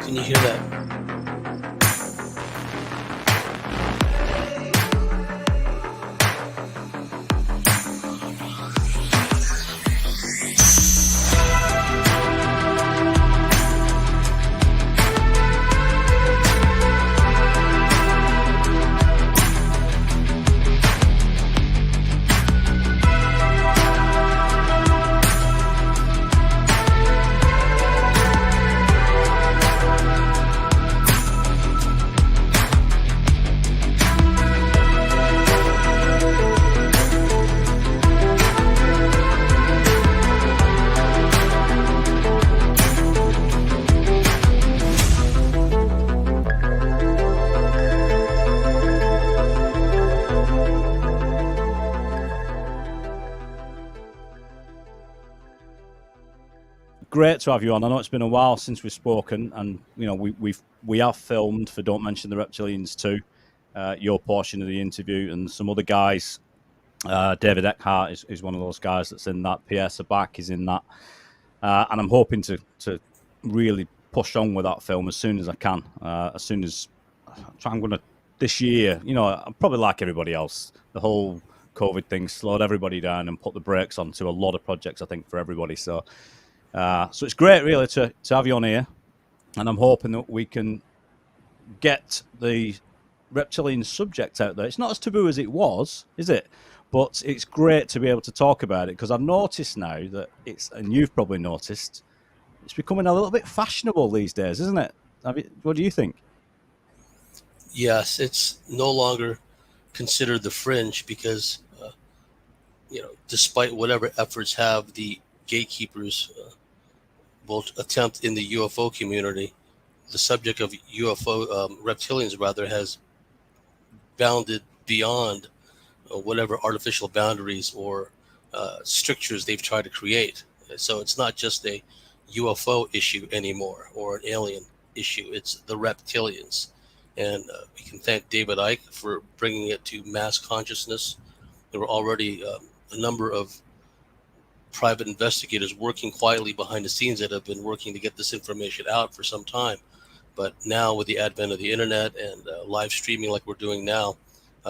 Can you hear that? Great to have you on. I know it's been a while since we've spoken, and you know we have filmed for Don't Mention the Reptilians too, your portion of the interview, and some other guys. David Eckhart is one of those guys that's in that. Pierre Sabak is in that, and I'm hoping to really push on with that film as soon as I can. As soon as I'm going to this year, you know, I'm probably like everybody else. The whole COVID thing slowed everybody down and put the brakes on to a lot of projects, I think, for everybody. So it's great, really, to have you on here, and I'm hoping that we can get the reptilian subject out there. It's not as taboo as it was, is it? But it's great to be able to talk about it, because I've noticed now that and you've probably noticed, it's becoming a little bit fashionable these days, isn't it? What do you think? Yes, it's no longer considered the fringe because, despite whatever efforts have the gatekeepers will attempt in the UFO community, the subject of UFO reptilians rather has bounded beyond whatever artificial boundaries or strictures they've tried to create. So it's not just a UFO issue anymore or an alien issue. It's the reptilians. And we can thank David Icke for bringing it to mass consciousness. There were already a number of private investigators working quietly behind the scenes that have been working to get this information out for some time. But now with the advent of the internet and live streaming like we're doing now,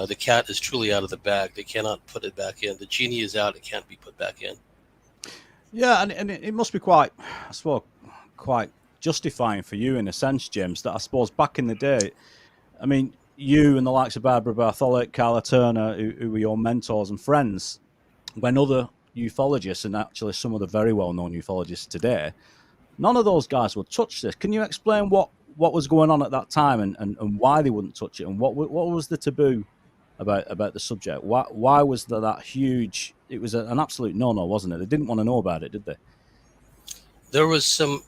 the cat is truly out of the bag. They cannot put it back in. The genie is out. It can't be put back in. Yeah, and it must be quite justifying for you in a sense, James, that I suppose back in the day, I mean, you and the likes of Barbara Bartholomew, Carla Turner, who were your mentors and friends, when other ufologists, and actually some of the very well-known ufologists today, none of those guys would touch this. Can you explain what was going on at that time and why they wouldn't touch it, and what was the taboo about the subject? Why was there that huge? It was an absolute no-no, wasn't it? They didn't want to know about it, did they? There was some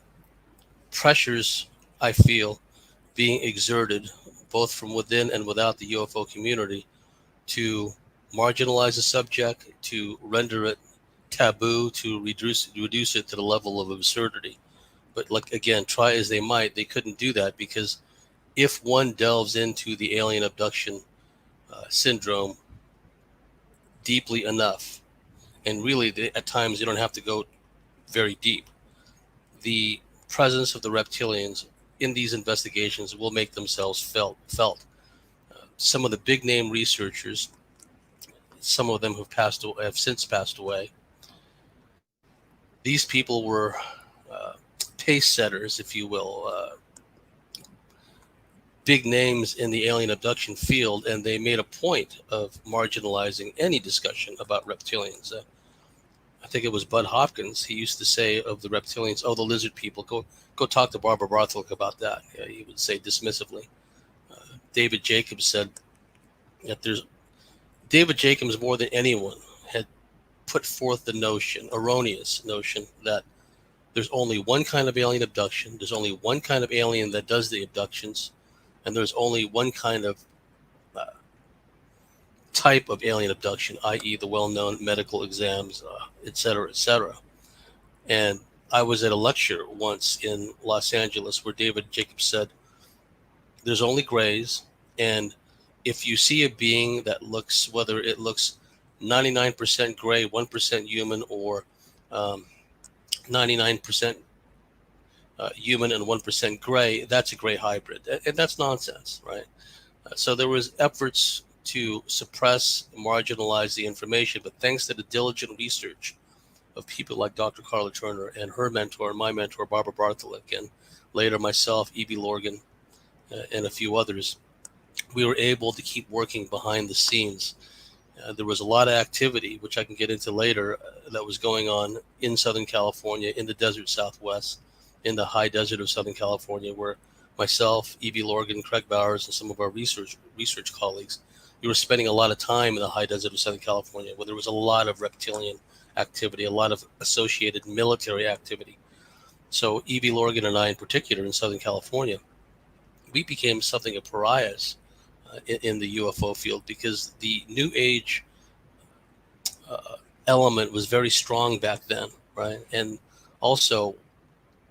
pressures, I feel, being exerted both from within and without the UFO community to marginalize the subject, to render it taboo, to reduce it to the level of absurdity. But like, again, try as they might, they couldn't do that, because if one delves into the alien abduction syndrome deeply enough, and really at times you don't have to go very deep, the presence of the reptilians in these investigations will make themselves felt. Some of the big name researchers, some of them have since passed away. These people were pace setters, if you will, big names in the alien abduction field, and they made a point of marginalizing any discussion about reptilians. I think it was Bud Hopkins. He used to say of the reptilians, "Oh, the lizard people. Go talk to Barbara Bartholomew about that." Yeah, he would say dismissively. David Jacobs said that David Jacobs, more than anyone, had put forth the erroneous notion, that there's only one kind of alien abduction. There's only one kind of alien that does the abductions, and there's only one kind of type of alien abduction, i.e. the well-known medical exams, et cetera, et cetera. And I was at a lecture once in Los Angeles where David Jacobs said, there's only grays, and if you see a being that looks, whether it looks 99% gray, 1% human, or 99% human and 1% gray, that's a gray hybrid. And that's nonsense, right? So there was efforts to suppress, marginalize the information, but thanks to the diligent research of people like Dr. Carla Turner and her mentor, my mentor, Barbara Bartley, and later myself, E.B. Lorgan, and a few others, we were able to keep working behind the scenes. There was a lot of activity, which I can get into later, that was going on in Southern California, in the desert Southwest, in the high desert of Southern California, where myself, E.B. Lorgan, Craig Bowers, and some of our research colleagues, we were spending a lot of time in the high desert of Southern California, where there was a lot of reptilian activity, a lot of associated military activity. So E.B. Lorgan and I, in particular, in Southern California, we became something of pariahs in the UFO field, because the New Age element was very strong back then, right? And also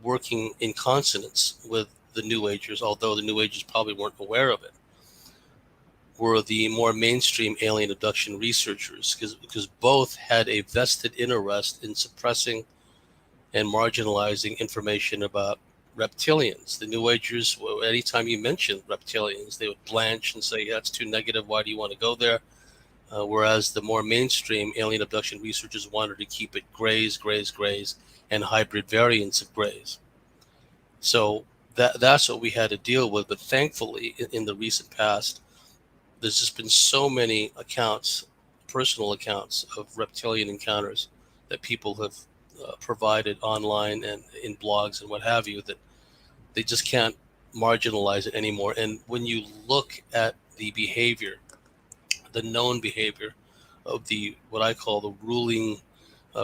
working in consonance with the New Agers, although the New Agers probably weren't aware of it, were the more mainstream alien abduction researchers, because both had a vested interest in suppressing and marginalizing information about reptilians. The New Agers, anytime you mentioned reptilians, they would blanch and say, yeah, that's too negative. Why do you want to go there? Whereas the more mainstream alien abduction researchers wanted to keep it grays, and hybrid variants of grays. So that's what we had to deal with. But thankfully, in the recent past, there's just been so many accounts, personal accounts of reptilian encounters that people have provided online and in blogs and what have you, that they just can't marginalize it anymore. And when you look at the behavior, the known behavior of the, what I call the ruling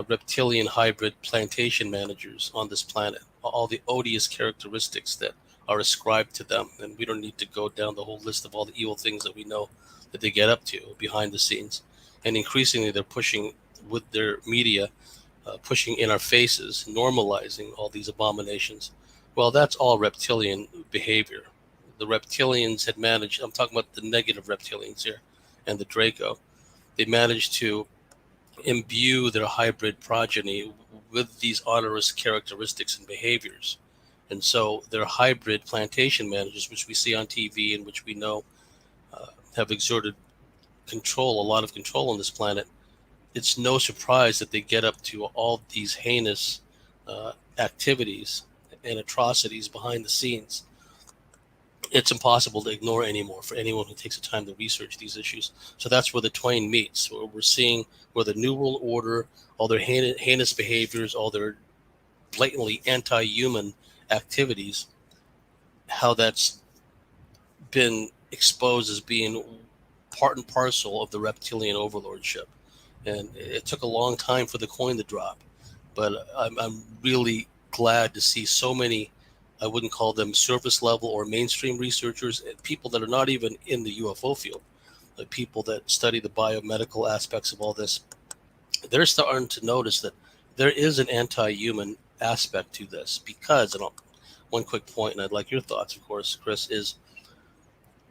reptilian hybrid plantation managers on this planet, all the odious characteristics that are ascribed to them, and we don't need to go down the whole list of all the evil things that we know that they get up to behind the scenes. And increasingly they're pushing with their media, pushing in our faces, normalizing all these abominations. Well, that's all reptilian behavior. The reptilians had managed, I'm talking about the negative reptilians here, and the Draco, they managed to imbue their hybrid progeny with these onerous characteristics and behaviors. And so their hybrid plantation managers, which we see on TV and which we know have exerted control, a lot of control on this planet, it's no surprise that they get up to all these heinous activities and atrocities behind the scenes. It's impossible to ignore anymore for anyone who takes the time to research these issues. So that's where the twain meets, where we're seeing where the New World Order, all their heinous behaviors, all their blatantly anti-human activities, how that's been exposed as being part and parcel of the reptilian overlordship. And it took a long time for the coin to drop, but I'm really glad to see so many, I wouldn't call them surface level or mainstream researchers, people that are not even in the UFO field, people that study the biomedical aspects of all this. They're starting to notice that there is an anti-human aspect to this, because, and one quick point, and I'd like your thoughts, of course, Chris, is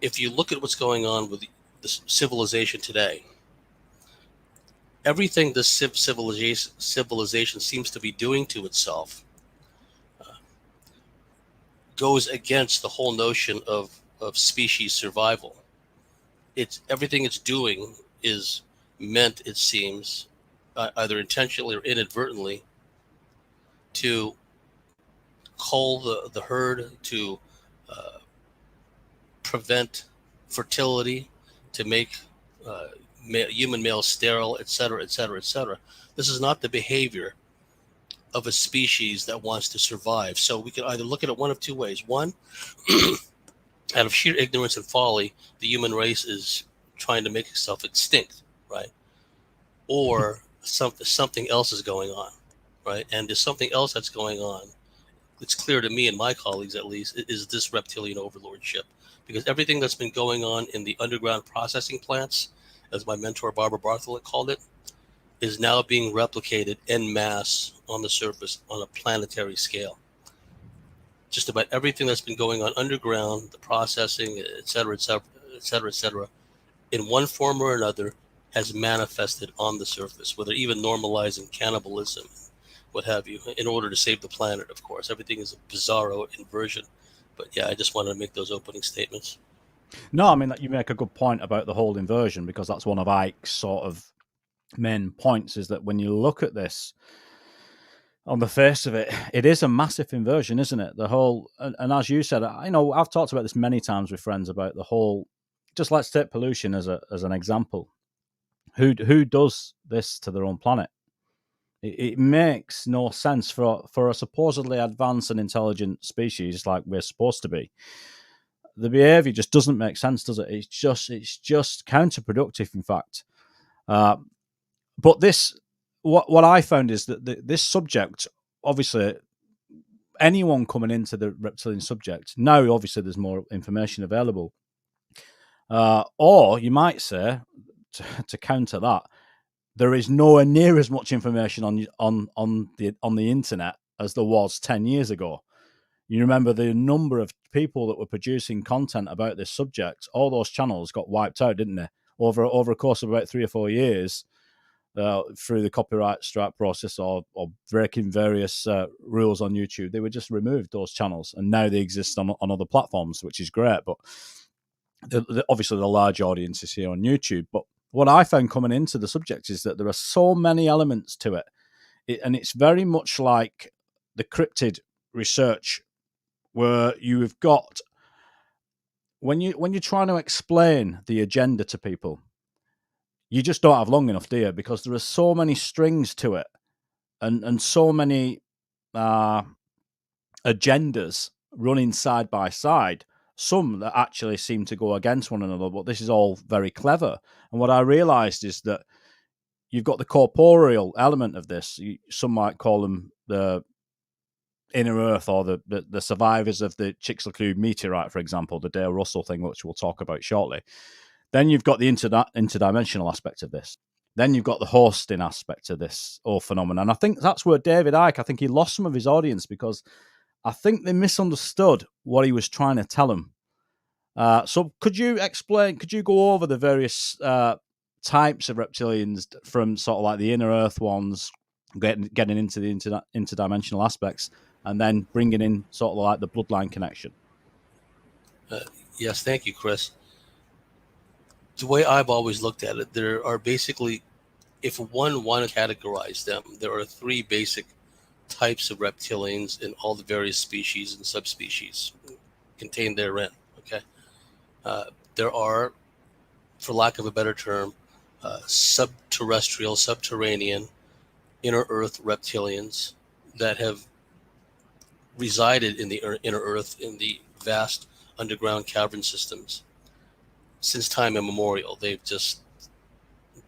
if you look at what's going on with the civilization today, everything this civilization seems to be doing to itself goes against the whole notion of species survival. It's everything it's doing is meant, it seems, either intentionally or inadvertently, to cull the herd, to prevent fertility, to make human males sterile, etc., etc., etc. This is not the behavior of a species that wants to survive. So we can either look at it one of two ways. One, out of sheer ignorance and folly, the human race is trying to make itself extinct, right? Or something else is going on, right? And there's something else that's going on. It's clear to me and my colleagues, at least, is this reptilian overlordship. Because everything that's been going on in the underground processing plants, as my mentor Barbara Bartley called it, is now being replicated en masse on the surface on a planetary scale. Just about everything that's been going on underground, the processing, et cetera, in one form or another has manifested on the surface, where they're even normalizing cannibalism, what have you, in order to save the planet. Of course, everything is a bizarro inversion. But yeah, I just wanted to make those opening statements. No, I mean, you make a good point about the whole inversion, because that's one of Ike's sort of main points, is that when you look at this, on the face of it, it is a massive inversion, isn't it? The whole, and as you said, I know I've talked about this many times with friends about the whole. Just let's take pollution as an example. Who does this to their own planet? It makes no sense for a supposedly advanced and intelligent species like we're supposed to be. The behavior just doesn't make sense, does it? It's just counterproductive, in fact. But this, what I found is that this subject, obviously, anyone coming into the reptilian subject now, obviously, there's more information available, or you might say, to counter that, there is nowhere near as much information on the internet as there was 10 years ago. You remember the number of people that were producing content about this subject. All those channels got wiped out, didn't they? Over a course of about 3 or 4 years, through the copyright strike process or breaking various rules on YouTube, they were just removed, those channels, and now they exist on other platforms, which is great. But obviously the large audience is here on YouTube. But what I found coming into the subject is that there are so many elements to it, and it's very much like the cryptid research, where you've got, when you're trying to explain the agenda to people, you just don't have long enough, do you? Because there are so many strings to it, and so many agendas running side by side. Some that actually seem to go against one another, but this is all very clever. And what I realised is that you've got the corporeal element of this. Some might call them the inner Earth, or the survivors of the Chicxulub meteorite, for example, the Dale Russell thing, which we'll talk about shortly. Then you've got the interdimensional aspect of this. Then you've got the hosting aspect of this whole phenomenon. And I think that's where David Icke, I think he lost some of his audience, because I think they misunderstood what he was trying to tell them. So could you go over the various types of reptilians, from sort of like the inner Earth ones, getting into the interdimensional aspects, and then bringing in sort of like the bloodline connection? Yes, thank you, Chris. The way I've always looked at it, there are basically, if one wanted to categorize them, there are 3 basic types of reptilians in all the various species and subspecies contained therein. Okay, there are, for lack of a better term, subterranean, inner Earth reptilians that have resided in the inner Earth, in the vast underground cavern systems since time immemorial. They've just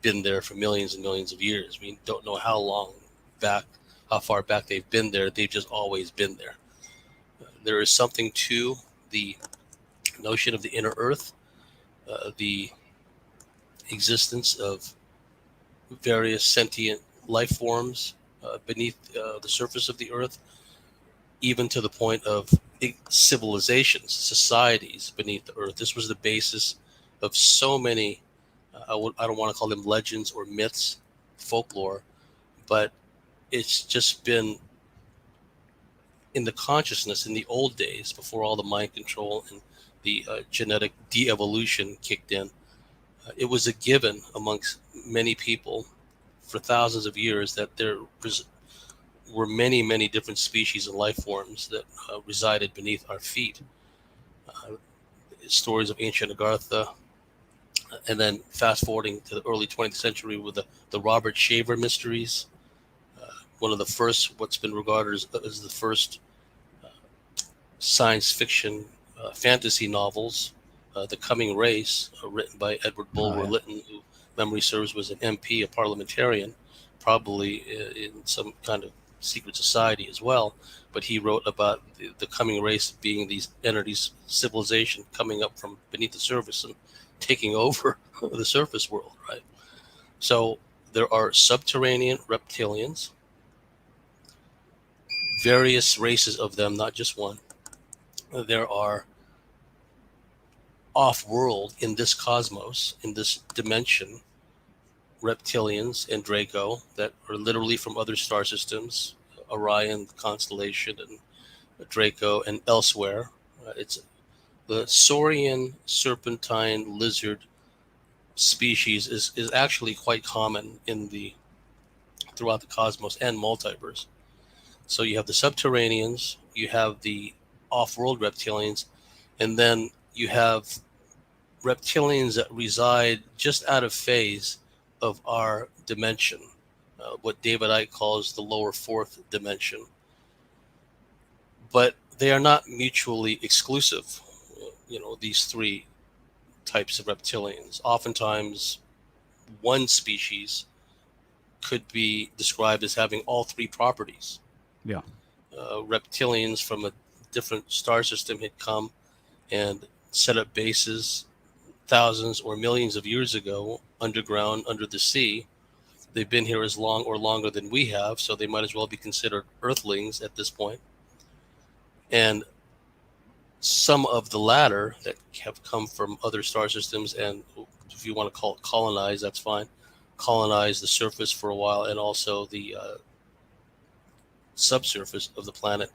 been there for millions and millions of years. We don't know how far back they've been there. They've just always been there. There is something to the notion of the inner Earth, the existence of various sentient life forms beneath the surface of the Earth, even to the point of civilizations, societies beneath the Earth. This was the basis of so many, I don't want to call them legends or myths, folklore, but it's just been in the consciousness in the old days, before all the mind control and the genetic de-evolution kicked in. It was a given amongst many people for thousands of years that there were many, many different species and life forms that resided beneath our feet. Stories of ancient Agartha, and then fast forwarding to the early 20th century with the Robert Shaver mysteries, one of the first, what's been regarded as the first science fiction fantasy novels, The Coming Race, written by Edward Bulwer Lytton, who, memory serves, was an MP, a parliamentarian, probably in some kind of secret society as well. But he wrote about the coming race being these entities, civilization coming up from beneath the surface and taking over the surface world, right? So there are subterranean reptilians, various races of them, not just one. There are off-world, in this cosmos, in this dimension, reptilians and Draco that are literally from other star systems, Orion constellation and Draco and elsewhere. It's the saurian serpentine lizard species is actually quite common throughout the cosmos and multiverse. So you have the subterraneans, you have the off-world reptilians, and then you have reptilians that reside just out of phase of our dimension, what David Icke calls the lower fourth dimension. But they are not mutually exclusive, these three types of reptilians. Oftentimes, one species could be described as having all three properties. Yeah. Reptilians from a different star system had come and set up bases thousands or millions of years ago underground, under the sea. They've been here as long or longer than we have, so they might as well be considered earthlings at this point. And some of the latter that have come from other star systems, and if you want to call it colonize, that's fine, colonize the surface for a while and also the subsurface of the planet.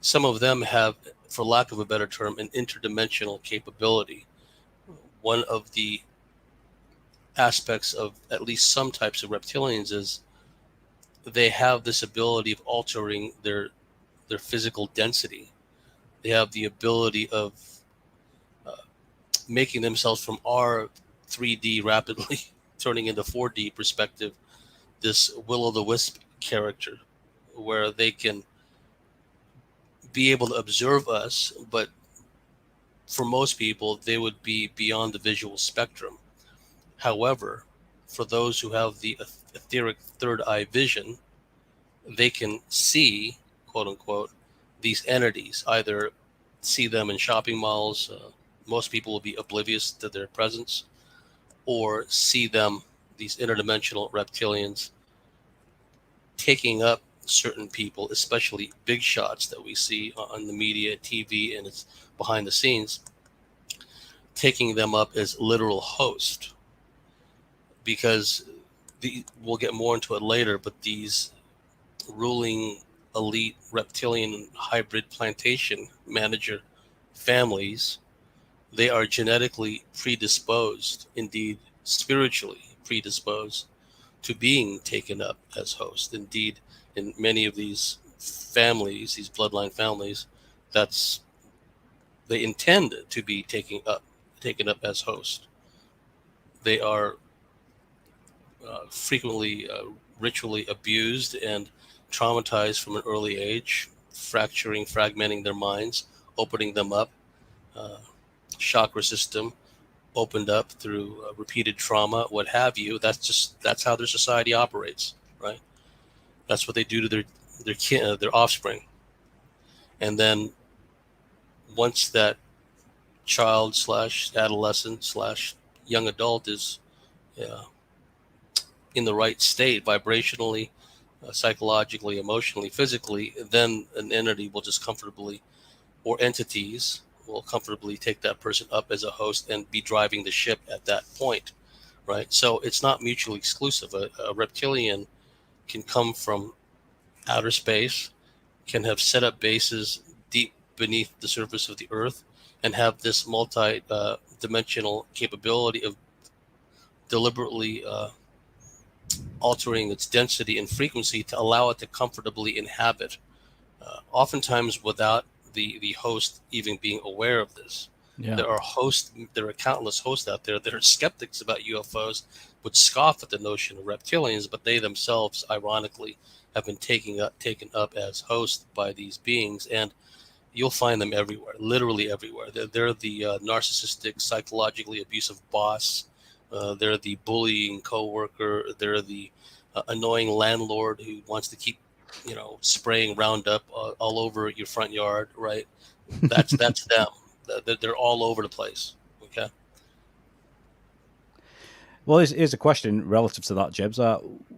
Some of them have, for lack of a better term, an interdimensional capability. One of the aspects of at least some types of reptilians is they have this ability of altering their physical density. They have the ability of making themselves from our 3D rapidly turning into 4D perspective, this will-o'-the-wisp character, where they can be able to observe us, but for most people, they would be beyond the visual spectrum. However, for those who have the etheric third eye vision, they can see, quote unquote, these entities, either see them in shopping malls. Most people will be oblivious to their presence, or see them, these interdimensional reptilians, taking up certain people, especially big shots that we see on the media, TV, and it's behind the scenes, taking them up as literal host. Because we'll get more into it later, but these ruling elite reptilian hybrid plantation manager families, they are genetically predisposed, indeed spiritually predisposed, to being taken up as host. Indeed, in many of these families, these bloodline families, they intend to be taken up as host. They are frequently ritually abused and traumatized from an early age, fragmenting their minds, opening them up, chakra system opened up through repeated trauma, what have you. That's how their society operates, right? That's what they do to their offspring. And then once that child / adolescent / young adult is in the right state, vibrationally, psychologically, emotionally, physically, then an entity will just comfortably, or entities will comfortably take that person up as a host and be driving the ship at that point, right? So it's not mutually exclusive. A reptilian can come from outer space, can have set up bases deep beneath the surface of the earth, and have this multi-dimensional capability of deliberately altering its density and frequency to allow it to comfortably inhabit, oftentimes without the host even being aware of this. Yeah. There are countless hosts out there that are skeptics about UFOs, would scoff at the notion of reptilians, but they themselves, ironically, have been taken up as hosts by these beings, and you'll find them everywhere, literally everywhere. They're the narcissistic, psychologically abusive boss. They're the bullying coworker. They're the annoying landlord who wants to keep, spraying Roundup all over your front yard, right? That's them. They're all over the place. Okay. Well, here's a question relative to that, Jebs.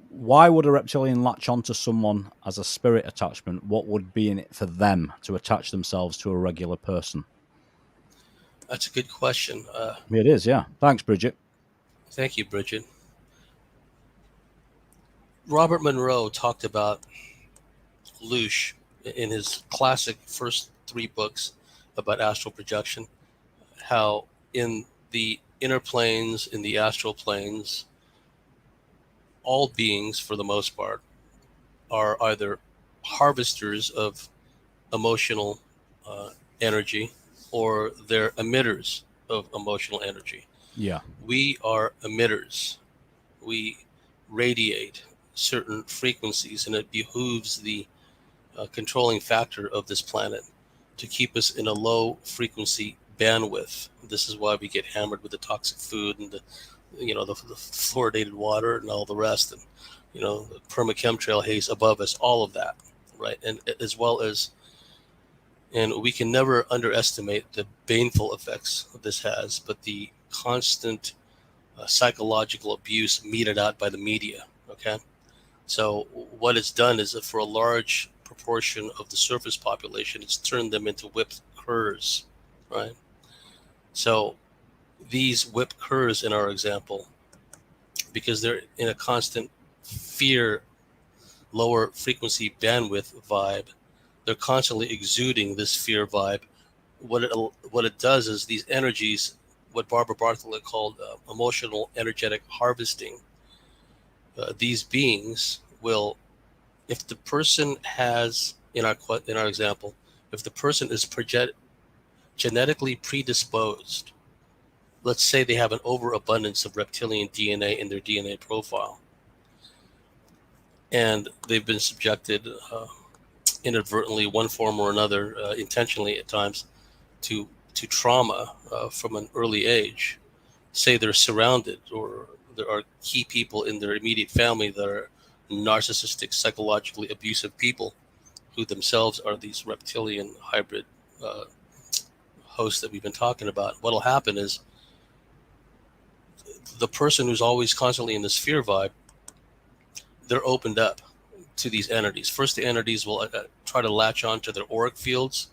Why would a reptilian latch onto someone as a spirit attachment? What would be in it for them to attach themselves to a regular person? That's a good question. It is, yeah. Thanks, Bridget. Thank you, Bridget. Robert Monroe talked about Lush, in his classic first 3 books about astral projection, how in the inner planes, in the astral planes, all beings, for the most part, are either harvesters of emotional energy, or they're emitters of emotional energy. Yeah. We are emitters. We radiate certain frequencies, and it behooves the controlling factor of this planet to keep us in a low frequency bandwidth. This is why we get hammered with the toxic food and the fluoridated water and all the rest, and the permachemtrail haze above us, all of that, right? And as well as, and we can never underestimate the baneful effects this has, but the constant psychological abuse meted out by the media. Okay, so what it's done is that for a large proportion of the surface population, it's turned them into whipped curs, right? So these whipped curs, in our example, because they're in a constant fear, lower frequency bandwidth vibe, they're constantly exuding this fear vibe. What it does is these energies, what Barbara Bartley called emotional energetic harvesting. These beings will, if the person has, in our example, if the person is genetically predisposed, let's say they have an overabundance of reptilian DNA in their DNA profile, and they've been subjected inadvertently, one form or another, intentionally at times, to trauma from an early age. Say they're surrounded, or there are key people in their immediate family that are narcissistic, psychologically abusive people who themselves are these reptilian hybrid hosts that we've been talking about. What'll happen is the person who's always constantly in this fear vibe, they're opened up to these entities. First, the entities will try to latch on to their auric fields,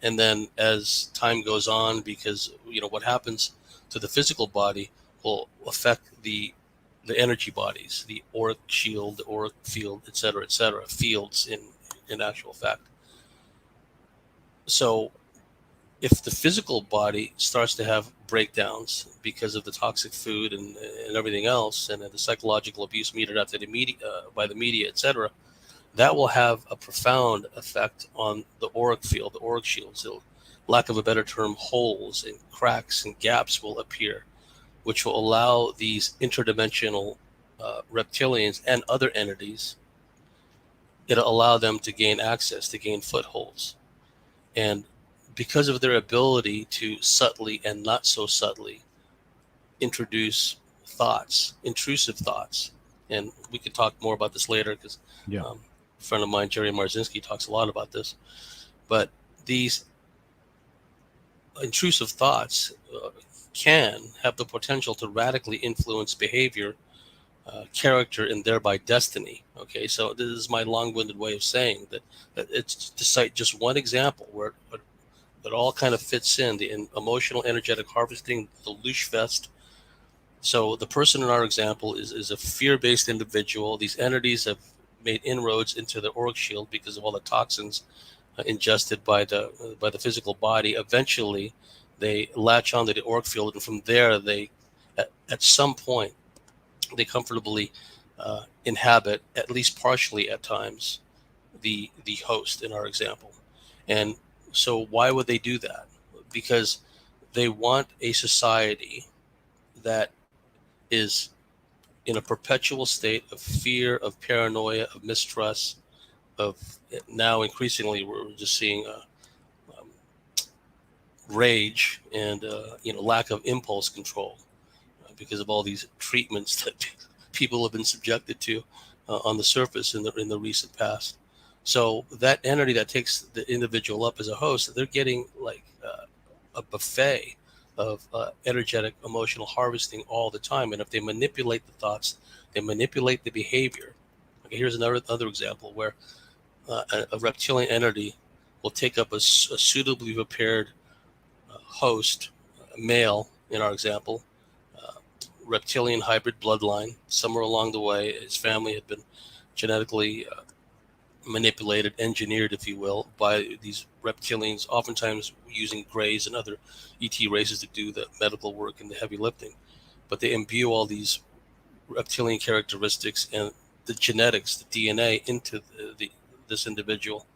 and then as time goes on, because what happens to the physical body will affect the energy bodies, the auric shield, the auric field, et cetera, fields in actual fact. So if the physical body starts to have breakdowns because of the toxic food and everything else, and the psychological abuse meted out to the media, by the media, et cetera, that will have a profound effect on the auric field, the auric shields. So, lack of a better term, holes and cracks and gaps will appear, which will allow these interdimensional reptilians and other entities, it'll allow them to gain access, to gain footholds. And because of their ability to subtly and not so subtly introduce thoughts, intrusive thoughts, and we could talk more about this later, because a friend of mine, Jerry Marzinski, talks a lot about this, but these intrusive thoughts can have the potential to radically influence behavior, character, and thereby destiny. Okay, so this is my long-winded way of saying that it's to cite just one example where it all kind of fits in the emotional energetic harvesting, the Lush Fest. So the person in our example is a fear-based individual. These entities have made inroads into the auric shield because of all the toxins ingested by the physical body. Eventually, they latch onto the auric field, and from there, they at some point they comfortably inhabit, at least partially at times, the host in our example. And so why would they do that? Because they want a society that is in a perpetual state of fear, of paranoia, of mistrust, of, now increasingly we're just seeing rage and lack of impulse control because of all these treatments that people have been subjected to on the surface in the recent past. So that entity that takes the individual up as a host, they're getting like a buffet of energetic emotional harvesting all the time. And if they manipulate the thoughts, they manipulate the behavior. Okay, here's another example where a reptilian entity will take up a suitably prepared host, male in our example, reptilian hybrid bloodline. Somewhere along the way, his family had been genetically manipulated, engineered, if you will, by these reptilians, oftentimes using greys and other ET races to do the medical work and the heavy lifting. But they imbue all these reptilian characteristics and the genetics, the DNA, into this individual,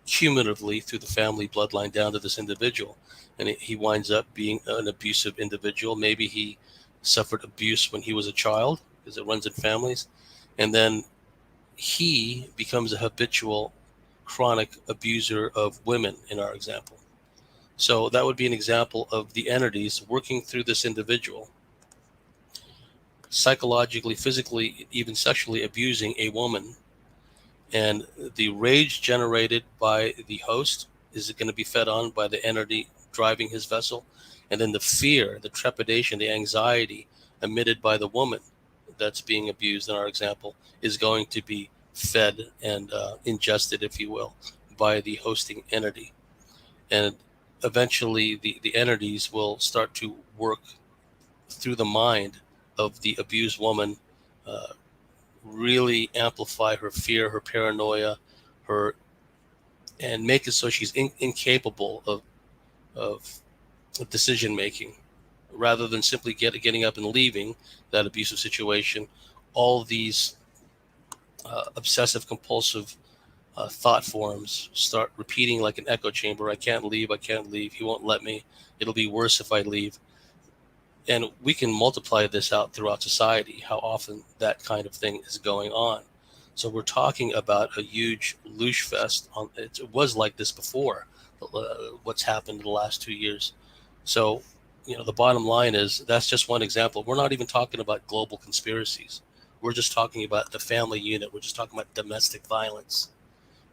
cumulatively through the family bloodline down to this individual. And he winds up being an abusive individual. Maybe he suffered abuse when he was a child, because it runs in families. And then he becomes a habitual, chronic abuser of women, in our example. So that would be an example of the entities working through this individual, psychologically, physically, even sexually abusing a woman. And the rage generated by the host is going to be fed on by the entity driving his vessel. And then the fear, the trepidation, the anxiety emitted by the woman that's being abused, in our example, is going to be fed and ingested, if you will, by the hosting entity. And eventually the entities will start to work through the mind of the abused woman, really amplify her fear, her paranoia, and make it so she's incapable of decision making, rather than simply getting up and leaving that abusive situation. All these obsessive compulsive thought forms start repeating like an echo chamber. I can't leave. He won't let me. It'll be worse if I leave. And we can multiply this out throughout society, how often that kind of thing is going on. So we're talking about a huge loosh fest. It was like this before, what's happened in the last 2 years. So, the bottom line is that's just one example. We're not even talking about global conspiracies. We're just talking about the family unit. We're just talking about domestic violence.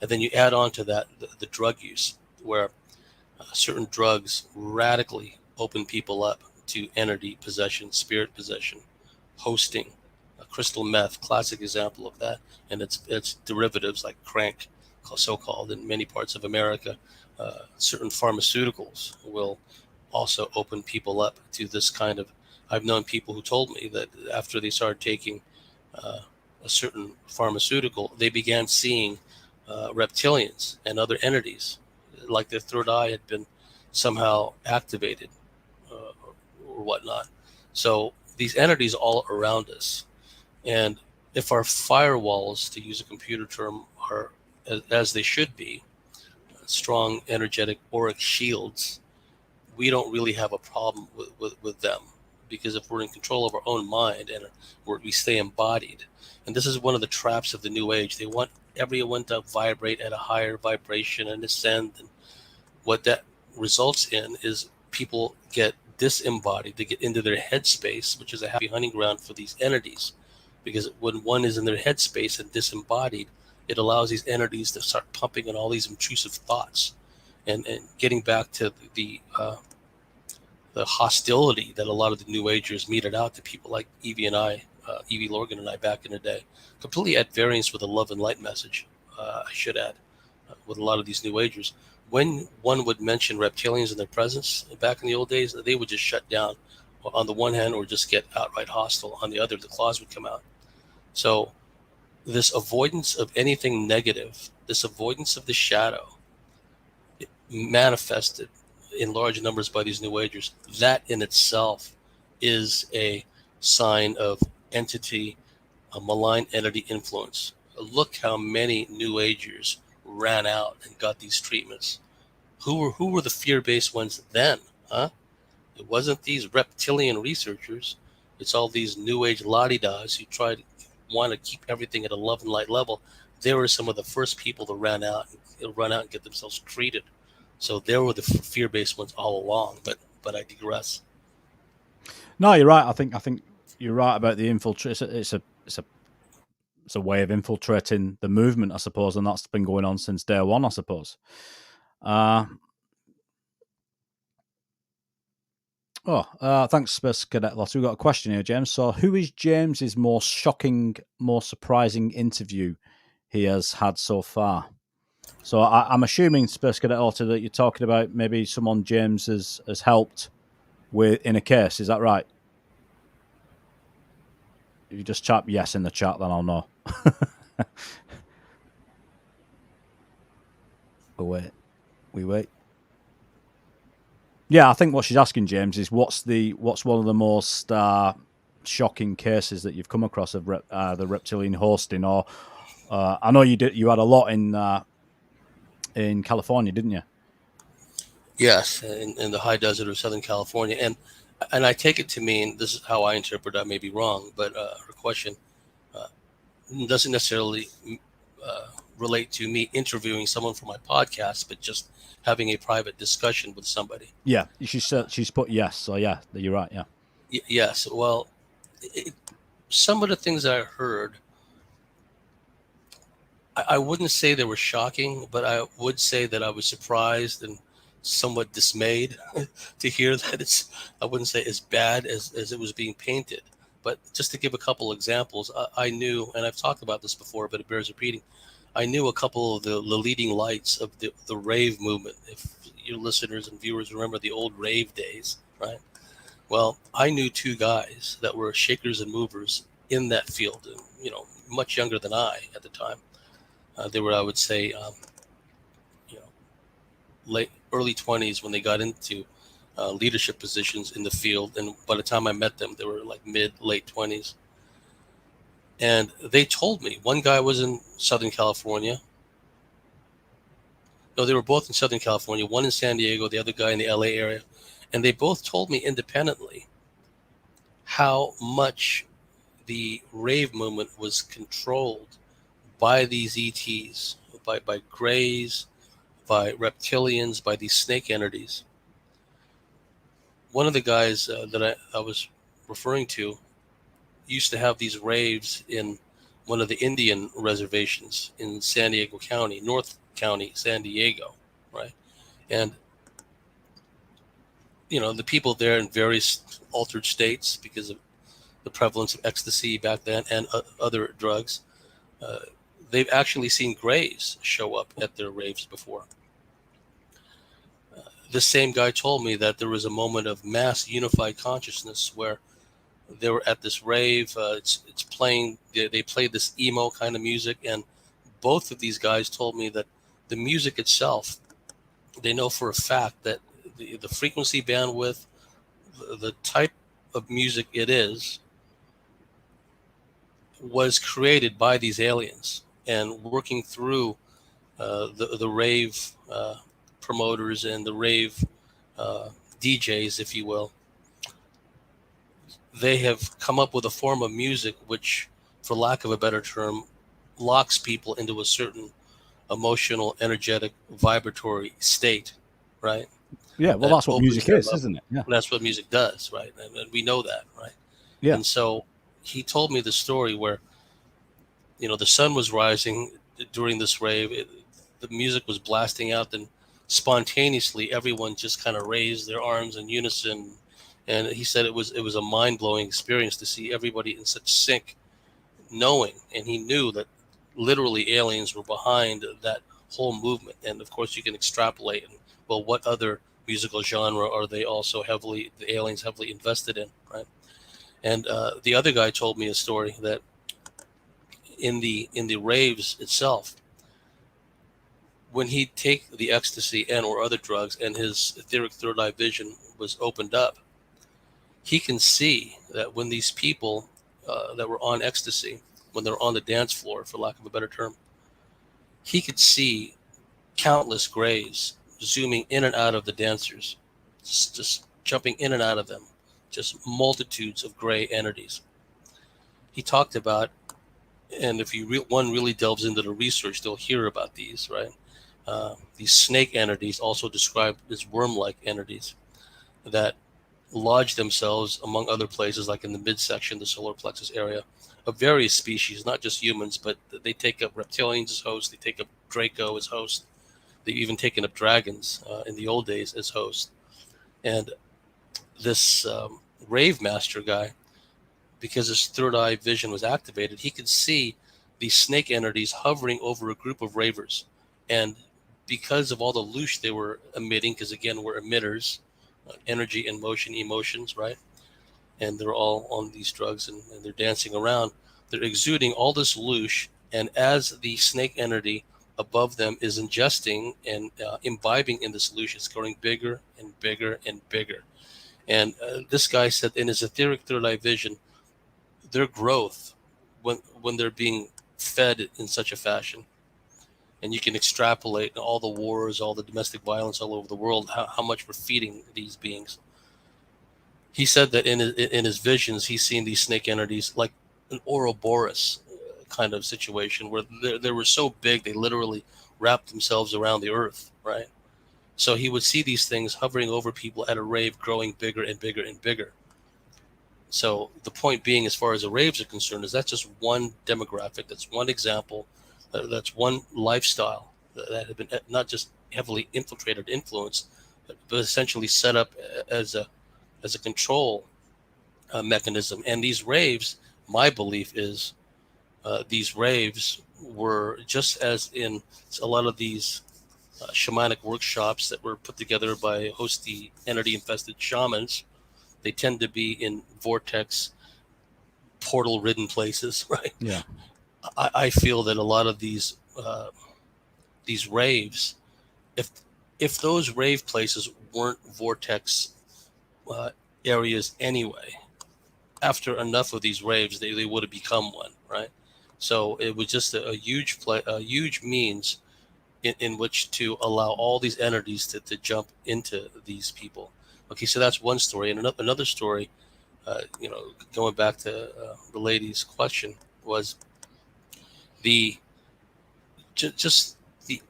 And then you add on to that the drug use, where certain drugs radically open people up to entity possession, spirit possession, hosting, crystal meth, classic example of that, and its derivatives like crank, so-called, in many parts of America. Certain pharmaceuticals will also open people up to this kind of. I've known people who told me that after they started taking a certain pharmaceutical, they began seeing reptilians and other entities, like their third eye had been somehow activated or whatnot. So these entities all around us. And if our firewalls, to use a computer term, are as they should be, strong, energetic, auric shields, we don't really have a problem with them. Because if we're in control of our own mind and we stay embodied, and this is one of the traps of the New Age, they want everyone to vibrate at a higher vibration and ascend. And what that results in is people get disembodied. They get into their headspace, which is a happy hunting ground for these entities. Because when one is in their headspace and disembodied, it allows these entities to start pumping in all these intrusive thoughts. And getting back to the hostility that a lot of the New Agers meted out to people like Evie and I, Evie Lorgan and I back in the day, completely at variance with the love and light message, I should add, with a lot of these New Agers. When one would mention reptilians in their presence back in the old days, they would just shut down on the one hand or just get outright hostile on the other. The claws would come out. So this avoidance of anything negative, this avoidance of the shadow, manifested in large numbers by these New Agers, that in itself is a sign of entity, a malign entity influence. Look how many New Agers ran out and got these treatments. Who were the fear-based ones then, huh? It wasn't these reptilian researchers. It's all these New Age la-di-das who want to keep everything at a love and light level. They were some of the first people to run out and get themselves treated. So they were the fear-based ones all along. But I digress. No, you're right. I think you're right about the infiltration. It's a way of infiltrating the movement, I suppose, and that's been going on since day one, I suppose. Thanks, Space Cadet Lot. We've got a question here, James. So, who is James's most shocking, more surprising interview he has had so far? So, I'm assuming, Space Cadet Lot, that you're talking about maybe someone James has helped with in a case. Is that right? If you just type yes in the chat, then I'll know. We wait. Yeah, I think what she's asking, James, is what's one of the most shocking cases that you've come across of the reptilian hosting? Or I know you had a lot in California, didn't you? Yes, in the high desert of Southern California, and I take it to mean, this is how I interpret. I may be wrong, but her question doesn't necessarily relate to me interviewing someone for my podcast, but just having a private discussion with somebody. Yeah, she's put yes, so yeah, you're right. Yeah. Yes. Well, some of the things I heard, I wouldn't say they were shocking, but I would say that I was surprised and somewhat dismayed to hear that it's, I wouldn't say as bad as it was being painted. But just to give a couple examples, I knew, and I've talked about this before, but it bears repeating, I knew a couple of the leading lights of the rave movement. If your listeners and viewers remember the old rave days, right? Well, I knew two guys that were shakers and movers in that field, and, much younger than I at the time. They were, I would say, early 20s when they got into leadership positions in the field. And by the time I met them, they were like late 20s. And they told me, one guy was in Southern California. No, they were both in Southern California, one in San Diego, the other guy in the LA area. And they both told me independently how much the rave movement was controlled by these ETs, by grays, by reptilians, by these snake entities. One of the guys that I was referring to used to have these raves in one of the Indian reservations in San Diego County, North County, San Diego, right? And, the people there in various altered states because of the prevalence of ecstasy back then and other drugs, they've actually seen grays show up at their raves before. This same guy told me that there was a moment of mass unified consciousness where they were at this rave. It's playing. They played this emo kind of music, and both of these guys told me that the music itself, they know for a fact that the frequency bandwidth, the type of music it is, was created by these aliens and working through the rave promoters and the rave DJs, if you will. They have come up with a form of music which, for lack of a better term, locks people into a certain emotional, energetic, vibratory state, right? Yeah, well, that's what music is, isn't it? Yeah, that's what music does, right? And we know that, right? Yeah. And so he told me the story where, the sun was rising during this rave. The music was blasting out, and spontaneously everyone just kind of raised their arms in unison. And he said it was a mind-blowing experience to see everybody in such sync, knowing, and he knew that literally aliens were behind that whole movement. And of course you can extrapolate, and, well, what other musical genre are they also the aliens heavily invested in, right? And the other guy told me a story that in the raves itself, when he'd take the ecstasy and or other drugs and his etheric third eye vision was opened up, he can see that when these people that were on ecstasy, when they're on the dance floor, for lack of a better term, he could see countless grays zooming in and out of the dancers, just jumping in and out of them, just multitudes of gray entities. He talked about, and if one really delves into the research, they'll hear about these, right? These snake entities, also described as worm-like entities, that lodge themselves among other places, like in the midsection, the solar plexus area, of various species, not just humans, but they take up reptilians as hosts. They take up Draco as host. They've even taken up dragons in the old days as host. And this rave master guy, because his third eye vision was activated, he could see these snake entities hovering over a group of ravers. And because of all the loosh they were emitting, because again, we're emitters, energy and motion, emotions, right? And they're all on these drugs and they're dancing around. They're exuding all this loosh. And as the snake entity above them is ingesting and imbibing in the solution. It's growing bigger and bigger and bigger. And this guy said in his etheric third eye vision, their growth when they're being fed in such a fashion, and you can extrapolate all the wars, all the domestic violence all over the world, how much we're feeding these beings. He said that in his visions, he's seen these snake entities like an Ouroboros kind of situation where they were so big they literally wrapped themselves around the earth, right? So he would see these things hovering over people at a rave, growing bigger and bigger and bigger. So the point being, as far as the raves are concerned, is that's just one demographic, that's one example, that's one lifestyle that had been not just heavily infiltrated, influenced, but essentially set up as a control mechanism. And these raves, my belief is, these raves were just as in a lot of these shamanic workshops that were put together by hosty entity-infested shamans. They tend to be in vortex, portal-ridden places, right? Yeah. I feel that a lot of these raves, if those rave places weren't vortex areas anyway, after enough of these raves, they would have become one, right? So it was just a huge means in which to allow all these entities to jump into these people. Okay, so that's one story. And another story, going back to the lady's question, was just the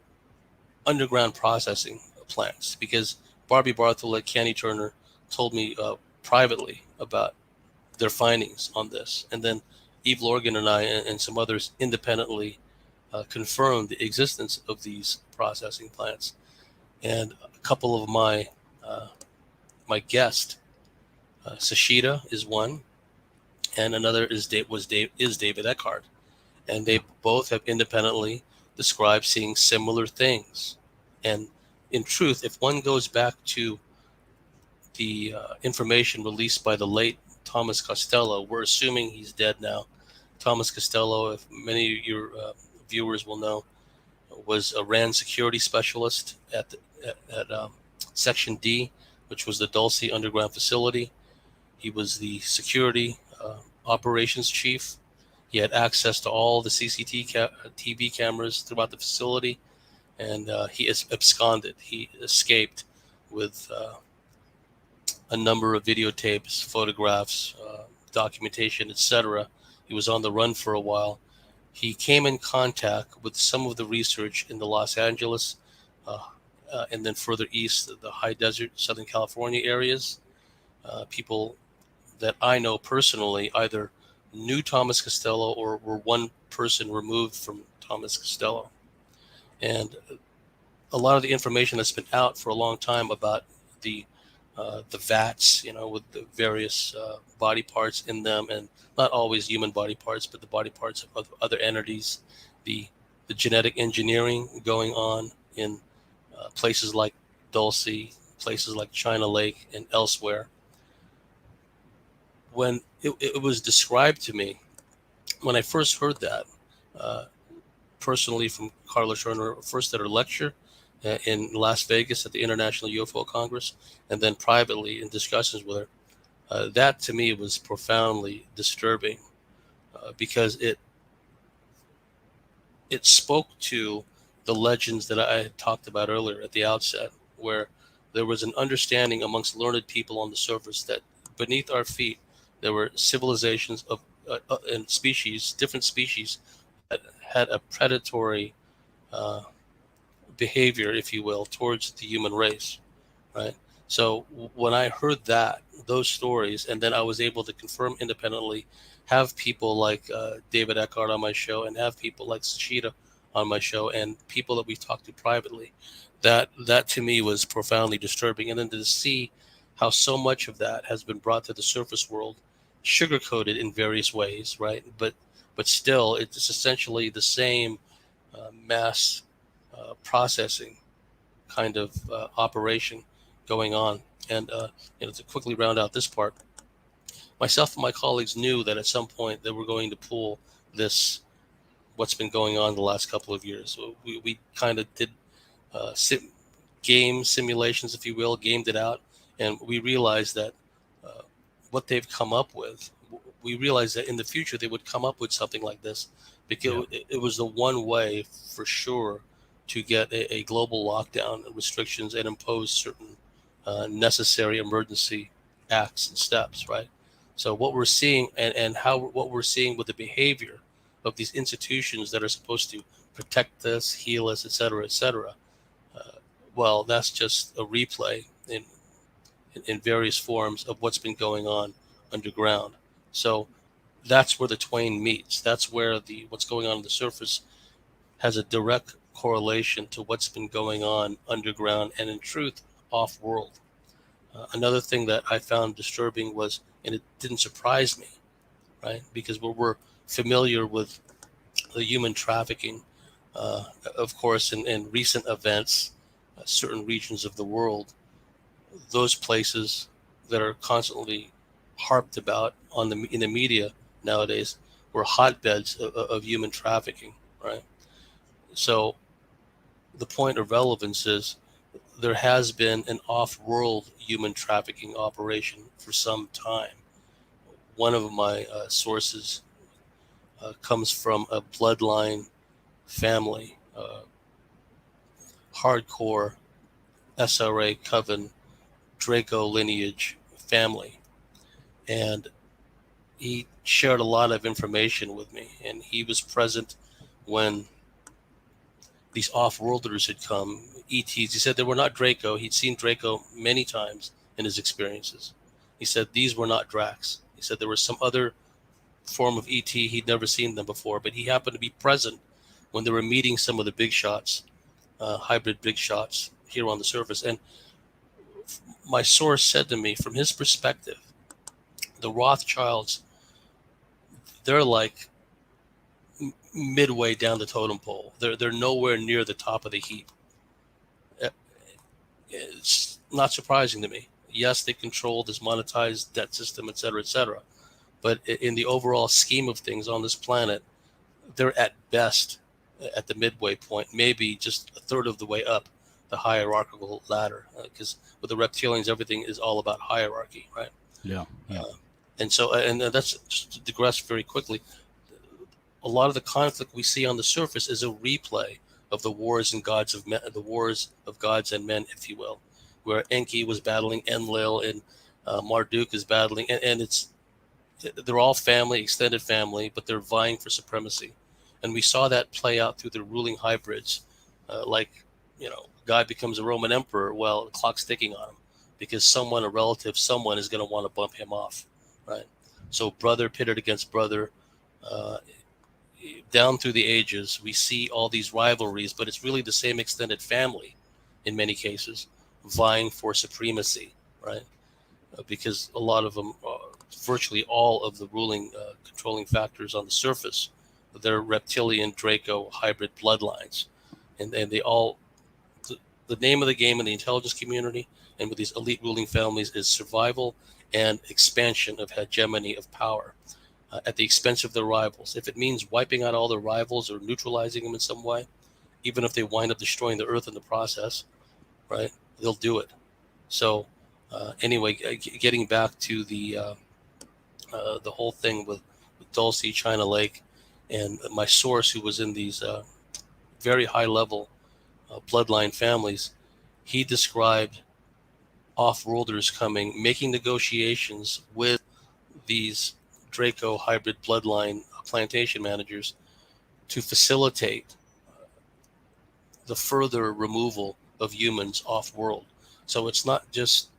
underground processing plants. Because Barbie Bartley, Candy Turner told me privately about their findings on this. And then Eve Lorgan and I and some others independently confirmed the existence of these processing plants. And a couple of my guests, Sashida is one, and another is David Eckhart, and they both have independently described seeing similar things. And in truth, if one goes back to the information released by the late Thomas Costello, we're assuming he's dead now. Thomas Costello, if many of your viewers will know, was a RAND security specialist at Section D, which was the Dulce underground facility. He was the security operations chief. He had access to all the CCTV cameras throughout the facility, and he absconded. He escaped with a number of videotapes, photographs, documentation, etc. He was on the run for a while. He came in contact with some of the research in the Los Angeles and then further east, the high desert, Southern California areas. People that I know personally either knew Thomas Costello or were one person removed from Thomas Costello. And a lot of the information that's been out for a long time about the vats, with the various body parts in them, and not always human body parts, but the body parts of other entities, the genetic engineering going on in places like Dulce, places like China Lake, and elsewhere. When it was described to me, when I first heard that, personally from Carla Scherner, first at her lecture in Las Vegas at the International UFO Congress, and then privately in discussions with her, that to me was profoundly disturbing because it spoke to the legends that I had talked about earlier at the outset, where there was an understanding amongst learned people on the surface that beneath our feet there were civilizations of and species, different species that had a predatory behavior, if you will, towards the human race, right? So when I heard those stories, and then I was able to confirm independently, have people like David Eckhart on my show, and have people like Sashida on my show, and people that we talked to privately, that to me was profoundly disturbing. And then to see how so much of that has been brought to the surface world, sugar-coated in various ways, right? But still, it's essentially the same mass processing kind of operation going on. And to quickly round out this part, myself and my colleagues knew that at some point they were going to pull this what's been going on the last couple of years. So we kind of did game simulations, if you will, gamed it out, and we realized that what they've come up with, we realized that in the future they would come up with something like this, because it was the one way for sure to get a global lockdown and restrictions and impose certain necessary emergency acts and steps, right? So what we're seeing and what we're seeing with the behavior of these institutions that are supposed to protect us, heal us, et cetera, well, that's just a replay in various forms of what's been going on underground. So that's where the twain meets. That's where what's going on the surface has a direct correlation to what's been going on underground and, in truth, off-world. Another thing that I found disturbing was, and it didn't surprise me, right, because we're familiar with the human trafficking, of course, in recent events, certain regions of the world, those places that are constantly harped about in the media nowadays were hotbeds of human trafficking, right? So the point of relevance is there has been an off-world human trafficking operation for some time. One of my sources comes from a bloodline family, hardcore SRA Coven Draco lineage family, and he shared a lot of information with me, and he was present when these off-worlders had come, ETs. He said they were not Draco. He'd seen Draco many times in his experiences. He said these were not Dracs. He said there was some other form of ET. He'd never seen them before, but he happened to be present when they were meeting some of the big shots, hybrid big shots here on the surface. And my source said to me, from his perspective, the Rothschilds, they're like midway down the totem pole. They're nowhere near the top of the heap. It's not surprising to me. Yes, they control this monetized debt system, et cetera, but in the overall scheme of things on this planet, they're at best at the midway point, maybe just a third of the way up the hierarchical ladder, because with the reptilians, everything is all about hierarchy, right? Yeah. And so, and that's just to digress very quickly. A lot of the conflict we see on the surface is a replay of the wars and gods of men, the wars of gods and men, if you will, where Enki was battling Enlil and Marduk is battling, and they're all family, extended family, but they're vying for supremacy, and we saw that play out through the ruling hybrids, like guy becomes a Roman emperor. Well, the clock's ticking on him because someone, a relative, someone is going to want to bump him off, right? So brother pitted against brother. Down through the ages, we see all these rivalries, but it's really the same extended family in many cases vying for supremacy, right? Because a lot of them, virtually all of the ruling controlling factors on the surface, they're reptilian Draco hybrid bloodlines. And they all, the name of the game in the intelligence community and with these elite ruling families is survival and expansion of hegemony of power. At the expense of their rivals. If it means wiping out all their rivals or neutralizing them in some way, even if they wind up destroying the earth in the process, right, they'll do it. So anyway, getting back to the whole thing with Dulce, China Lake, and my source who was in these very high-level bloodline families, he described off-worlders coming, making negotiations with these Draco hybrid bloodline plantation managers to facilitate the further removal of humans off world. So it's not just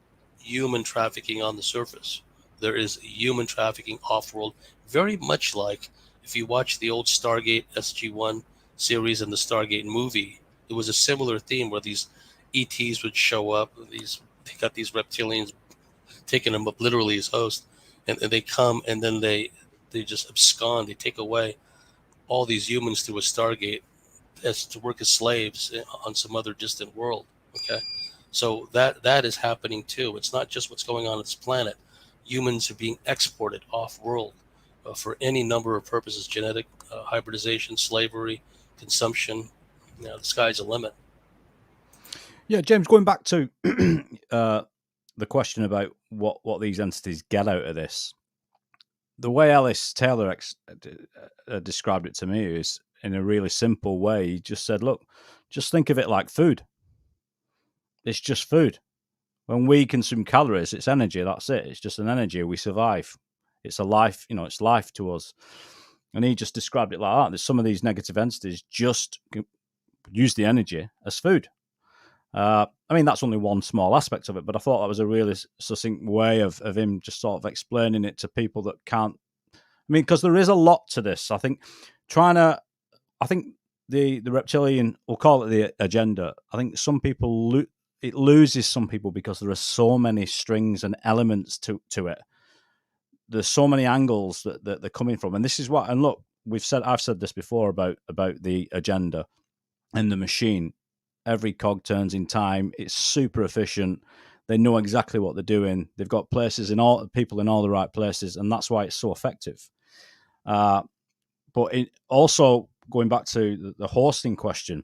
human trafficking on the surface. There is human trafficking off world, very much like if you watch the old Stargate SG-1 series and the Stargate movie, it was a similar theme where these ETs would show up. They got these reptilians taking them up literally as hosts. And they come and then they just abscond. They take away all these humans through a Stargate as to work as slaves on some other distant world. Okay, so that is happening too. It's not just what's going on this planet. Humans are being exported off world for any number of purposes: genetic hybridization, slavery, consumption. The sky's the limit. Yeah, James, going back to the question about what these entities get out of this, the way Alice Taylor described it to me is in a really simple way. He just said, look, just think of it like food. It's just food. When we consume calories, it's energy. That's it. It's just an energy. We survive. It's a life, it's life to us. And he just described it like that. There's some of these negative entities just use the energy as food. I mean, that's only one small aspect of it, but I thought that was a really succinct way of him just sort of explaining it to people that can't. I mean, because there is a lot to this. I think the reptilian, we'll call it the agenda. I think some people it loses some people because there are so many strings and elements to it. There's so many angles that they're coming from, and this is what. And look, I've said this before about the agenda and the machine. Every cog turns in time. It's super efficient. They know exactly what they're doing. They've got people in all the right places, and that's why it's so effective. But also going back to the hosting question,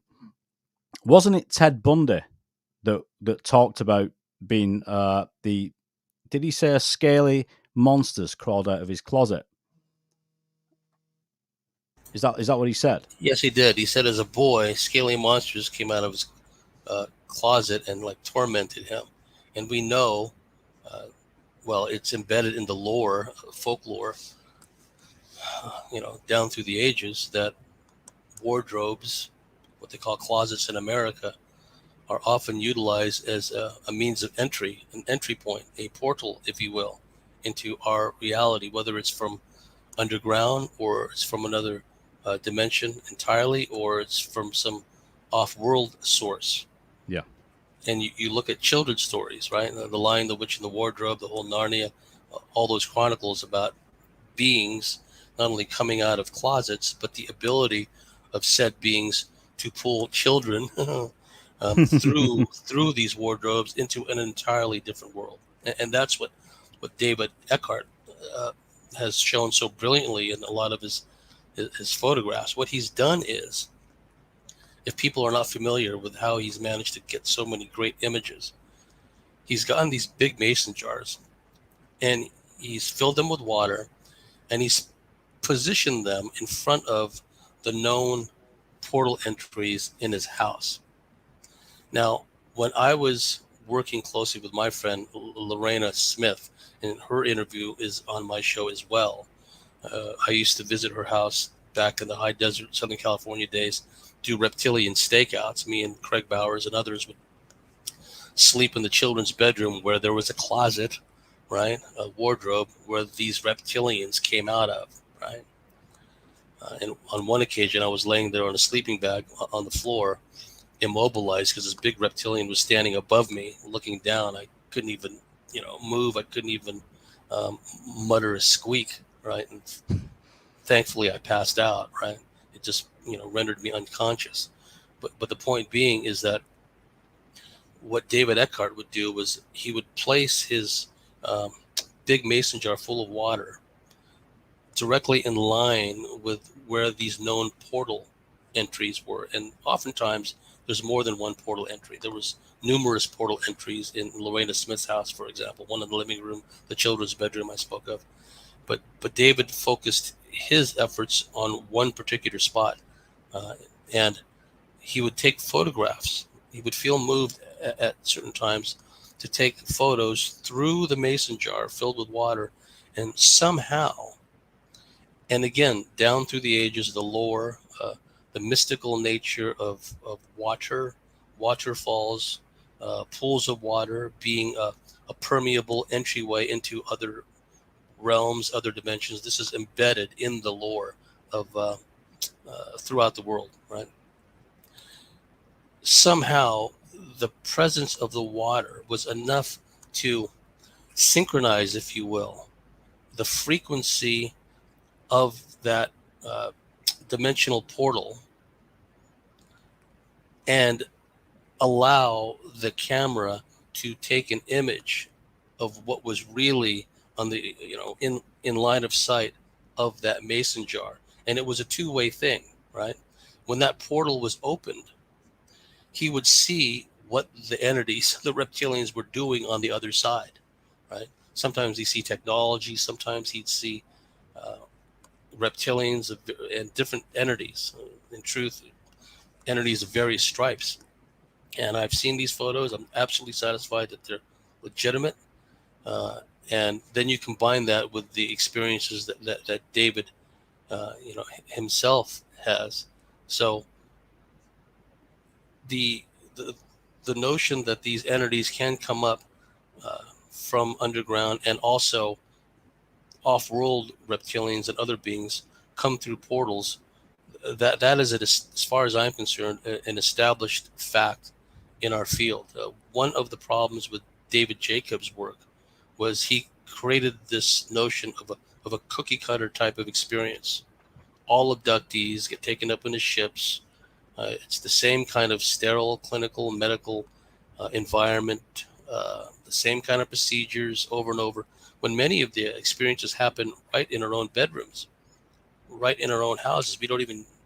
wasn't it Ted Bundy that talked about being did he say a scaly monsters crawled out of his closet? Is that what he said? Yes, he did. He said as a boy, scaly monsters came out of his closet and tormented him. And we know, it's embedded in the lore, folklore, down through the ages, that wardrobes, what they call closets in America, are often utilized as a means of entry, an entry point, a portal, if you will, into our reality, whether it's from underground or it's from another dimension entirely, or it's from some off-world source. Yeah. And you look at children's stories, right? The Lion, the Witch, and the Wardrobe, the whole Narnia, all those chronicles about beings not only coming out of closets, but the ability of said beings to pull children through these wardrobes into an entirely different world. And that's what David Eckhart has shown so brilliantly in a lot of his photographs. What he's done is, if people are not familiar with how he's managed to get so many great images, he's gotten these big mason jars and he's filled them with water and he's positioned them in front of the known portal entries in his house. Now, when I was working closely with my friend Lorena Smith, and her interview is on my show as well, I used to visit her house back in the high desert Southern California days, do reptilian stakeouts. Me and Craig Bowers and others would sleep in the children's bedroom where there was a closet, right, a wardrobe where these reptilians came out of, right? And on one occasion, I was laying there on a sleeping bag on the floor, immobilized, because this big reptilian was standing above me, looking down. I couldn't even, move. I couldn't even mutter a squeak, right? And thankfully, I passed out, right? It just, rendered me unconscious. But the point being is that what David Eckhart would do was he would place his big mason jar full of water directly in line with where these known portal entries were. And oftentimes there's more than one portal entry. There was numerous portal entries in Lorena Smith's house, for example, one in the living room, the children's bedroom I spoke of. But David focused his efforts on one particular spot, and he would take photographs. He would feel moved at certain times to take photos through the mason jar filled with water, and somehow, and again, down through the ages, the lore, the mystical nature of waterfalls, pools of water being a permeable entryway into other realms, other dimensions. This is embedded in the lore of throughout the world, right? Somehow, the presence of the water was enough to synchronize, if you will, the frequency of that dimensional portal and allow the camera to take an image of what was really on the in line of sight of that mason jar. and it was a two-way thing, right? When that portal was opened, he would see what the entities, the reptilians, were doing on the other side, right? Sometimes he'd see technology, sometimes he'd see uh, reptilians and different entities. In truth, entities of various stripes. And I've seen these photos. I'm absolutely satisfied that they're legitimate. Uh, and then you combine that with the experiences that David, himself has. So the, the the notion that these entities can come up from underground, and also off-world reptilians and other beings come through portals, that is, as far as I'm concerned, an established fact in our field. One of the problems with David Jacobs' work was he created this notion of a cookie cutter type of experience. All abductees get taken up into ships. It's the same kind of sterile, clinical, medical environment, the same kind of procedures over and over, when many of the experiences happen right in our own bedrooms, right in our own houses.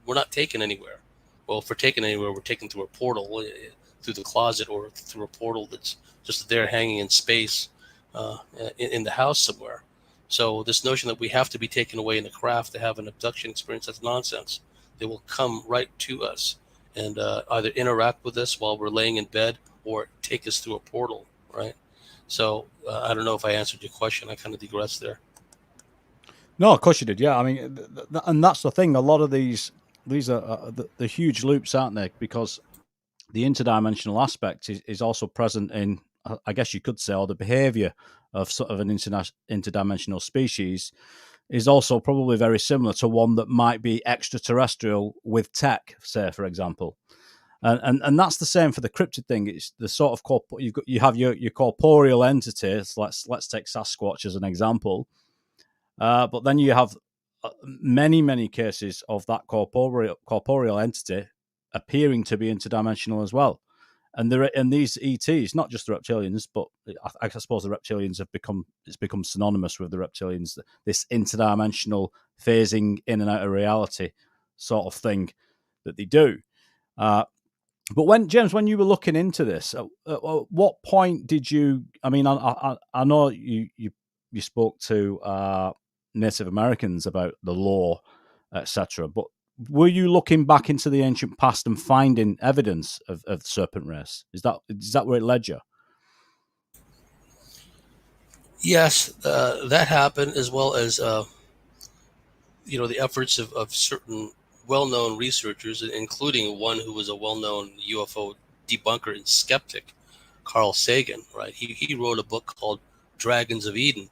We're not taken anywhere. Well, if we're taken anywhere, we're taken through a portal, through the closet, or through a portal that's just there hanging in space in the house somewhere. So this notion that we have to be taken away in the craft to have an abduction experience, that's nonsense. They will come right to us and either interact with us while we're laying in bed or take us through a portal, right? So I don't know if I answered your question. I kind of digressed there. No, of course you did. Yeah, I mean, and that's the thing. A lot of these are the huge loops, aren't they? Because the interdimensional aspect is also present in, I guess you could say, or the behavior of sort of an interdimensional species is also probably very similar to one that might be extraterrestrial with tech, say, for example. And that's the same for the cryptid thing. It's the sort of you have your corporeal entities. Let's take Sasquatch as an example. But then you have many cases of that corporeal entity appearing to be interdimensional as well. And these ETs, not just the reptilians, but I suppose the reptilians it's become synonymous with the reptilians. This interdimensional phasing in and out of reality sort of thing that they do. But when you were looking into this, at what point did you? I mean, I know you spoke to Native Americans about the law, etc. But were you looking back into the ancient past and finding evidence of the serpent race? Is that where it led you? Yes, that happened, as well as the efforts of certain well-known researchers, including one who was a well-known UFO debunker and skeptic, Carl Sagan. Right, he wrote a book called Dragons of Eden,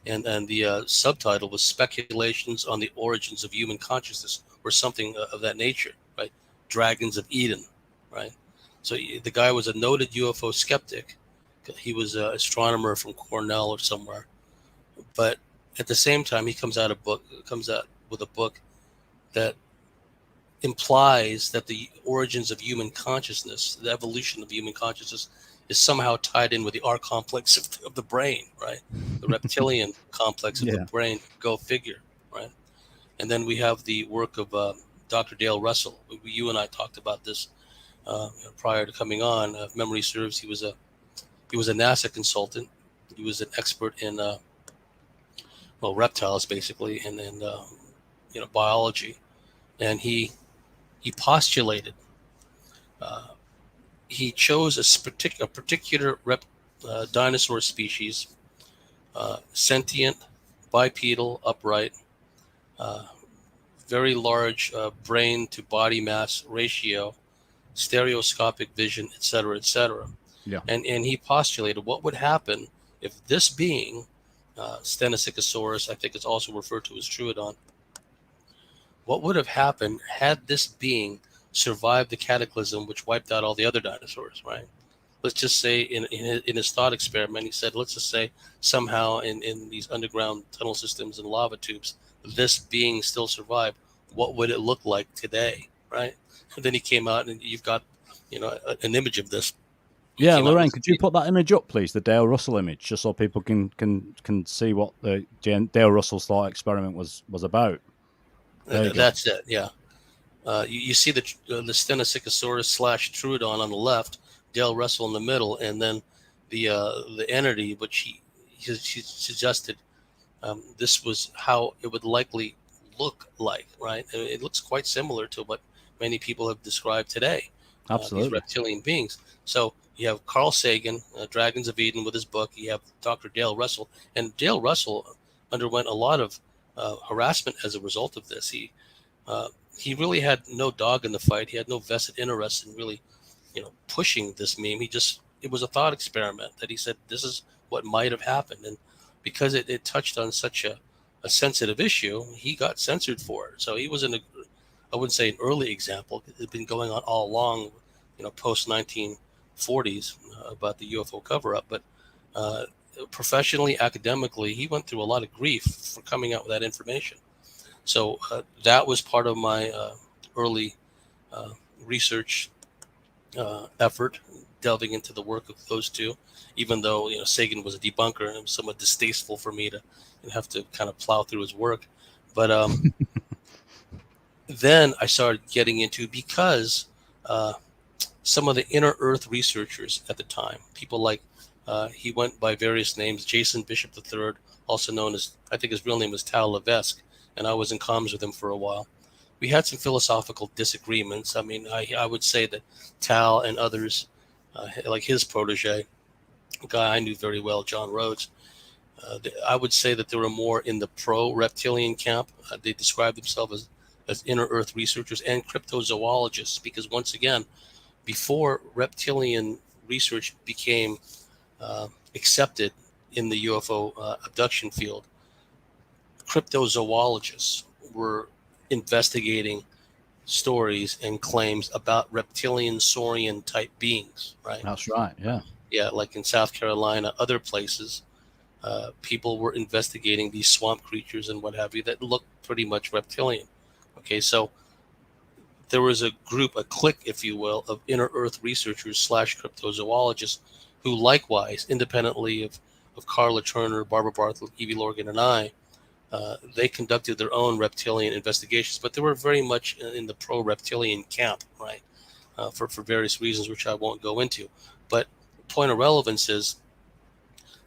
and the subtitle was Speculations on the Origins of Human Consciousness, or something of that nature. Right, Dragons of Eden. Right, so the guy was a noted UFO skeptic. He was an astronomer from Cornell or somewhere, but at the same time, he comes out with a book that implies that the origins of human consciousness, the evolution of human consciousness, is somehow tied in with the R complex of the brain, right? The reptilian complex of the brain. Go figure, right? And then we have the work of Dr. Dale Russell. You and I talked about this prior to coming on. If memory serves, he was a NASA consultant. He was an expert in reptiles, basically, and biology. And he postulated, he chose a particular dinosaur species, sentient, bipedal, upright, very large brain to body mass ratio, stereoscopic vision, etc., etc. Yeah. And he postulated what would happen if this being, Stenosicosaurus, I think it's also referred to as Troodon, what would have happened had this being survived the cataclysm which wiped out all the other dinosaurs, right? Let's just say in his thought experiment, he said, let's just say somehow in these underground tunnel systems and lava tubes, this being still survived. What would it look like today, right? And then he came out, and you've got, an image of this. Yeah, Lorraine, could you put that image up, please? The Dale Russell image, just so people can see what the Dale Russell's thought experiment was about. There you go. That's it. Yeah. You see the Stenosicosaurus / Troodon on the left, Dale Russell in the middle, and then the entity, which he suggested this was how it would likely look like, right? It looks quite similar to what many people have described today, these Absolutely. reptilian beings. So you have Carl Sagan, Dragons of Eden, with his book. You have Dr. Dale Russell, and Dale Russell underwent a lot of harassment as a result of this. He really had no dog in the fight. He had no vested interest in really, pushing this meme. It was a thought experiment that he said this is what might have happened, and because it touched on such a sensitive issue, he got censored for it. So he was I wouldn't say an early example. It had been going on all along, post 1940s about the UFO cover-up. But professionally, academically, he went through a lot of grief for coming out with that information. So that was part of my early research effort, delving into the work of those two, even though Sagan was a debunker and it was somewhat distasteful for me to have to kind of plow through his work. But then I started getting into, because some of the inner Earth researchers at the time, people like, he went by various names, Jason Bishop III, also known as, I think his real name was Tal Levesque, and I was in comms with him for a while. We had some philosophical disagreements. I mean, I would say that Tal and others, like his protege, a guy I knew very well, John Rhodes, I would say that they were more in the pro-reptilian camp. They described themselves as inner Earth researchers and cryptozoologists, because once again, before reptilian research became accepted in the UFO abduction field, cryptozoologists were investigating stories and claims about reptilian saurian type beings, right? That's right. Yeah. Yeah, like in South Carolina, other places, people were investigating these swamp creatures and what have you that looked pretty much reptilian. Okay, so there was a group, a clique, if you will, of inner Earth researchers / cryptozoologists who likewise, independently of Carla Turner, Barbara Bartley, Evie Lorgan, and I, they conducted their own reptilian investigations, but they were very much in the pro-reptilian camp, right? For various reasons, which I won't go into. But point of relevance is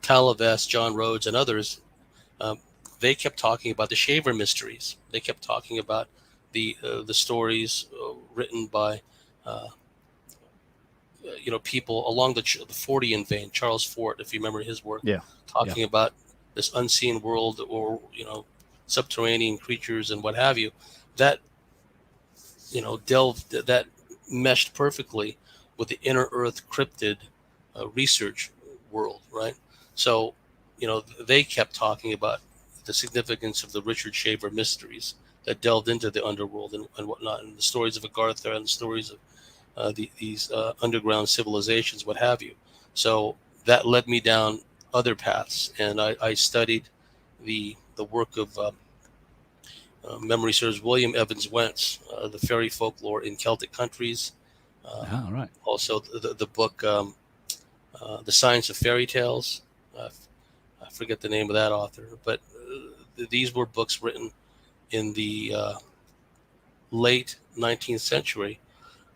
Tal Levesque, John Rhodes, and others, they kept talking about the Shaver mysteries. They kept talking about the stories written by people along the Fortean vein. Charles Fort, if you remember his work, talking about this unseen world, or subterranean creatures and what have you, that that meshed perfectly with the inner Earth cryptid research world, right? So they kept talking about the significance of the Richard Shaver mysteries that delved into the underworld and whatnot, and the stories of Agartha and the stories of these underground civilizations, what have you. So that led me down other paths, and I studied the work of memory serves William Evans Wentz, the fairy folklore in Celtic countries. Right. Also the book The Science of Fairy Tales. I forget the name of that author, but these were books written in the late 19th century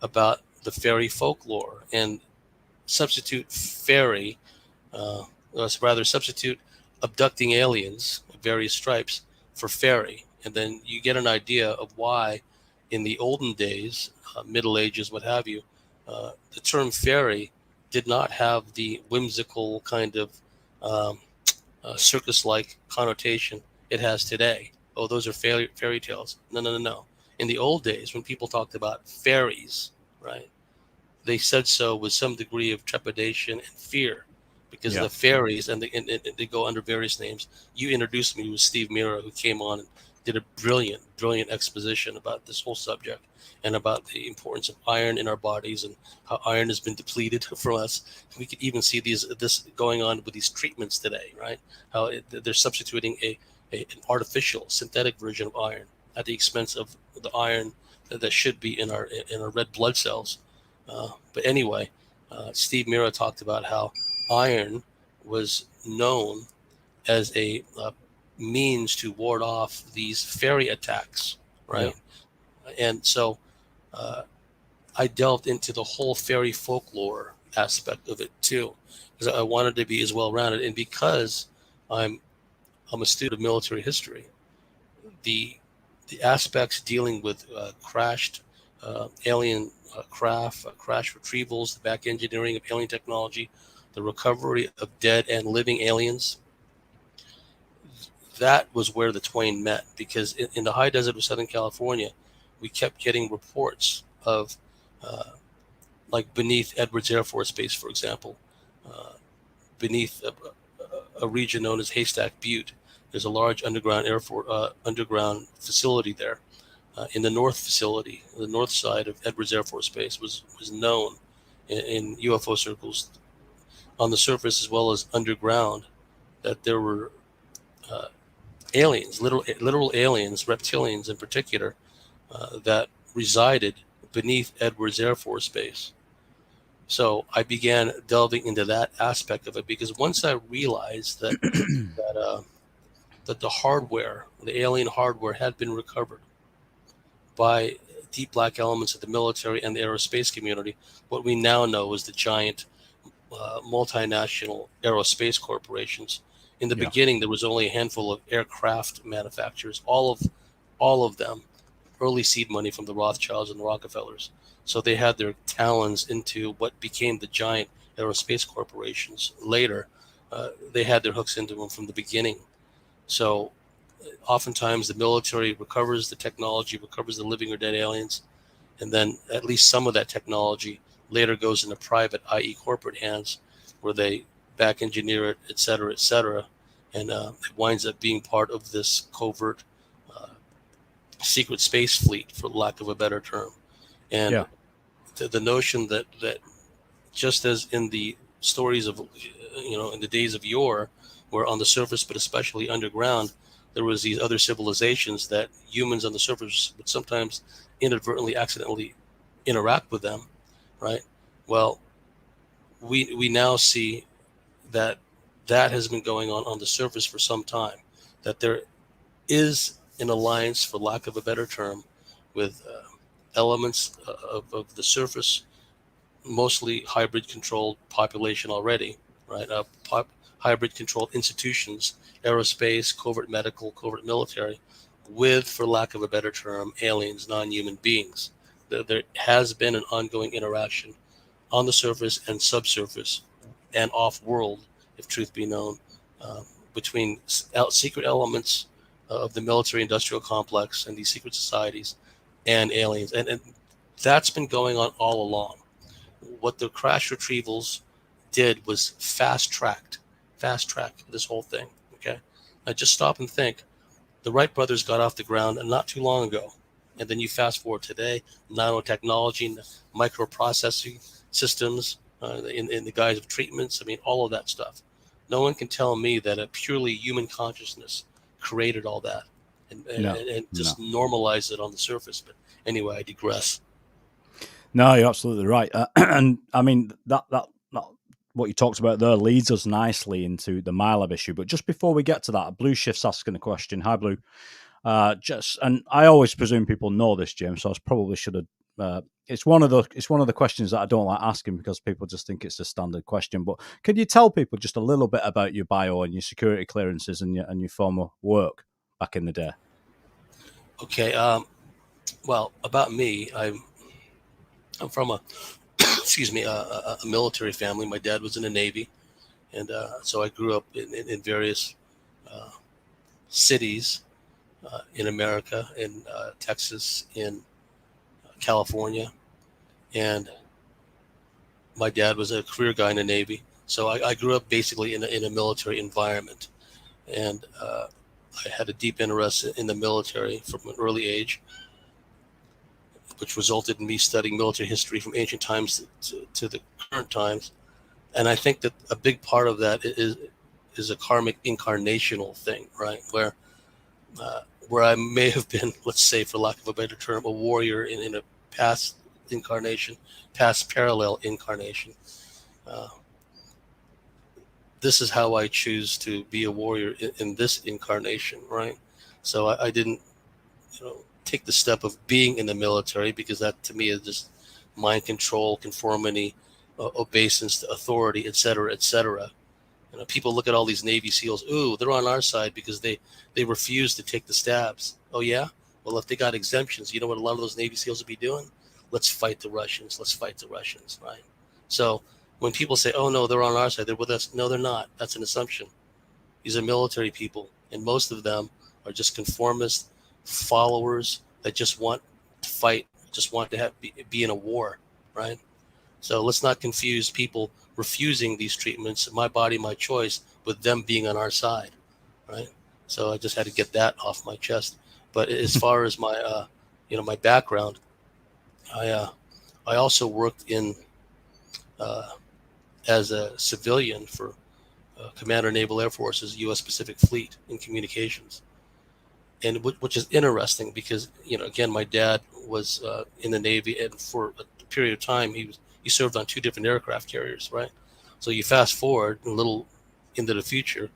about the fairy folklore, and substitute fairy, substitute abducting aliens of various stripes for fairy, and then you get an idea of why in the olden days, Middle Ages, what have you, the term fairy did not have the whimsical kind of circus-like connotation it has today. Oh, those are fairy tales. No. In the old days, when people talked about fairies, right, they said so with some degree of trepidation and fear, because the fairies, and they go under various names. You introduced me with Steve Mira, who came on and did a brilliant exposition about this whole subject and about the importance of iron in our bodies and how iron has been depleted from us. We could even see this going on with these treatments today, right? How they're substituting an artificial synthetic version of iron at the expense of the iron that should be in our red blood cells. But anyway, Steve Mira talked about how iron was known as a means to ward off these fairy attacks, right? And so I delved into the whole fairy folklore aspect of it too, because I wanted to be as well rounded. And because I'm a student of military history, the aspects dealing with crashed alien craft, crash retrievals, the back engineering of alien technology, the recovery of dead and living aliens, that was where the twain met. Because in the high desert of Southern California, we kept getting reports of uh, like beneath Edwards Air Force Base, for example, beneath a region known as Haystack Butte. There's a large underground underground facility there. In the north facility, the north side of Edwards Air Force Base was known in UFO circles on the surface as well as underground that there were uh, aliens, literal aliens, reptilians in particular, that resided beneath Edwards Air Force Base. So I began delving into that aspect of it because once I realized that the hardware, the alien hardware, had been recovered by deep black elements of the military and the aerospace community, what we now know is the giant multinational aerospace corporations. In the beginning, there was only a handful of aircraft manufacturers, all of them early seed money from the Rothschilds and the Rockefellers. So they had their talons into what became the giant aerospace corporations. Later, they had their hooks into them from the beginning. So oftentimes the military recovers the technology, recovers the living or dead aliens, and then at least some of that technology later goes into private, i.e. corporate hands, where they back engineer it, et cetera, and it winds up being part of this covert secret space fleet, for lack of a better term. And the notion that just as in the stories of, in the days of yore, where on the surface, but especially underground, there was these other civilizations that humans on the surface would sometimes inadvertently, accidentally interact with them, right? Well, we now see that has been going on the surface for some time, that there is an alliance, for lack of a better term, with elements of the surface, mostly hybrid controlled population already, right? Hybrid controlled institutions, aerospace, covert medical, covert military, with, for lack of a better term, aliens, non-human beings. There has been an ongoing interaction on the surface and subsurface and off-world, if truth be known, between secret elements of the military-industrial complex and these secret societies and aliens. And that's been going on all along. What the crash retrievals did was fast track this whole thing. Okay, now just stop and think. The Wright brothers got off the ground not too long ago, and then you fast forward today, nanotechnology, microprocessing systems in the guise of treatments. I mean, all of that stuff. No one can tell me that a purely human consciousness created all that and just normalized it on the surface. But anyway, I digress. No, you're absolutely right. And I mean, that what you talked about there leads us nicely into the Mylab issue. But just before we get to that, Blue Shift's asking a question. Hi, Blue. And I always presume people know this, James, so I probably should have. It's one of the questions that I don't like asking because people just think it's a standard question. But can you tell people just a little bit about your bio and your security clearances and your former work back in the day? Okay. Well, about me, I'm from a excuse me a military family. My dad was in the Navy, and so I grew up in various cities in America, in Texas, in California, and my dad was a career guy in the Navy. So I grew up basically in a military environment, and I had a deep interest in the military from an early age, which resulted in me studying military history from ancient times to the current times. And I think that a big part of that is a karmic incarnational thing, right? Where I may have been, let's say, for lack of a better term, a warrior in a past incarnation, past parallel incarnation. This is how I choose to be a warrior in this incarnation, right? So I didn't, take the step of being in the military, because that to me is just mind control, conformity, obeisance to authority, et cetera, et cetera. People look at all these Navy SEALs. Ooh, they're on our side because they refuse to take the stabs. Oh yeah. Well, if they got exemptions, you know what a lot of those Navy SEALs would be doing? Let's fight the Russians. Let's fight the Russians, right? So when people say, "Oh no, they're on our side, they're with us," no, they're not. That's an assumption. These are military people, and most of them are just conformist followers that just want to fight, just want to be in a war, right? So let's not confuse people refusing these treatments, my body, my choice, with them being on our side, right? So I just had to get that off my chest. But as far as my, my background, I also worked in as a civilian for Commander Naval Air Force's U.S. Pacific Fleet in communications, and which is interesting because again, my dad was in the Navy, and for a period of time he served on two different aircraft carriers, right? So you fast forward a little into the future,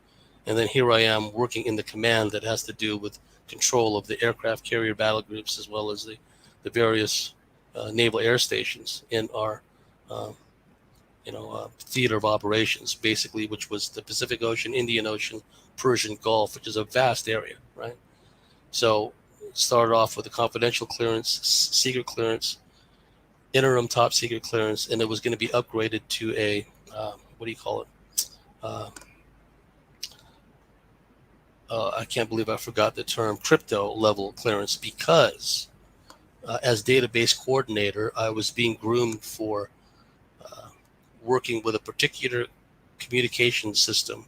and then here I am working in the command that has to do with control of the aircraft carrier battle groups as well as the various naval air stations in our theater of operations, basically, which was the Pacific Ocean, Indian Ocean, Persian Gulf, which is a vast area, right? So it started off with a confidential clearance, secret clearance, interim top secret clearance, and it was going to be upgraded to a what do you call it? I can't believe I forgot the term, crypto level clearance, because as database coordinator, I was being groomed for working with a particular communication system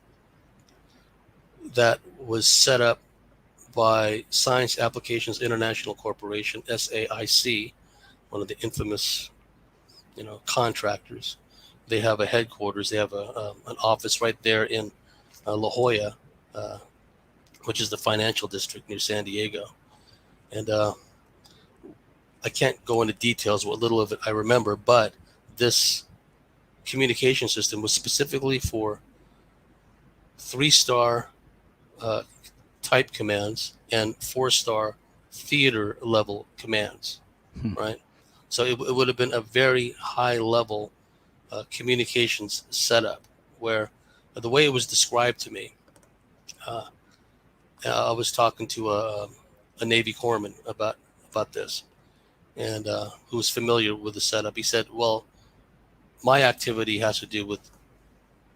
that was set up by Science Applications International Corporation, SAIC, one of the infamous, contractors. They have a headquarters. They have an office right there in La Jolla, which is the financial district near San Diego. And I can't go into details, what little of it I remember, but this communication system was specifically for 3-star type commands and 4-star theater level commands, right? So it would have been a very high level communications setup, where the way it was described to me, I was talking to a Navy corpsman about this, and who was familiar with the setup. He said, well, my activity has to do with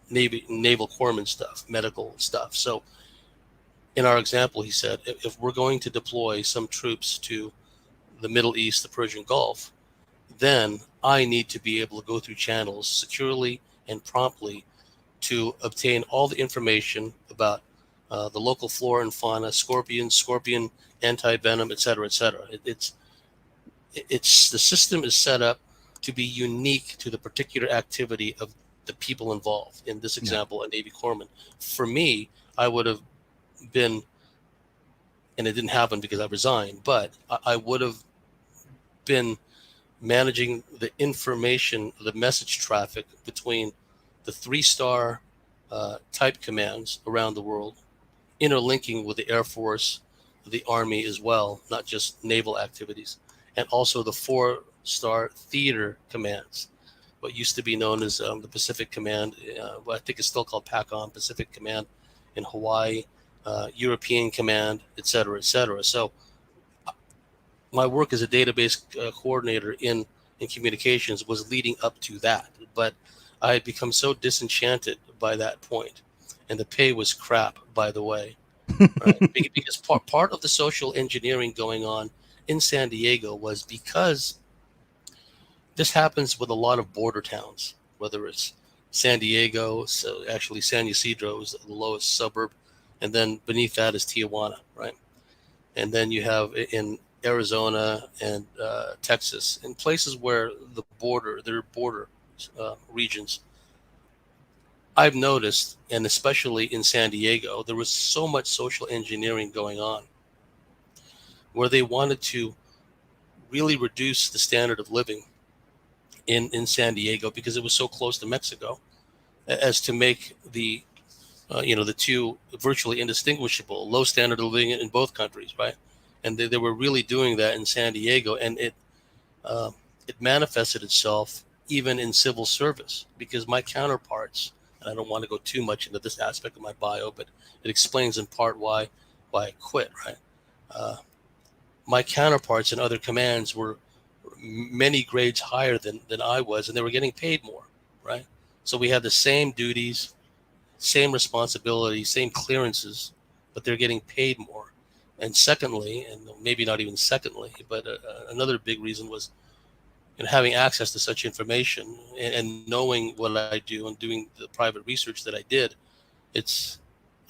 naval corpsman stuff, medical stuff. So in our example, he said, if we're going to deploy some troops to the Middle East, the Persian Gulf, then I need to be able to go through channels securely and promptly to obtain all the information about the local flora and fauna, scorpion anti-venom, et cetera, et cetera. It's the system is set up to be unique to the particular activity of the people involved. In this example, a Navy corpsman. For me, I would have been, and it didn't happen because I resigned, but I would have been managing the information, the message traffic between the 3-star type commands around the world, interlinking with the Air Force, the Army as well, not just naval activities, and also the 4-star theater commands, what used to be known as the Pacific Command, what I think is still called PACOM, Pacific Command in Hawaii, European Command, et cetera, et cetera. So my work as a database coordinator in communications was leading up to that, but I had become so disenchanted by that point, and the pay was crap, by the way, right? Because part of the social engineering going on in San Diego was because this happens with a lot of border towns, whether it's San Diego, so actually San Ysidro is the lowest suburb, and then beneath that is Tijuana, right? And then you have in Arizona and Texas, in places where there are border regions. I've noticed, and especially in San Diego, there was so much social engineering going on, where they wanted to really reduce the standard of living in San Diego because it was so close to Mexico, as to make the the two virtually indistinguishable, low standard of living in both countries, right? and they were really doing that in San Diego, and it manifested itself even in civil service, because my counterparts, and I don't want to go too much into this aspect of my bio, but it explains in part why I quit, right? My counterparts in other commands were many grades higher than I was, and they were getting paid more, right? So we had the same duties, same responsibilities, same clearances, but they're getting paid more. And secondly, and maybe not even secondly, but another big reason was, having access to such information and knowing what I do and doing the private research that I did.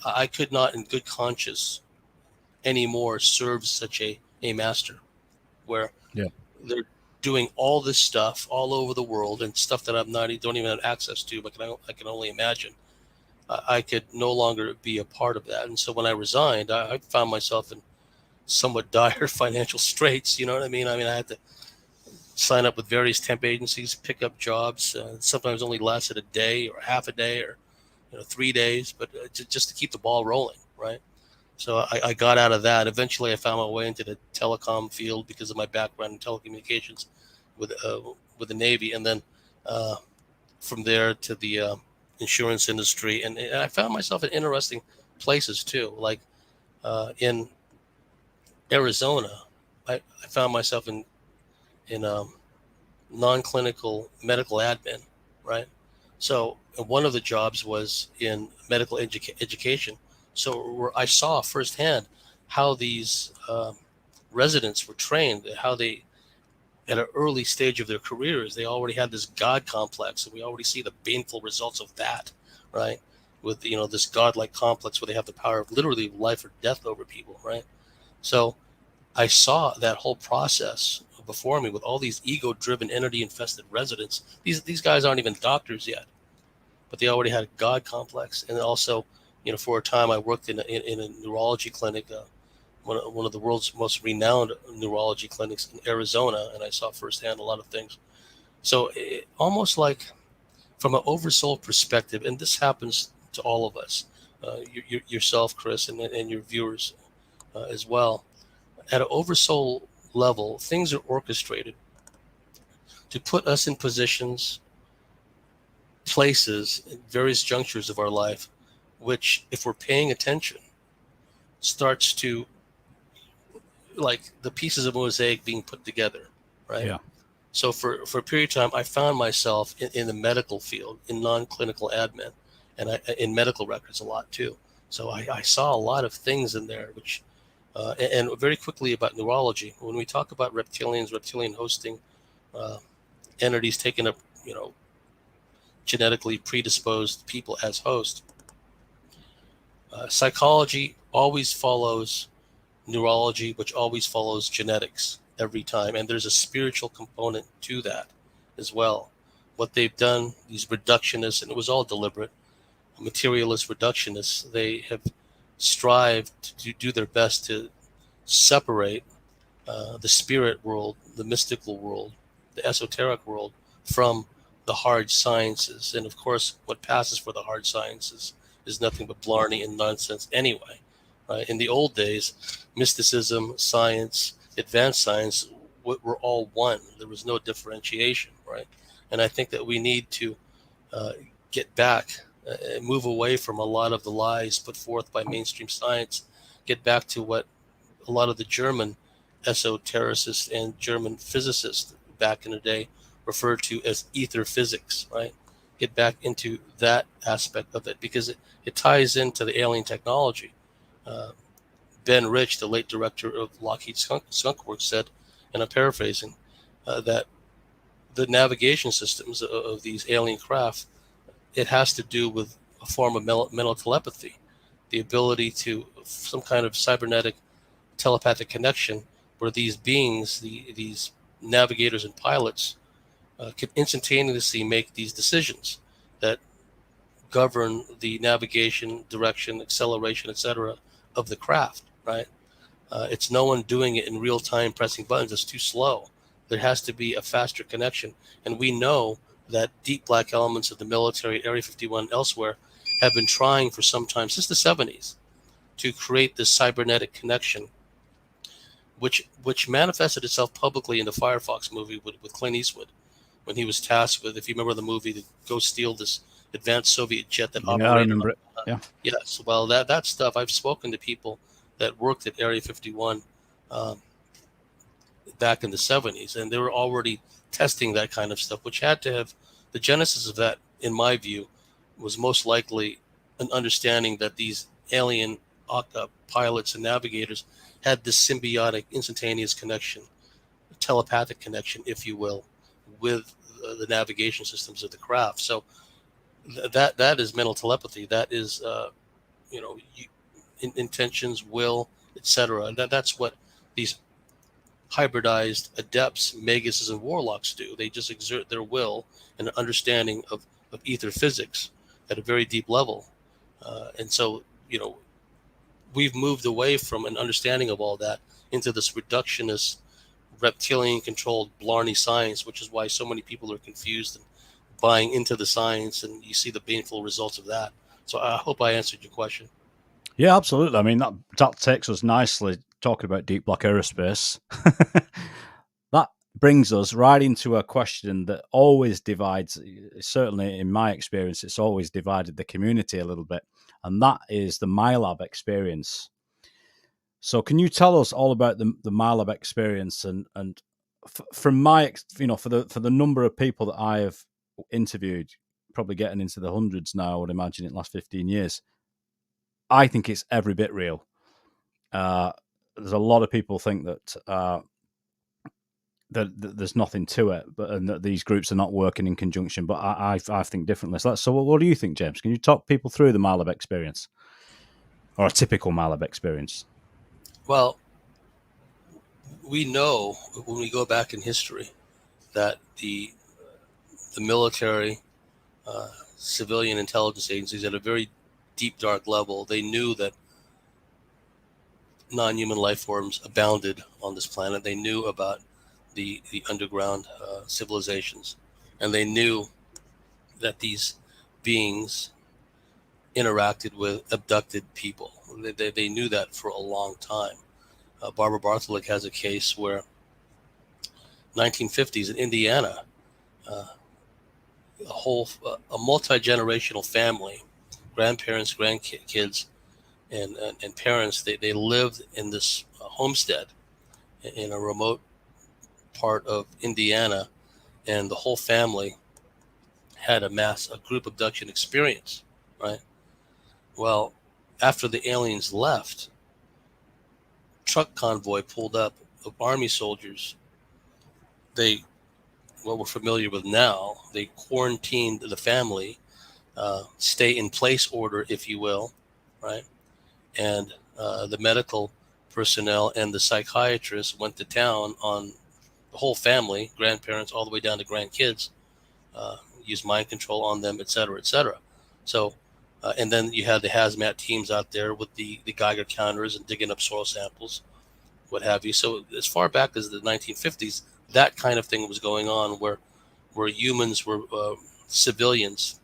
I could not in good conscience anymore serve such a master, where Yeah. they're doing all this stuff all over the world, and stuff that don't even have access to, but I can only imagine. I could no longer be a part of that. And so when I resigned, I found myself in somewhat dire financial straits. You know what I mean? I had to sign up with various temp agencies, pick up jobs. Sometimes only lasted a day or half a day or 3 days, but just to keep the ball rolling, right? So I got out of that. Eventually, I found my way into the telecom field because of my background in telecommunications with the Navy, and then from there to the insurance industry, and I found myself in interesting places too, like in Arizona. I found myself in non-clinical medical admin, right? So one of the jobs was in medical education. So where I saw firsthand how these residents were trained, how they, at an early stage of their careers, they already had this God complex, and we already see the painful results of that, right? With this godlike complex where they have the power of literally life or death over people, right? So I saw that whole process before me with all these ego-driven, entity-infested residents. These guys aren't even doctors yet, but they already had a God complex. And also, for a time I worked in a neurology clinic, one of the world's most renowned neurology clinics in Arizona, and I saw firsthand a lot of things. So almost like from an oversoul perspective, and this happens to all of us, yourself, Chris, and your viewers as well. At an oversoul level, things are orchestrated to put us in positions, places, at various junctures of our life, which, if we're paying attention, starts to, like the pieces of mosaic being put together, right? Yeah. So for a period of time, I found myself in the medical field, in non-clinical admin, and in medical records a lot too. So I saw a lot of things in there, which, and very quickly about neurology. When we talk about reptilians, reptilian hosting, entities taking up, genetically predisposed people as host, psychology always follows neurology, which always follows genetics every time. And there's a spiritual component to that as well. What they've done, these reductionists, and it was all deliberate, materialist reductionists, they have strived to do their best to separate the spirit world, the mystical world, the esoteric world from the hard sciences. And of course, what passes for the hard sciences is nothing but blarney and nonsense anyway. In the old days, mysticism, science, advanced science were all one. There was no differentiation, right? And I think that we need to get back, move away from a lot of the lies put forth by mainstream science, get back to what a lot of the German esotericists and German physicists back in the day referred to as ether physics, right? Get back into that aspect of it, because it ties into the alien technology. Ben Rich, the late director of Lockheed Skunk Works, said, and I'm paraphrasing, that the navigation systems of these alien craft, it has to do with a form of mental telepathy, the ability to some kind of cybernetic telepathic connection, where these beings, these navigators and pilots, can instantaneously make these decisions that govern the navigation, direction, acceleration, etc. of the craft, right? It's no one doing it in real time, pressing buttons. It's too slow. There has to be a faster connection. And we know that deep black elements of the military, Area 51, elsewhere, have been trying for some time, since the 70s, to create this cybernetic connection which manifested itself publicly in the Firefox movie with Clint Eastwood, when he was tasked with, if you remember the movie, to go steal this advanced Soviet jet that Yeah, I operated remember on. it. Yeah. Yes, well, that stuff, I've spoken to people that worked at Area 51 um, back in the 70s, and they were already testing that kind of stuff, which had to have, the genesis of that, in my view, was most likely an understanding that these alien pilots and navigators had this symbiotic, instantaneous connection, telepathic connection, if you will, with the navigation systems of the craft. So that is mental telepathy. That is, you know, intentions, will, etc. That's what these hybridized adepts, maguses, and warlocks do. They just exert their will and an understanding of ether physics at a very deep level. And so, you know, we've moved away from an understanding of all that into this reductionist, reptilian-controlled Blarney science, which is why so many people are confused and buying into the science, and you see the painful results of that. So I hope I answered your question. Yeah, absolutely. I mean, that takes us nicely talking about deep black aerospace. That brings us right into a question that always divides, certainly in my experience, it's always divided the community a little bit, and that is the Mylab experience. So, can you tell us all about the Mylab experience and from my, for the number of people that I have interviewed, probably getting into the hundreds now, I would imagine, in the last 15 years, I think it's every bit real. There's a lot of people think that that there's nothing to it, but and that these groups are not working in conjunction. But I think differently. So what do you think, James? Can you talk people through the Mylab experience, or a typical Mylab experience? Well, we know when we go back in history that the military, civilian intelligence agencies at a very deep, dark level, they knew that non-human life forms abounded on this planet. They knew about the underground civilizations, and they knew that these beings interacted with abducted people. They knew that for a long time. Barbara Bartley has a case where 1950s in Indiana, a multi-generational family, grandparents, grandkids, and parents, they lived in this homestead in a remote part of Indiana, and the whole family had a group abduction experience, right? Well, after the aliens left, truck convoy pulled up of army soldiers. They, what we're familiar with now, they quarantined the family, stay in place order, if you will, right? And the medical personnel and the psychiatrists went to town on the whole family, grandparents all the way down to grandkids, used mind control on them, et cetera, et cetera. So, and then you had the hazmat teams out there with the Geiger counters and digging up soil samples, what have you. So as far back as the 1950s, that kind of thing was going on where humans were, civilians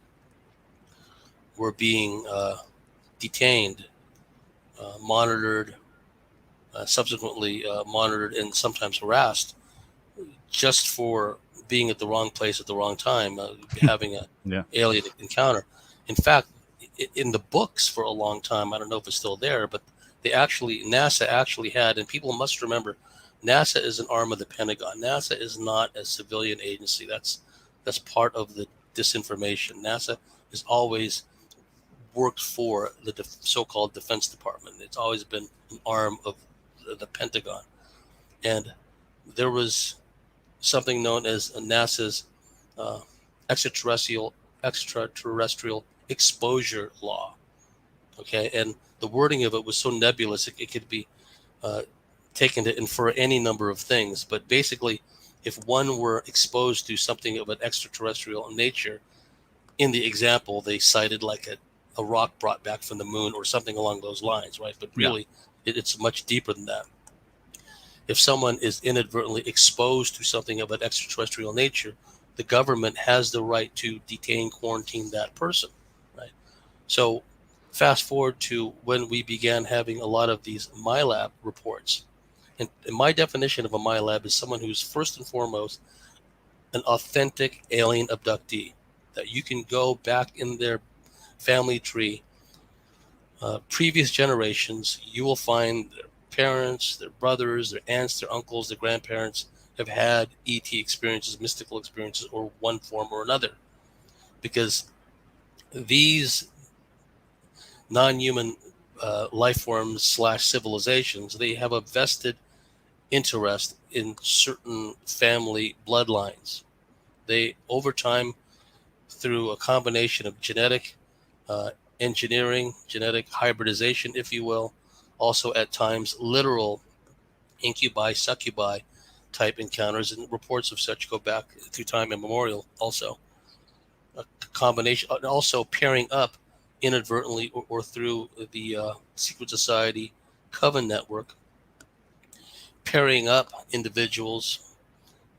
were being detained, monitored, subsequently monitored and sometimes harassed just for being at the wrong place at the wrong time, having an Yeah. alien encounter. In fact, in the books for a long time, I don't know if it's still there, but NASA actually had, and people must remember, NASA is an arm of the Pentagon. NASA is not a civilian agency. That's part of the disinformation. NASA has always worked for the so-called Defense Department. It's always been an arm of the Pentagon. And there was something known as NASA's uh, extraterrestrial exposure law. Okay, and the wording of it was so nebulous it could be uh, taken to infer any number of things. But basically, if one were exposed to something of an extraterrestrial nature, in the example they cited like a rock brought back from the moon or something along those lines, right? But really, it's much deeper than that. If someone is inadvertently exposed to something of an extraterrestrial nature, the government has the right to detain, quarantine that person, right? So fast forward to when we began having a lot of these Mylab reports. And my definition of a Mylab is someone who's first and foremost an authentic alien abductee, that you can go back in their family tree, previous generations, you will find their parents, their brothers, their aunts, their uncles, their grandparents have had ET experiences, mystical experiences, or one form or another. Because these non-human life forms / civilizations, they have a vested interest in certain family bloodlines. They, over time, through a combination of genetic engineering, genetic hybridization, if you will, also at times literal incubi, succubi type encounters, and reports of such go back through time immemorial. Also, a combination, also pairing up inadvertently or through the secret society coven network, pairing up individuals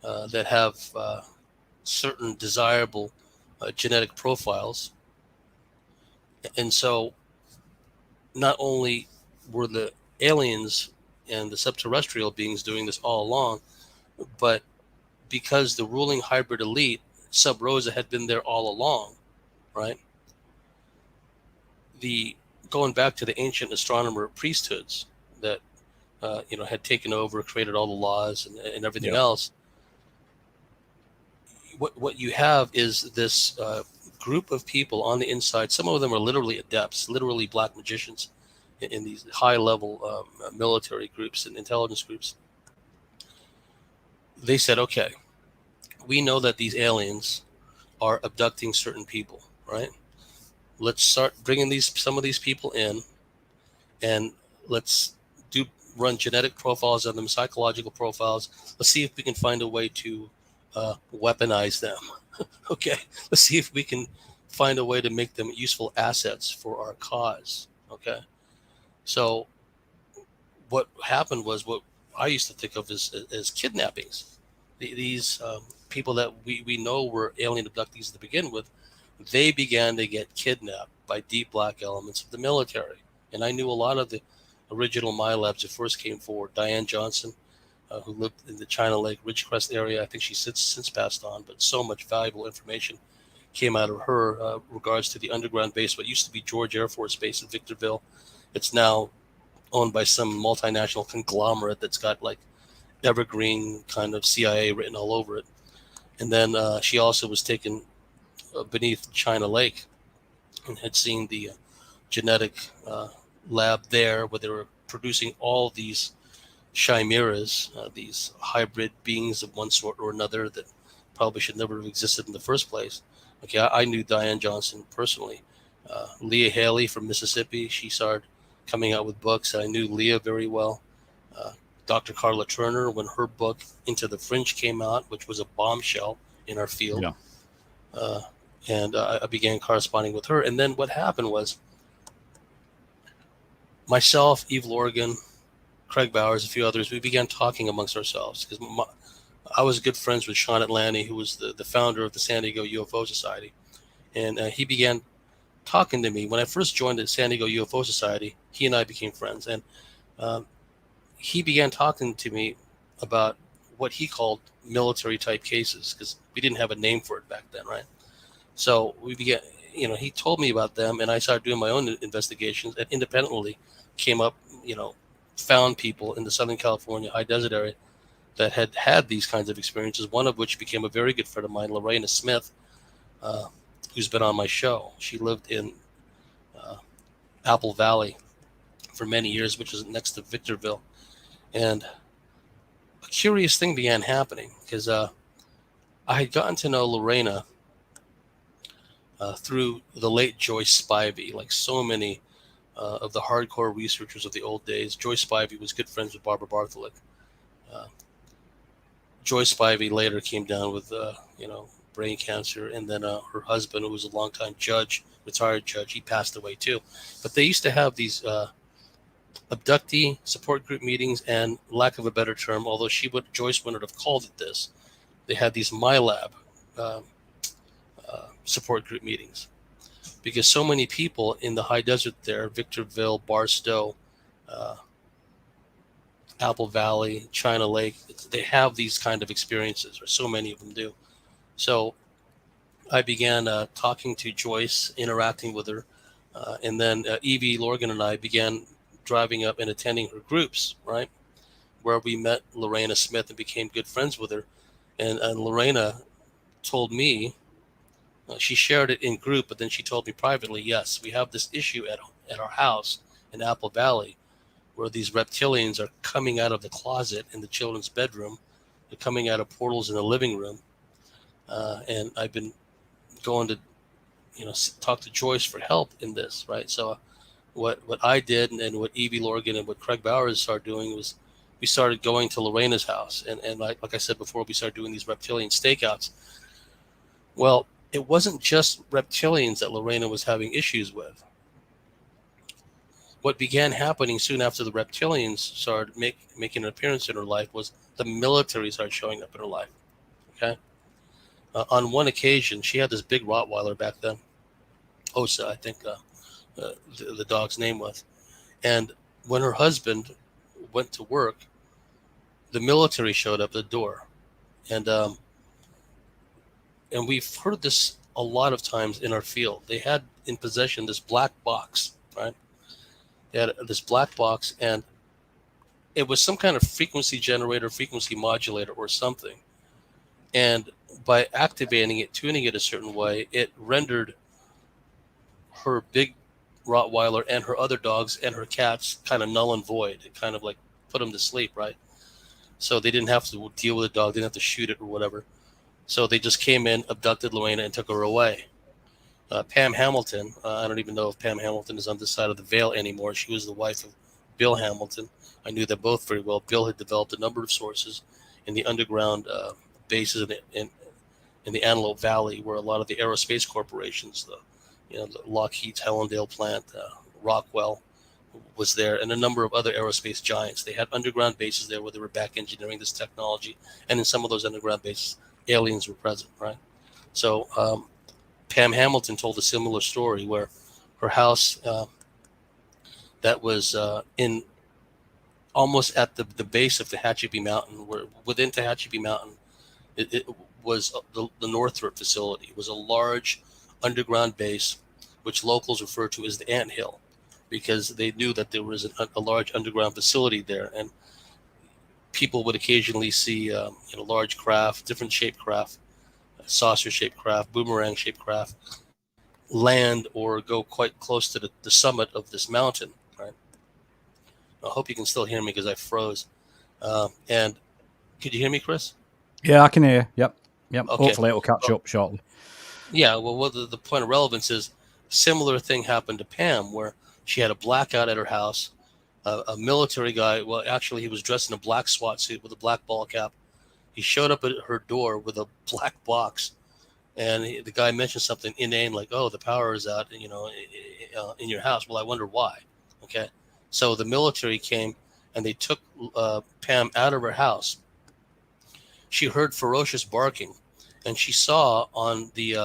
that have certain desirable genetic profiles. And so not only were the aliens and the subterrestrial beings doing this all along, but because the ruling hybrid elite, Sub Rosa, had been there all along, right? The going back to the ancient astronomer priesthoods that had taken over, created all the laws and everything else. What you have is this group of people on the inside. Some of them are literally adepts, literally black magicians in these high-level military groups and intelligence groups. They said, okay, we know that these aliens are abducting certain people, right? Let's start bringing some of these people in, and let's run genetic profiles on them, psychological profiles. Let's see if we can find a way to weaponize them. Okay, let's see if we can find a way to make them useful assets for our cause. Okay, so what happened was what I used to think of as kidnappings. These people that we know were alien abductees to begin with, they began to get kidnapped by deep black elements of the military. And I knew a lot of the original Mylabs that first came forward. Diane Johnson, who lived in the China Lake Ridgecrest area. I think she's since passed on, but so much valuable information came out of her regards to the underground base, what used to be George Air Force Base in Victorville. It's now owned by some multinational conglomerate that's got like evergreen kind of CIA written all over it. And then she also was taken beneath China Lake and had seen the genetic lab there where they were producing all these chimeras, these hybrid beings of one sort or another that probably should never have existed in the first place. Okay, I knew Diane Johnson personally. Leah Haley from Mississippi, she started coming out with books. I knew Leah very well. Dr. Carla Turner, when her book Into the Fringe came out, which was a bombshell in our field, and I began corresponding with her. And then what happened was myself, Eve Lorgan, Craig Bowers, a few others, we began talking amongst ourselves because I was good friends with Sean Atlanti, who was the founder of the San Diego UFO Society. And he began talking to me. When I first joined the San Diego UFO Society, he and I became friends. And he began talking to me about what he called military type cases, because we didn't have a name for it back then, right? So we began, he told me about them, and I started doing my own investigations and independently came up, found people in the Southern California high desert area that had these kinds of experiences, one of which became a very good friend of mine, Lorena Smith, who's been on my show. She lived in Apple Valley for many years, which is next to Victorville. And a curious thing began happening because I had gotten to know Lorena through the late Joyce Spivey, like so many of the hardcore researchers of the old days. Joyce Spivey was good friends with Barbara Bartholick. Joyce Spivey later came down with, brain cancer, and then her husband, who was a longtime judge, retired judge, he passed away too. But they used to have these abductee support group meetings, and lack of a better term, although Joyce wouldn't have called it this, they had these Mylab support group meetings, because so many people in the high desert there, Victorville, Barstow, Apple Valley, China Lake, they have these kind of experiences, or so many of them do. So I began talking to Joyce, interacting with her, and then Evie Lorgan and I began driving up and attending her groups, right, where we met Lorena Smith and became good friends with her. And Lorena told me, she shared it in group, but then she told me privately, yes, we have this issue at our house in Apple Valley where these reptilians are coming out of the closet in the children's bedroom. They're coming out of portals in the living room. And I've been going to, talk to Joyce for help in this, right? So what I did, and what Evie Lorgan and what Craig Bowers started doing, was we started going to Lorena's house. And like I said before, we started doing these reptilian stakeouts. Well, it wasn't just reptilians that Lorena was having issues with. What began happening soon after the reptilians started making an appearance in her life was the military started showing up in her life. Okay. On one occasion, she had this big Rottweiler back then. Osa, I think the dog's name was. And when her husband went to work, the military showed up at the door. And we've heard this a lot of times in our field. They had in possession this black box, right? They had this black box, and it was some kind of frequency generator, frequency modulator, or something. And by activating it, tuning it a certain way, it rendered her big Rottweiler and her other dogs and her cats kind of null and void. It kind of like put them to sleep, right? So they didn't have to deal with the dog, they didn't have to shoot it or whatever. So they just came in, abducted Lorena, and took her away. Pam Hamilton, I don't even know if Pam Hamilton is on this side of the veil anymore. She was the wife of Bill Hamilton. I knew them both very well. Bill had developed a number of sources in the underground bases in the Antelope Valley, where a lot of the aerospace corporations, the Lockheed's Hellendale plant, Rockwell was there, and a number of other aerospace giants. They had underground bases there where they were back engineering this technology, and in some of those underground bases, aliens were present, right? So Pam Hamilton told a similar story where her house that was in almost at the base of Tehachapi Mountain, where within Tehachapi Mountain, it was the Northrop facility. It was a large underground base, which locals refer to as the Ant Hill, because they knew that there was a large underground facility there, and people would occasionally see large craft, different shaped craft, saucer shaped craft, boomerang shaped craft, land or go quite close to the summit of this mountain. Right. I hope you can still hear me because I froze. And could you hear me, Chris? Yeah, I can hear. Yep. Okay. Hopefully it'll catch up shortly. Yeah. Well, the point of relevance is similar thing happened to Pam, where she had a blackout at her house. A military guy, well, actually, he was dressed in a black SWAT suit with a black ball cap. He showed up at her door with a black box, and the guy mentioned something inane like, "Oh, the power is out, in your house." Well, I wonder why. Okay, so the military came and they took Pam out of her house. She heard ferocious barking, and she saw on the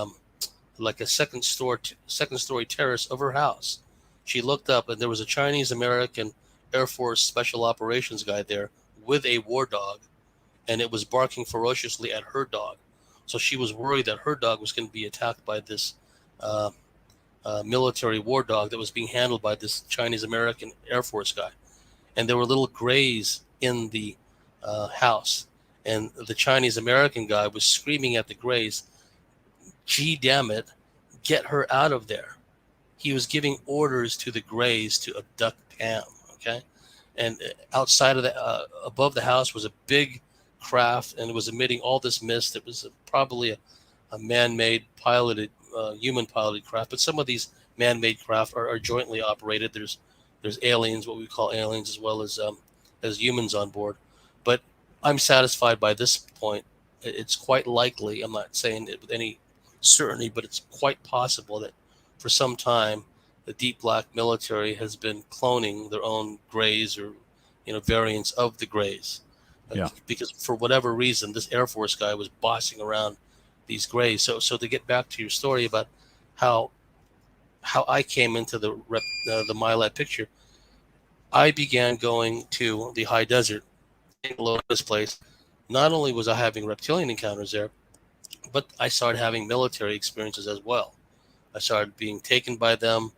like a second story terrace of her house. She looked up, and there was a Chinese American Air Force Special Operations guy there with a war dog, and it was barking ferociously at her dog. So she was worried that her dog was going to be attacked by this military war dog that was being handled by this Chinese American Air Force guy. And there were little grays in the house. And the Chinese American guy was screaming at the grays, "Gee, damn it, get her out of there." He was giving orders to the grays to abduct Pam. Okay. And outside of above the house was a big craft, and it was emitting all this mist. It was probably a man-made piloted, human-piloted craft. But some of these man-made craft are jointly operated. There's aliens, what we call aliens, as well as humans on board. But I'm satisfied by this point. It's quite likely, I'm not saying it with any certainty, but it's quite possible that for some time the deep black military has been cloning their own grays or variants of the grays. Yeah. Because for whatever reason, this Air Force guy was bossing around these grays. So to get back to your story about how I came into the Mylab picture, I began going to the high desert, staying alone in this place. Not only was I having reptilian encounters there, but I started having military experiences as well. I started being taken by them,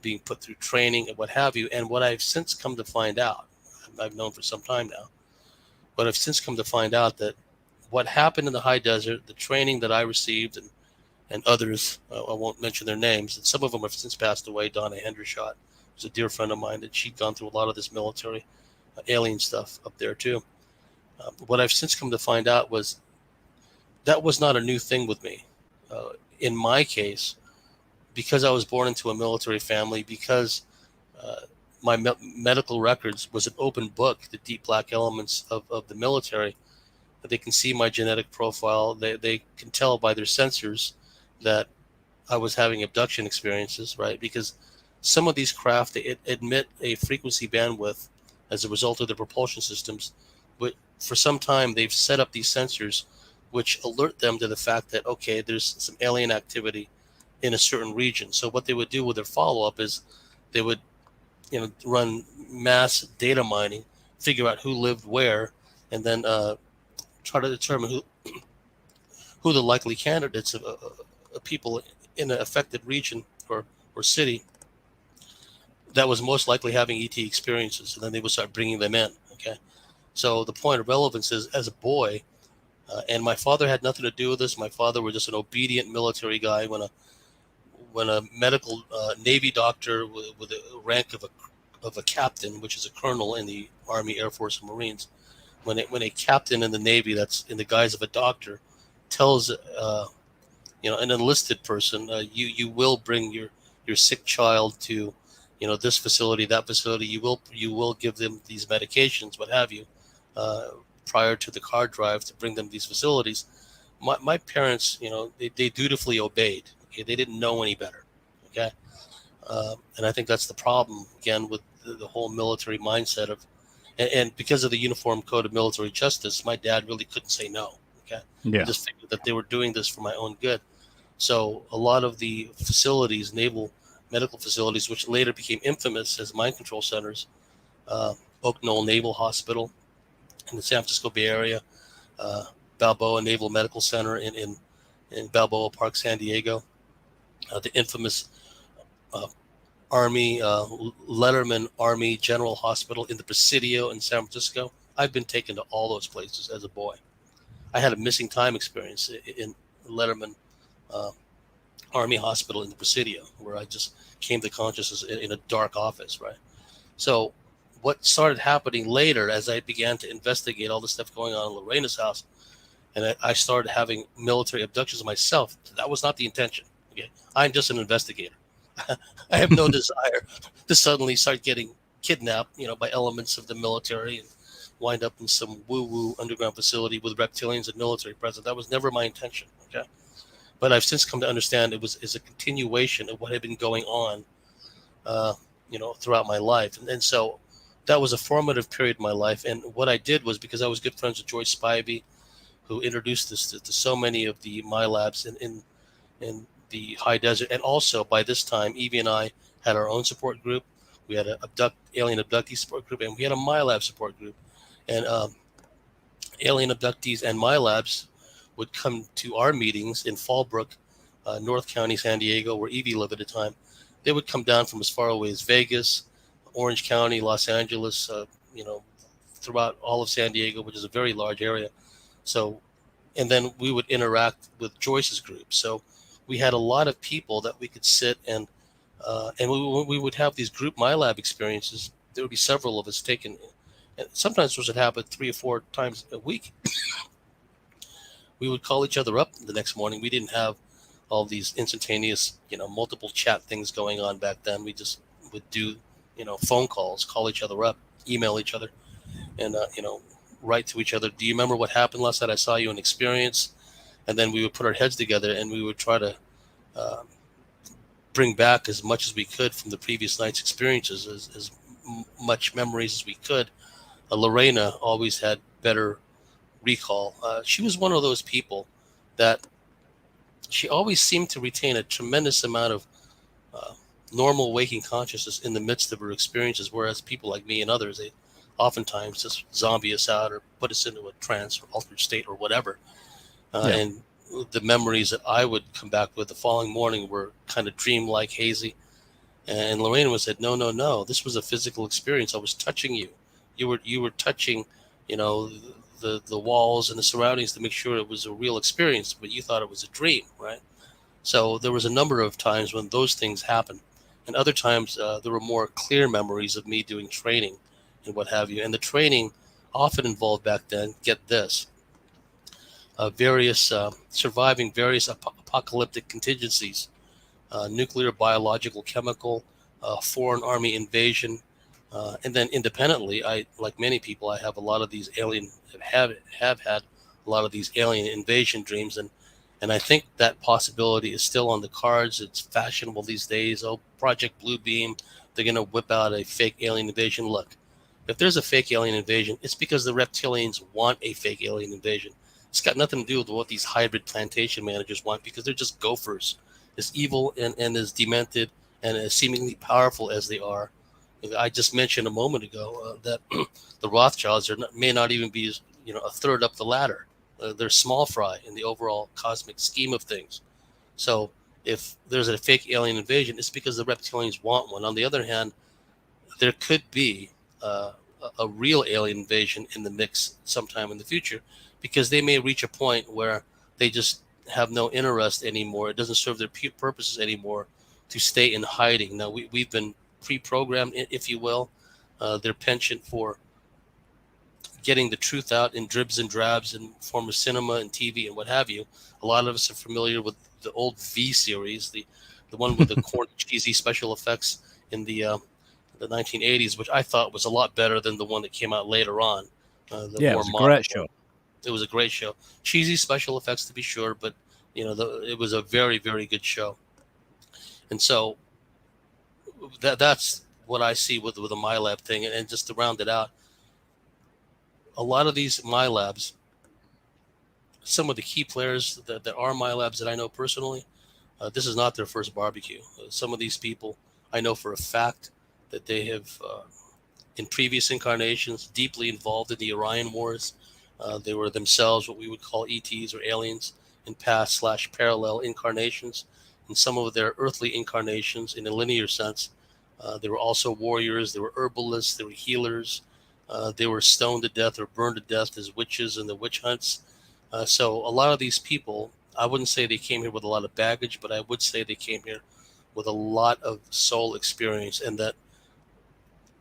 being put through training and what have you. And what I've since come to find out, I've known for some time now, but I've since come to find out that what happened in the high desert, the training that I received, and others, I won't mention their names, and some of them have since passed away. Donna Hendershot was a dear friend of mine, and she'd gone through a lot of this military alien stuff up there too. What I've since come to find out was that was not a new thing with me. In my case, because I was born into a military family, because uh, my medical records was an open book, the deep black elements of the military, they can see my genetic profile. They can tell by their sensors that I was having abduction experiences, right? Because some of these craft, they emit a frequency bandwidth as a result of the propulsion systems. But for some time, they've set up these sensors which alert them to the fact that, okay, there's some alien activity in a certain region. So what they would do with their follow-up is they would, run mass data mining, figure out who lived where, and then try to determine who the likely candidates of people in an affected region or city that was most likely having ET experiences, and then they would start bringing them in. Okay, so the point of relevance is, as a boy, and my father had nothing to do with this. My father was just an obedient military guy. When a medical Navy doctor with a rank of a captain, which is a colonel in the Army, Air Force, and Marines, when a captain in the Navy that's in the guise of a doctor tells an enlisted person, you will bring your sick child to this facility, that facility, you will give them these medications, what have you, prior to the car drive to bring them these facilities. My parents, they dutifully obeyed. Okay, they didn't know any better. Okay, and I think that's the problem again with the whole military mindset of, and because of the Uniform Code of Military Justice, my dad really couldn't say no. Okay, he Yeah. just figured that they were doing this for my own good. So a lot of the facilities, naval medical facilities, which later became infamous as mind control centers, uh, Oak Knoll Naval Hospital in the San Francisco Bay Area, uh, Balboa Naval Medical Center in Balboa Park, San Diego, the infamous uh, Army Letterman Army General Hospital in the Presidio in San Francisco. I've been taken to all those places as a boy. I had a missing time experience in Letterman uh, Army Hospital in the Presidio, where I just came to consciousness in a dark office, right? So what started happening later as I began to investigate all the stuff going on in Lorena's house, and I started having military abductions myself, that was not the intention. Okay, I'm just an investigator. I have no desire to suddenly start getting kidnapped, by elements of the military and wind up in some woo-woo underground facility with reptilians and military presence. That was never my intention. Okay, but I've since come to understand it was is a continuation of what had been going on, throughout my life, and so that was a formative period in my life. And what I did was, because I was good friends with Joyce Spivey, who introduced this to so many of the Mylabs in the high desert. And also by this time, Evie and I had our own support group. We had an alien abductee support group, and we had a Mylab support group. And alien abductees and Mylabs would come to our meetings in Fallbrook, North County, San Diego, where Evie lived at the time. They would come down from as far away as Vegas, Orange County, Los Angeles, throughout all of San Diego, which is a very large area. So, and then we would interact with Joyce's group. So we had a lot of people that we could sit and we would have these group Mylab experiences. There would be several of us taken, and sometimes this would happen 3 or 4 times a week. We would call each other up the next morning. We didn't have all these instantaneous, multiple chat things going on back then. We just would do, phone calls, call each other up, email each other, and, write to each other. Do you remember what happened last night? I saw you in experience. And then we would put our heads together and we would try to bring back as much as we could from the previous night's experiences, as much memories as we could. Lorena always had better recall. She was one of those people that she always seemed to retain a tremendous amount of normal waking consciousness in the midst of her experiences, whereas people like me and others, they oftentimes just zombie us out or put us into a trance or altered state or whatever. Yeah. And the memories that I would come back with the following morning were kind of dreamlike, hazy. And Lorena was said, no, no, no, this was a physical experience. I was touching you. You were touching, you know, the walls and the surroundings to make sure it was a real experience, but you thought it was a dream, right? So there was a number of times when those things happened, and other times there were more clear memories of me doing training and what have you. And the training often involved back then, get this, various surviving various apocalyptic contingencies, nuclear, biological, chemical, foreign army invasion, and then independently, I, like many people, I have a lot of these have had a lot of these alien invasion dreams, and I think that possibility is still on the cards. It's fashionable these days. Oh, Project Blue Beam, they're going to whip out a fake alien invasion. Look, if there's a fake alien invasion, it's because the reptilians want a fake alien invasion. It's got nothing to do with what these hybrid plantation managers want, because they're just gophers. As evil and as demented and as seemingly powerful as they are, I just mentioned a moment ago that the Rothschilds may not even be, you know, a third up the ladder. They're small fry in the overall cosmic scheme of things. So if there's a fake alien invasion, it's because the reptilians want one. On the other hand, there could be a real alien invasion in the mix sometime in the future, because they may reach a point where they just have no interest anymore. It doesn't serve their purposes anymore to stay in hiding. Now, we've been pre-programmed, if you will. Their penchant for getting the truth out in dribs and drabs in form of cinema and TV and what have you. A lot of us are familiar with the old V series, the one with the corny, cheesy special effects in the 1980s, which I thought was a lot better than the one that came out later on. Yeah, it was a great show. It was a great show. Cheesy special effects, to be sure, but you know, it was a very, very good show. And so that's what I see with the Mylab thing. And just to round it out, a lot of these Mylabs, some of the key players that are Mylabs that I know personally, this is not their first barbecue. Some of these people I know for a fact that they have, in previous incarnations, deeply involved in the Orion Wars. They were themselves what we would call ETs or aliens in past/parallel incarnations. In some of their earthly incarnations, in a linear sense, they were also warriors. They were herbalists. They were healers. They were stoned to death or burned to death as witches in the witch hunts. So a lot of these people, I wouldn't say they came here with a lot of baggage, but I would say they came here with a lot of soul experience, and that,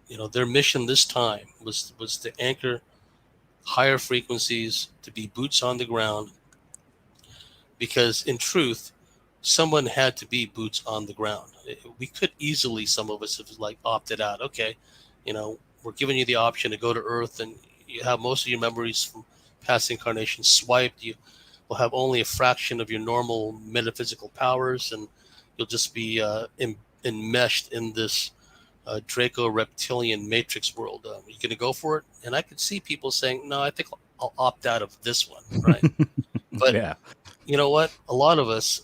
you know, their mission this time was to anchor higher frequencies, to be boots on the ground, because in truth, someone had to be boots on the ground. We could easily, some of us have like opted out. Okay, you know, we're giving you the option to go to Earth, and you have most of your memories from past incarnations swiped. You will have only a fraction of your normal metaphysical powers, and you'll just be enmeshed in this Draco reptilian matrix world. Are you going to go for it? And I could see people saying, no, I think I'll opt out of this one, right? But Yeah. you know what? A lot of us,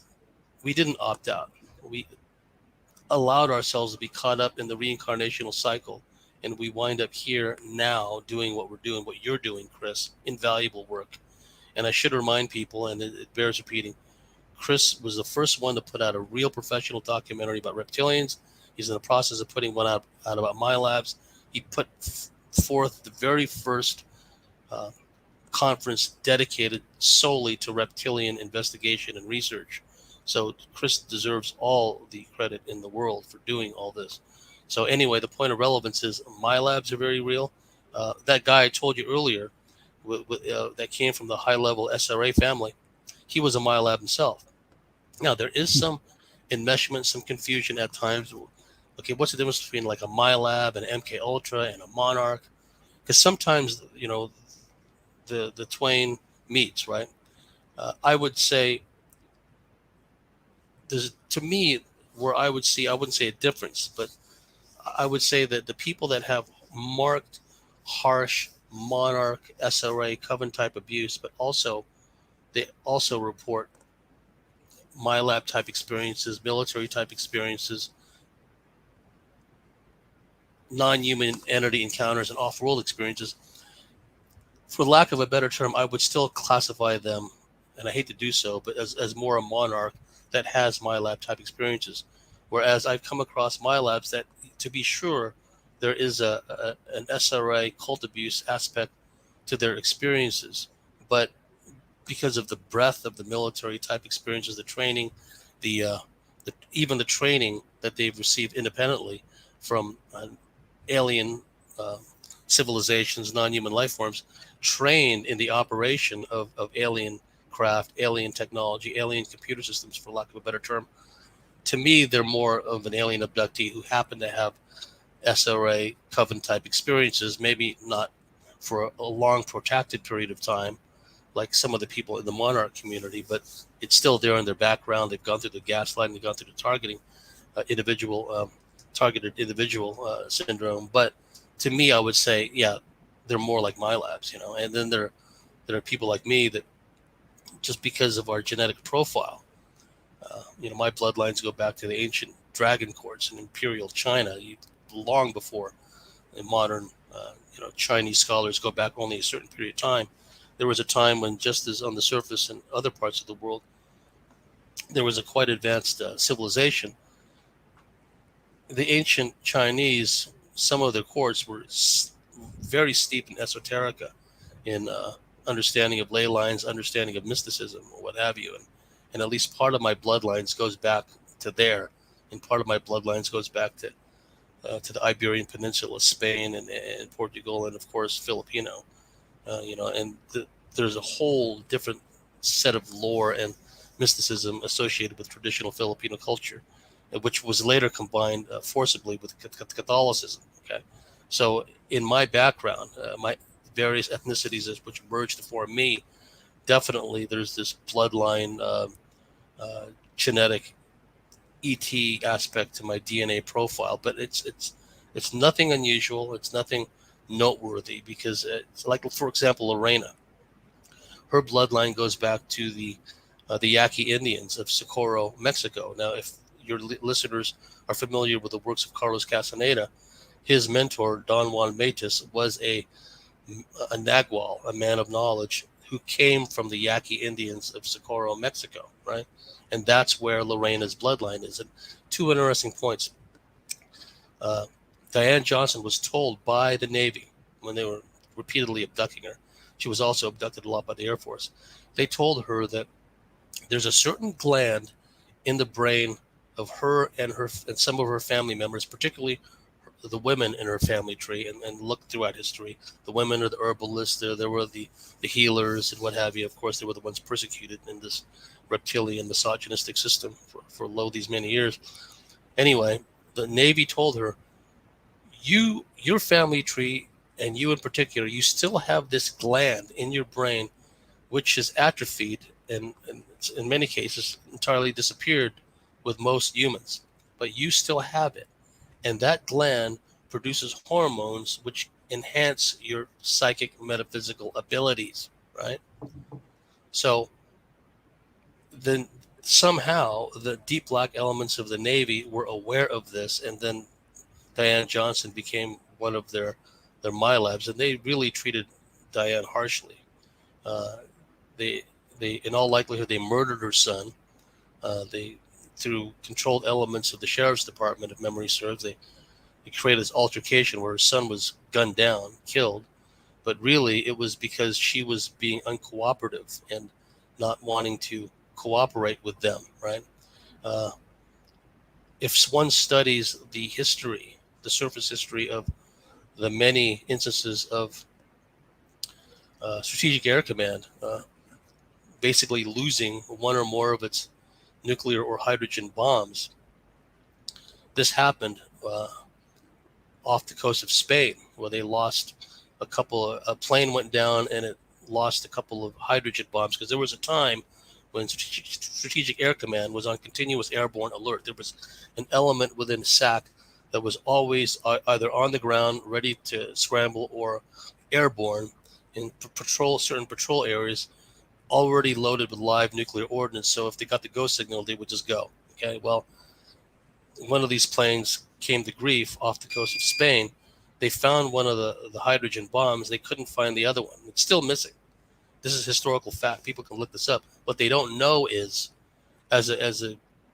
we didn't opt out. We allowed ourselves to be caught up in the reincarnational cycle, and we wind up here now doing what we're doing, what you're doing, Chris. Invaluable work. And I should remind people, and it bears repeating, Chris was the first one to put out a real professional documentary about reptilians. He's in the process of putting one out about Mylabs. He put forth the very first conference dedicated solely to reptilian investigation and research. So Chris deserves all the credit in the world for doing all this. So anyway, the point of relevance is Mylabs are very real. That guy I told you earlier that came from the high-level SRA family, he was a Mylab himself. Now, there is some enmeshment, some confusion at times. Okay, what's the difference between like a Mylab, an MK Ultra, and a Monarch? Because sometimes, you know, the twain meets, right? I would say there's, to me, where I would see, I wouldn't say a difference, but I would say that the people that have marked, harsh Monarch, SRA, Coven type abuse, but also they also report Mylab type experiences, military type experiences, non-human entity encounters and off-world experiences, for lack of a better term, I would still classify them, and I hate to do so, but as more a monarch that has Mylab type experiences. Whereas I've come across Mylabs that, to be sure, there is an SRA cult abuse aspect to their experiences, but because of the breadth of the military type experiences, the training, the even the training that they've received independently from alien uh, civilizations, non-human life forms, trained in the operation of alien craft, alien technology, alien computer systems, for lack of a better term. To me, they're more of an alien abductee who happen to have SRA coven type experiences, maybe not for a long protracted period of time, like some of the people in the monarch community, but it's still there in their background. They've gone through the gaslighting, they've gone through the targeting, targeted individual syndrome. But to me, I would say, yeah, they're more like Mylabs, And then there are people like me that, just because of our genetic profile, my bloodlines go back to the ancient dragon courts in imperial China, long before the modern, Chinese scholars go back only a certain period of time. There was a time when, just as on the surface in other parts of the world, there was a quite advanced civilization. The ancient Chinese, some of their courts were very steep in esoterica, in understanding of ley lines, understanding of mysticism, or what have you. And at least part of my bloodlines goes back to there, and part of my bloodlines goes back to the Iberian Peninsula, Spain, and Portugal, and of course Filipino. There's a whole different set of lore and mysticism associated with traditional Filipino culture, which was later combined forcibly with Catholicism. Okay, so in my background, my various ethnicities which merged to form me, definitely there's this bloodline genetic ET aspect to my DNA profile, but it's nothing unusual. It's nothing noteworthy, because it's like, for example, Lorena, her bloodline goes back to the Yaqui Indians of Socorro, Mexico. Now, if your listeners are familiar with the works of Carlos Castaneda, his mentor Don Juan Matus was a Nagual, a man of knowledge, who came from the Yaqui Indians of Socorro, Mexico, right? And that's where Lorena's bloodline is. And two interesting points. Diane Johnson was told by the Navy, when they were repeatedly abducting her — she was also abducted a lot by the Air Force — they told her that there's a certain gland in the brain of her and some of her family members, particularly the women in her family tree, and look throughout history. The women are the herbalists, there were the healers and what have you. Of course, they were the ones persecuted in this reptilian misogynistic system for these many years. Anyway, the Navy told her, your family tree, and you in particular, you still have this gland in your brain which is atrophied, and in many cases entirely disappeared with most humans, but you still have it. And that gland produces hormones which enhance your psychic metaphysical abilities, right? So then somehow the deep black elements of the Navy were aware of this, and then Diane Johnson became one of their Mylabs, and they really treated Diane harshly. They in all likelihood they murdered her son. They, through controlled elements of the sheriff's department, if memory serves, they created this altercation where her son was gunned down, killed, but really it was because she was being uncooperative and not wanting to cooperate with them, right? If one studies the surface history of the many instances of Strategic Air Command basically losing one or more of its nuclear or hydrogen bombs, this happened off the coast of Spain, where they lost a plane went down and it lost a couple of hydrogen bombs, because there was a time when Strategic Air Command was on continuous airborne alert. There was an element within SAC that was always either on the ground ready to scramble or airborne in certain patrol areas, already loaded with live nuclear ordnance. So if they got the go signal, they would just go. Okay, well, one of these planes came to grief off the coast of Spain. They found one of the hydrogen bombs. They couldn't find the other one. It's still missing. This is historical fact. People can look this up. What they don't know is,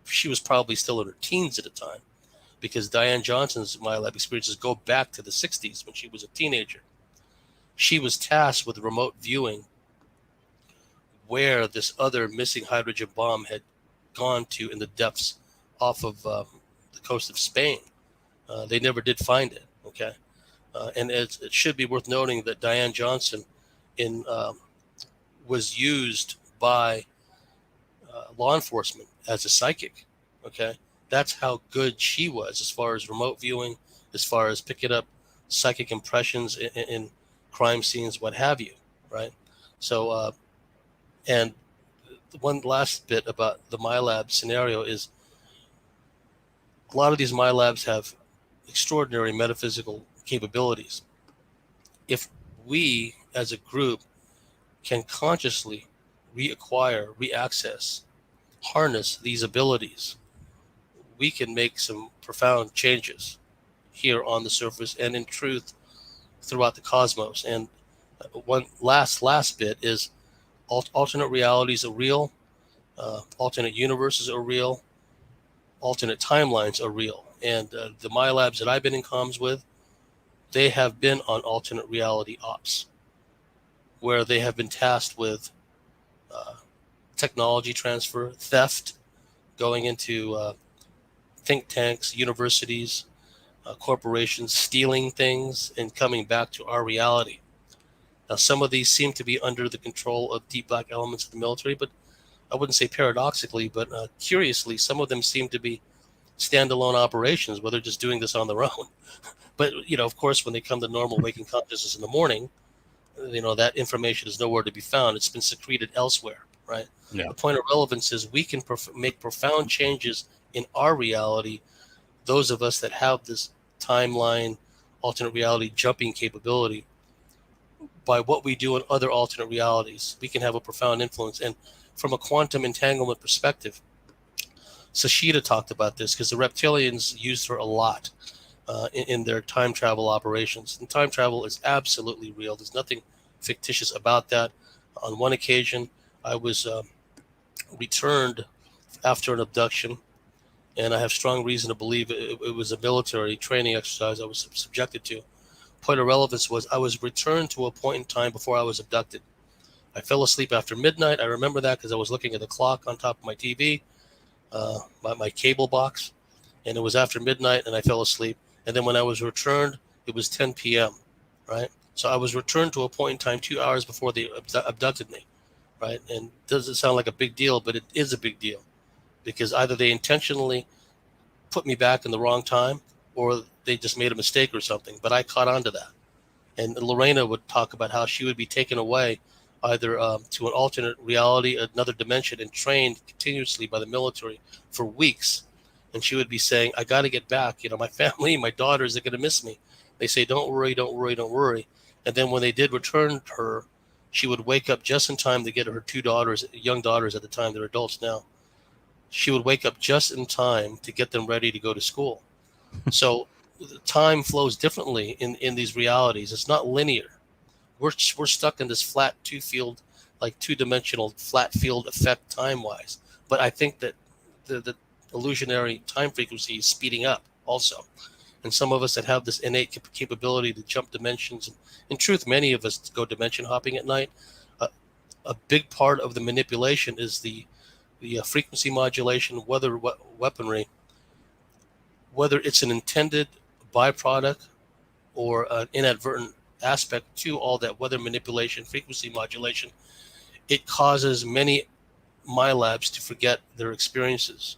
she was probably still in her teens at the time, because Diane Johnson's Mylab experiences go back to the 60s when she was a teenager. She was tasked with remote viewing where this other missing hydrogen bomb had gone to in the depths off of the coast of Spain. They never did find it. Okay, and it should be worth noting that Diane Johnson was used by law enforcement as a psychic. Okay, that's how good she was as far as remote viewing, as far as picking up psychic impressions in crime scenes, what have you, right? So, and one last bit about the Mylab scenario is a lot of these Mylabs have extraordinary metaphysical capabilities. If we as a group can consciously reacquire, reaccess, harness these abilities, we can make some profound changes here on the surface and in truth throughout the cosmos. And one last bit is alternate realities are real, alternate universes are real, alternate timelines are real. And the Mylabs that I've been in comms with, they have been on alternate reality ops, where they have been tasked with technology transfer, theft, going into think tanks, universities, corporations, stealing things and coming back to our reality. Now, some of these seem to be under the control of deep black elements of the military, but I wouldn't say paradoxically, but curiously, some of them seem to be standalone operations, where they're just doing this on their own. But, of course, when they come to normal waking consciousness in the morning, that information is nowhere to be found. It's been secreted elsewhere, right? Yeah. The point of relevance is we can make profound changes in our reality. Those of us that have this timeline, alternate reality jumping capability, by what we do in other alternate realities, we can have a profound influence. And from a quantum entanglement perspective, Sashida talked about this because the reptilians used her a lot in their time travel operations. And time travel is absolutely real. There's nothing fictitious about that. On one occasion, I was returned after an abduction, and I have strong reason to believe it was a military training exercise I was subjected to. Point of relevance was I was returned to a point in time before I was abducted. I fell asleep after midnight. I remember that because I was looking at the clock on top of my TV, my cable box, and it was after midnight, and I fell asleep. And then when I was returned, it was 10 p.m., right? So I was returned to a point in time 2 hours before they abducted me, right? And it doesn't sound like a big deal, but it is a big deal, because either they intentionally put me back in the wrong time or they just made a mistake or something. But I caught on to that. And Lorena would talk about how she would be taken away either to an alternate reality, another dimension, and trained continuously by the military for weeks. And she would be saying, I got to get back. My family, my daughters are going to miss me. They say, don't worry, don't worry, don't worry. And then when they did return her, she would wake up just in time to get her two daughters, young daughters at the time, they're adults now. She would wake up just in time to get them ready to go to school. So time flows differently in these realities. It's not linear. We're stuck in this flat two-dimensional flat field effect time-wise. But I think that the illusionary time frequency is speeding up also. And some of us that have this innate capability to jump dimensions, in truth, many of us go dimension hopping at night. A big part of the manipulation is the frequency modulation, weaponry, whether it's an intended byproduct or an inadvertent aspect to all that weather manipulation, frequency modulation. It causes many Mylabs to forget their experiences,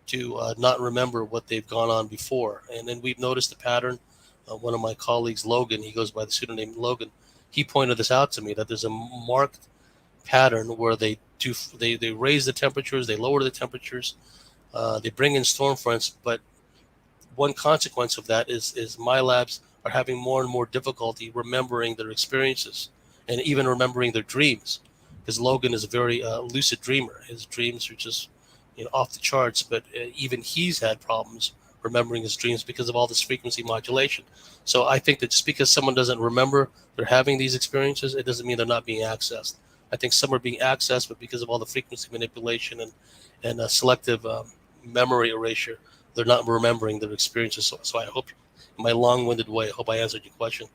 to not remember what they've gone on before. And then we've noticed a pattern. One of my colleagues, Logan, he goes by the pseudonym Logan, he pointed this out to me, that there's a marked pattern where they raise the temperatures, they lower the temperatures, they bring in storm fronts, but one consequence of that is Mylabs are having more and more difficulty remembering their experiences and even remembering their dreams, because Logan is a very lucid dreamer. His dreams are just off the charts, but even he's had problems remembering his dreams because of all this frequency modulation. So I think that just because someone doesn't remember they're having these experiences, it doesn't mean they're not being accessed. I think some are being accessed, but because of all the frequency manipulation and selective memory erasure, they're not remembering their experiences. So I hope, in my long-winded way, I hope I answered your question.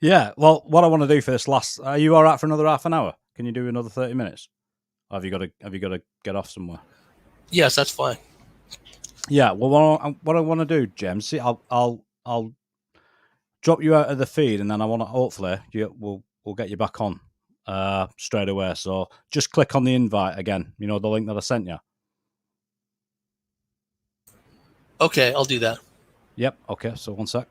Yeah. Well, what I want to do for this last, are you all right for another half an hour? Can you do another 30 minutes? Or have you got to get off somewhere? Yes, that's fine. Yeah. Well, what I want to do, James, see, I'll drop you out of the feed, and then I want to hopefully we'll get you back on straight away. So just click on the invite again. You know, the link that I sent you. Okay, I'll do that. Yep. Okay. So one sec.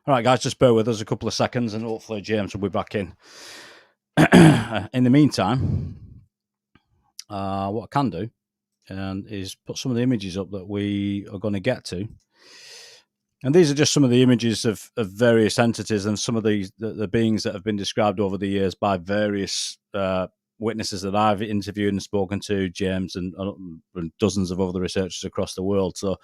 All right, guys, just bear with us a couple of seconds, and hopefully James will be back in. In the meantime, what I can do is put some of the images up that we are going to get to. And these are just some of the images of various entities and some of the beings that have been described over the years by various witnesses that I've interviewed and spoken to, James, and dozens of other researchers across the world. So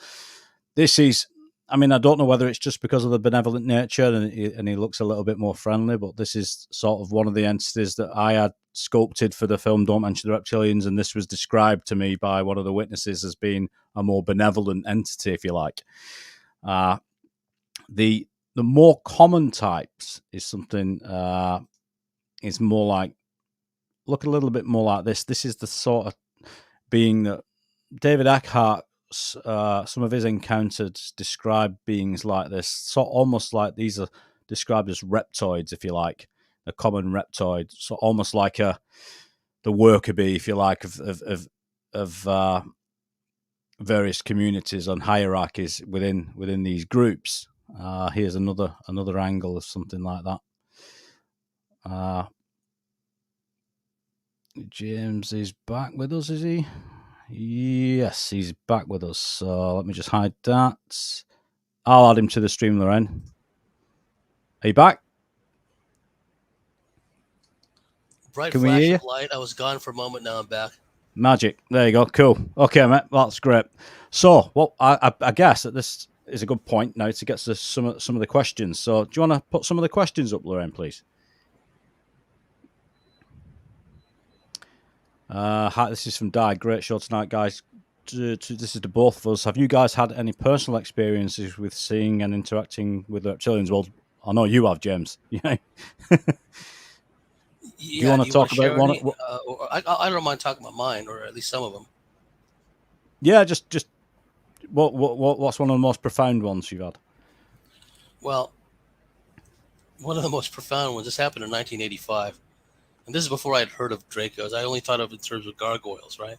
this is, I mean, I don't know whether it's just because of the benevolent nature and he looks a little bit more friendly, but this is sort of one of the entities that I had sculpted for the film Don't Mention the Reptilians, and this was described to me by one of the witnesses as being a more benevolent entity, if you like. The more common types is something is more like, look a little bit more like this. This is the sort of being that David Eckhart, some of his encounters describe beings like this, so almost like these are described as reptoids, if you like, a common reptoid, so almost like the worker bee, if you like, of various communities and hierarchies within these groups. Here's another angle of something like that. James is back with us, is he? Yes, he's back with us. So let me just hide that. I'll add him to the stream, Lorraine. Are you back? Bright flash of light. I was gone for a moment. Now I'm back. Magic. There you go. Cool. Okay, mate. That's great. So, well, I guess that this is a good point now to get to some of the questions. So, do you want to put some of the questions up, Lorraine, please? Hi, this is from Di. Great show tonight, guys. This is to both of us. Have you guys had any personal experiences with seeing and interacting with reptilians? Well, I know you have, James. Yeah. Do you want to talk about one? I don't mind talking about mine, or at least some of them. Yeah, just what's one of the most profound ones you've had? Well, one of the most profound ones. This happened in 1985, and this is before I had heard of Dracos. I only thought of it in terms of gargoyles, right?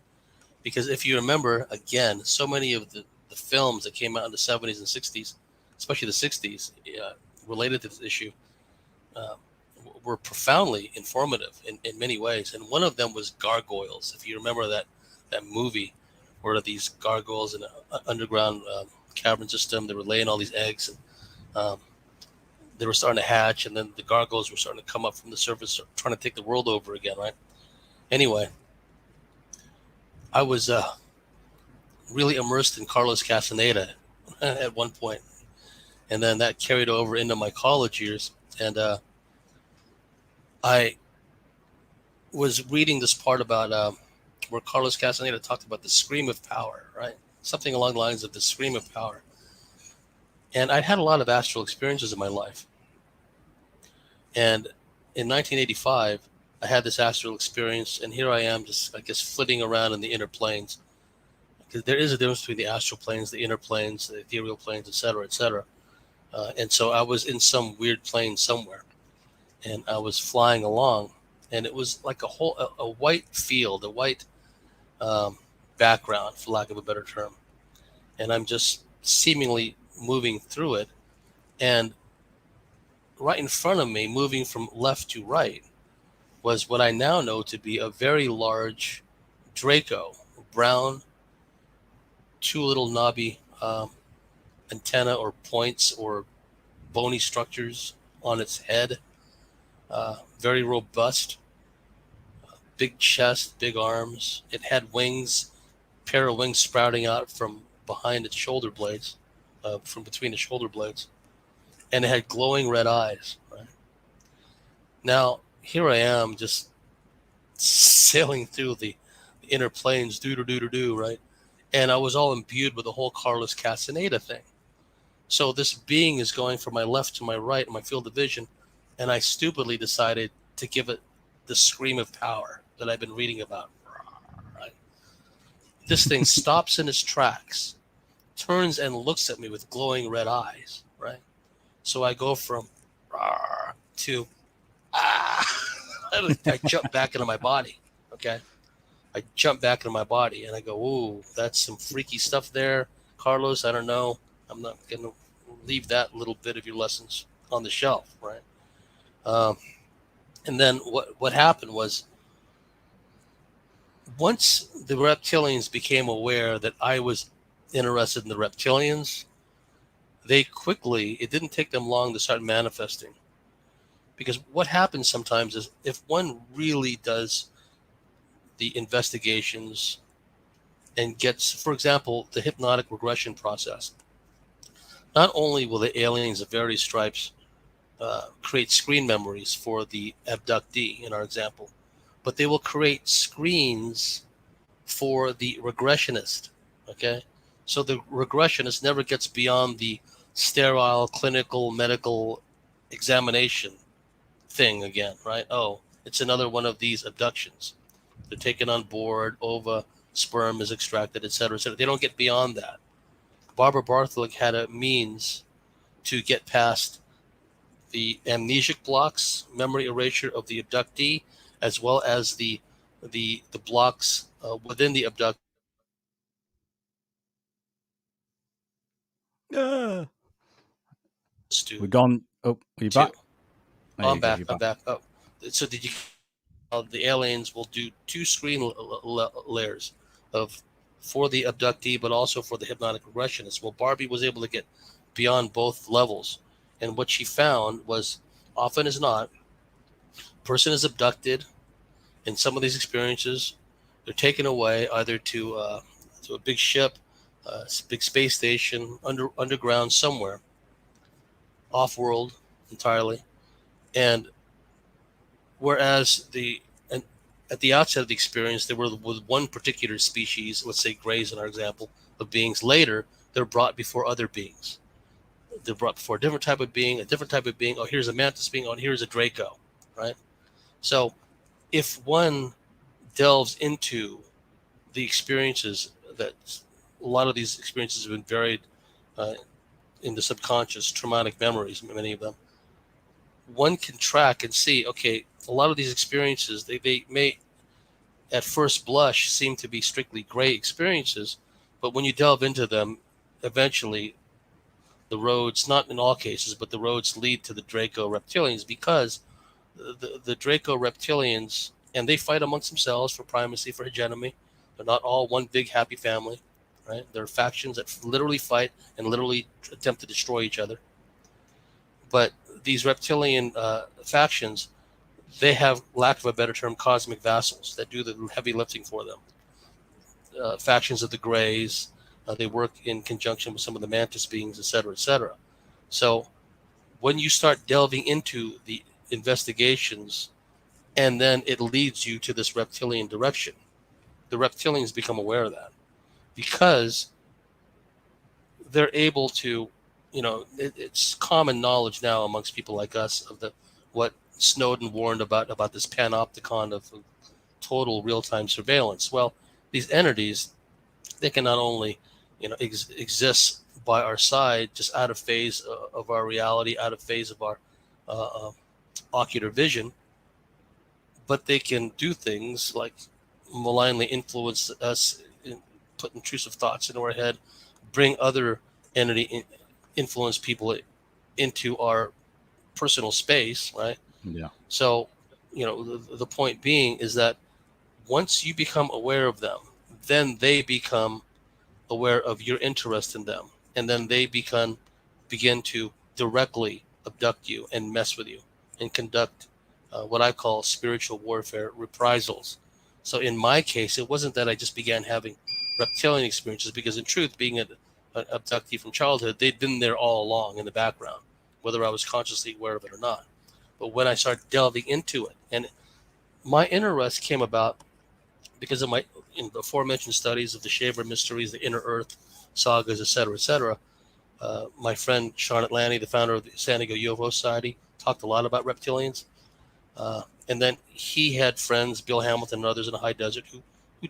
Because if you remember, again, so many of the films that came out in the 70s and 60s, especially the 60s, related to this issue, were profoundly informative in many ways. And one of them was Gargoyles. If you remember that movie where these gargoyles in an underground cavern system, they were laying all these eggs, and they were starting to hatch, and then the gargoyles were starting to come up from the surface, trying to take the world over again, right? Anyway, I was really immersed in Carlos Castaneda at one point, and then that carried over into my college years, and I was reading this part about where Carlos Castaneda talked about the scream of power, right? Something along the lines of the scream of power. And I'd had a lot of astral experiences in my life. And in 1985, I had this astral experience, and here I am just, I guess, flitting around in the inner planes. Because there is a difference between the astral planes, the inner planes, the ethereal planes, et cetera, et cetera. And so I was in some weird plane somewhere, and I was flying along, and it was like a white field, a white background, for lack of a better term. And I'm just seemingly moving through it. And right in front of me, moving from left to right, was what I now know to be a very large Draco, brown, two little knobby antenna or points or bony structures on its head, very robust, big chest, big arms. It had wings, pair of wings sprouting out from behind its shoulder blades, from between the shoulder blades, and it had glowing red eyes. Right? Now here I am, just sailing through the inner planes, do, right? And I was all imbued with the whole Carlos Castaneda thing. So this being is going from my left to my right in my field of vision, and I stupidly decided to give it the scream of power that I've been reading about. Right? This thing stops in its tracks, turns and looks at me with glowing red eyes. Right? So I go from to I jump back into my body. Okay. I jump back into my body and I go, ooh, that's some freaky stuff there, Carlos. I don't know. I'm not going to leave that little bit of your lessons on the shelf, right? And then what happened was, once the reptilians became aware that I was interested in the reptilians, they quickly, it didn't take them long to start manifesting. Because what happens sometimes is, if one really does the investigations and gets, for example, the hypnotic regression process, not only will the aliens of various stripes create screen memories for the abductee in our example, but they will create screens for the regressionist. Okay, so the regressionist never gets beyond the sterile clinical medical examination thing again, right? Oh, it's another one of these abductions. They're taken on board, ova, sperm is extracted, etc., etc. They don't get beyond that. Barbara Bartley had a means to get past the amnesic blocks, memory erasure of the abductee, as well as the blocks within the abductee. We're gone. Oh, are you back? There I'm you go, back. you're I'm back. Oh, so did you? The aliens will do two screen layers of for the abductee, but also for the hypnotic regressionist. Well, Barbie was able to get beyond both levels, and what she found was, often as not, person is abducted. In some of these experiences, they're taken away either to a big ship, big space station, underground somewhere, off world entirely, and whereas at the outset of the experience, they were with one particular species, let's say greys in our example, of beings. Later, they're brought before other beings. They're brought before a different type of being, a different type of being. Oh, here's a mantis being. Oh, here's a Draco, right? So if one delves into the experiences, that a lot of these experiences have been buried in the subconscious, traumatic memories, many of them, one can track and see, okay, a lot of these experiences, they may at first blush seem to be strictly gray experiences, but when you delve into them, eventually the roads, not in all cases, but the roads lead to the Draco reptilians, because the Draco reptilians, and they fight amongst themselves for primacy, for hegemony. They're not all one big happy family, right? There are factions that literally fight and literally attempt to destroy each other. But these reptilian factions, they have, lack of a better term, cosmic vassals that do the heavy lifting for them. Factions of the Greys, they work in conjunction with some of the mantis beings, et cetera, et cetera. So when you start delving into the investigations, and then it leads you to this reptilian direction, the reptilians become aware of that, because they're able to, it's common knowledge now amongst people like us of what Snowden warned about this panopticon of total real-time surveillance. Well, these entities, they can not only exist by our side, just out of phase of our reality, out of phase of our ocular vision, but they can do things like malignly influence us, put intrusive thoughts into our head, bring other influence people into our personal space, right? Yeah. So, the point being is that once you become aware of them, then they become aware of your interest in them, and then they begin to directly abduct you and mess with you and conduct what I call spiritual warfare reprisals. So in my case, it wasn't that I just began having reptilian experiences, because in truth, being an abductee from childhood, they'd been there all along in the background, whether I was consciously aware of it or not. But when I started delving into it, and my interest came about because of my in the aforementioned studies of the Shaver mysteries, the Inner Earth sagas, etc., etc. My friend Sean Atlanti, the founder of the San Diego UFO Society, talked a lot about reptilians. And then he had friends, Bill Hamilton and others in the high desert, who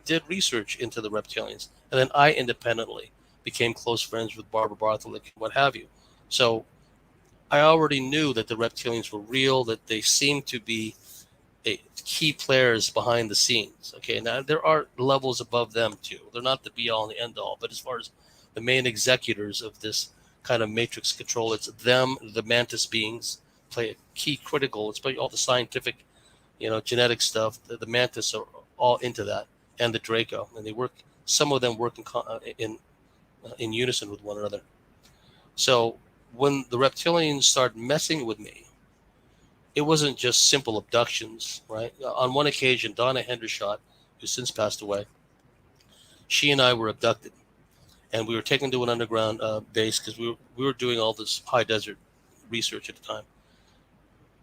did research into the reptilians. And then I independently became close friends with Barbara Bartley, what have you. So I already knew that the reptilians were real, that they seemed to be key players behind the scenes. Okay, now there are levels above them too. They're not the be all and the end all, but as far as the main executors of this kind of matrix control, it's them. The mantis beings play a key critical, especially all the scientific, genetic stuff. The mantis are all into that, and the Draco, and they work. Some of them work in unison with one another. So when the reptilians started messing with me, it wasn't just simple abductions, right? On one occasion, Donna Hendershot, who's since passed away, she and I were abducted, and we were taken to an underground base because we were doing all this high desert research at the time.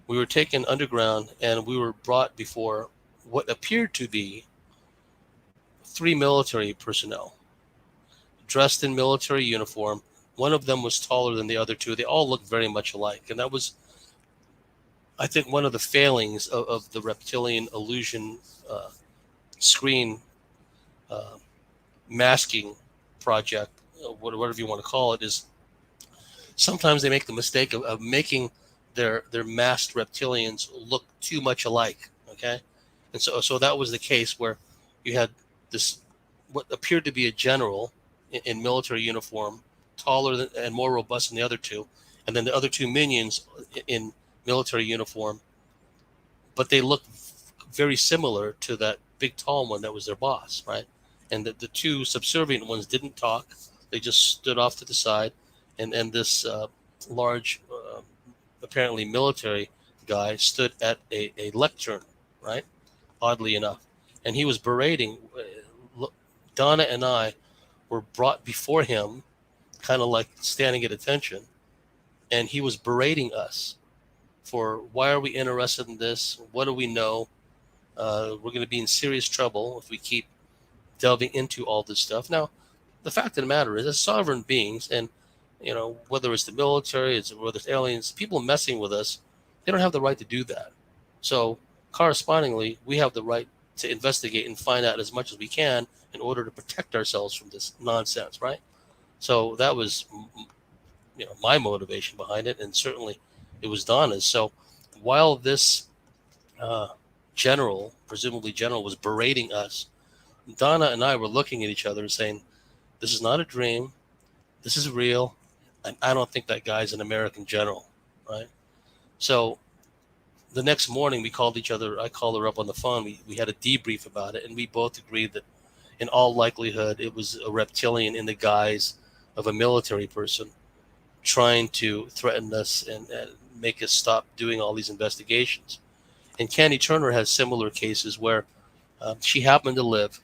We were taken underground, and we were brought before what appeared to be 3 military personnel, dressed in military uniform. One of them was taller than the other two. They all looked very much alike, and that was, I think, one of the failings of the reptilian illusion screen masking project, whatever you want to call it, is sometimes they make the mistake of making their masked reptilians look too much alike. Okay, and so that was the case where you had this what appeared to be a general in military uniform, taller and more robust than the other two, and then the other two minions in military uniform, but they looked very similar to that big tall one that was their boss, right? And the two subservient ones didn't talk; they just stood off to the side, and this large, apparently military guy stood at a lectern, right? Oddly enough, and he was berating. Donna and I were brought before him, kind of like standing at attention, and he was berating us for why are we interested in this? What do we know? We're going to be in serious trouble if we keep delving into all this stuff. Now, the fact of the matter is, as sovereign beings, and whether it's the military, whether it's aliens, people messing with us, they don't have the right to do that. So, correspondingly, we have the right to investigate and find out as much as we can in order to protect ourselves from this nonsense, right? So that was, my motivation behind it, and certainly it was Donna's. So while this presumably general, was berating us, Donna and I were looking at each other and saying, "This is not a dream. This is real, and I don't think that guy's an American general," right? So the next morning we called each other. I called her up on the phone. We had a debrief about it, and we both agreed that in all likelihood it was a reptilian in the guise of a military person trying to threaten us and make us stop doing all these investigations. And Candy Turner has similar cases where she happened to live,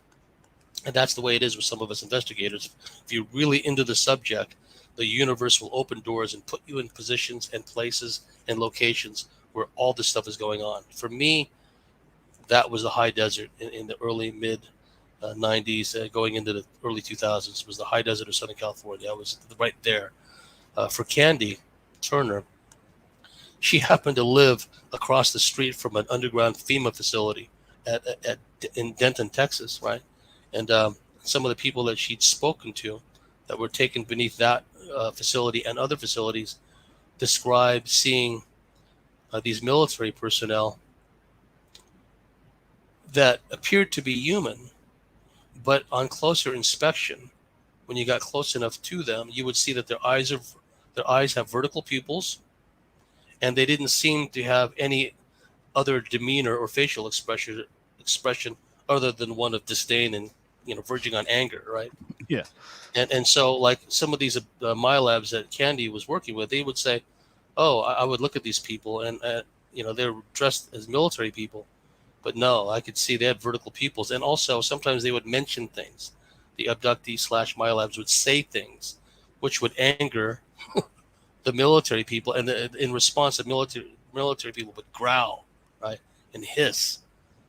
and that's the way it is with some of us investigators. If you're really into the subject, the universe will open doors and put you in positions and places and locations where all this stuff is going on. For me, that was the high desert in the early mid 90s, going into the early 2000s, was the high desert of Southern California. I was right there. For Candy Turner, she happened to live across the street from an underground FEMA facility in Denton, Texas, right? And some of the people that she'd spoken to that were taken beneath that facility and other facilities described seeing these military personnel that appeared to be human, but on closer inspection, when you got close enough to them, you would see that their eyes have vertical pupils, and they didn't seem to have any other demeanor or facial expression other than one of disdain and verging on anger, right? Yeah. And so, like some of these Mylabs that Candy was working with, they would say, "Oh, I would look at these people, and they're dressed as military people, But no, I could see they had vertical pupils, and also sometimes they would mention things. The abductees slash Mylabs would say things, which would anger the military people, and in response, the military people would growl, right, and hiss.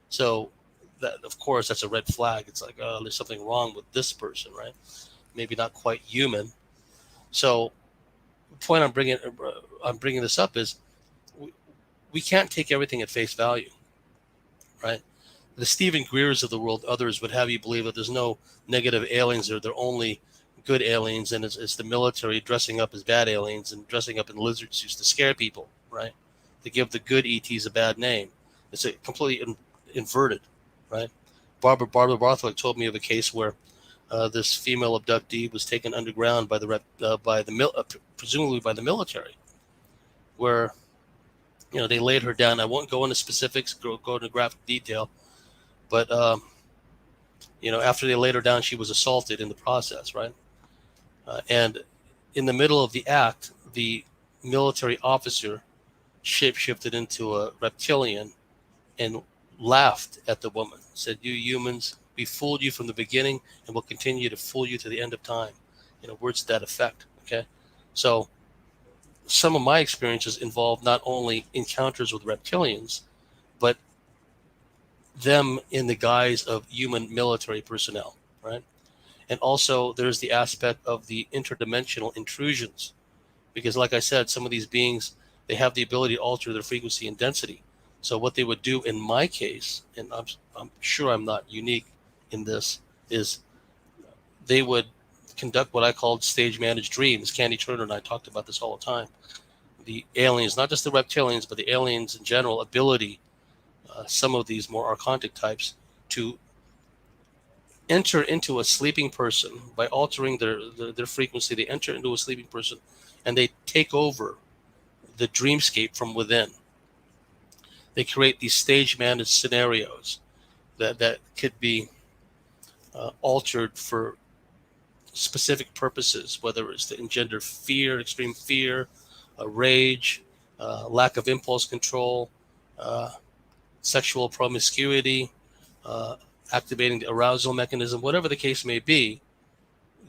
So that, of course, that's a red flag. It's like, oh, there's something wrong with this person, right? Maybe not quite human. So the point I'm bringing this up is we can't take everything at face value, right? The Stephen Greers of the world, others would have you believe that there's no negative aliens there. They're only good aliens, and it's the military dressing up as bad aliens and dressing up in lizard suits to scare people, right? To give the good ETs a bad name. It's a completely inverted, right? Barbara Bartley told me of a case where this female abductee was taken underground by presumably by the military, where they laid her down. I won't go into specifics, go into graphic detail, but after they laid her down, she was assaulted in the process, right? And in the middle of the act, the military officer shapeshifted into a reptilian and laughed at the woman, said, "You humans, we fooled you from the beginning and will continue to fool you to the end of time." Words to that effect. Okay. So some of my experiences involve not only encounters with reptilians, but them in the guise of human military personnel, right? And also there's the aspect of the interdimensional intrusions, because like I said, some of these beings, they have the ability to alter their frequency and density. So what they would do in my case, and I'm sure I'm not unique in this, is they would conduct what I called stage managed dreams. Candy Turner and I talked about this all the time. The aliens, not just the reptilians, but the aliens in general, ability, some of these more archontic types, to enter into a sleeping person by altering their frequency. They enter into a sleeping person and they take over the dreamscape from within. They create these stage managed scenarios that could be altered for specific purposes, whether it's to engender fear, extreme fear, rage, lack of impulse control, sexual promiscuity, activating the arousal mechanism, whatever the case may be.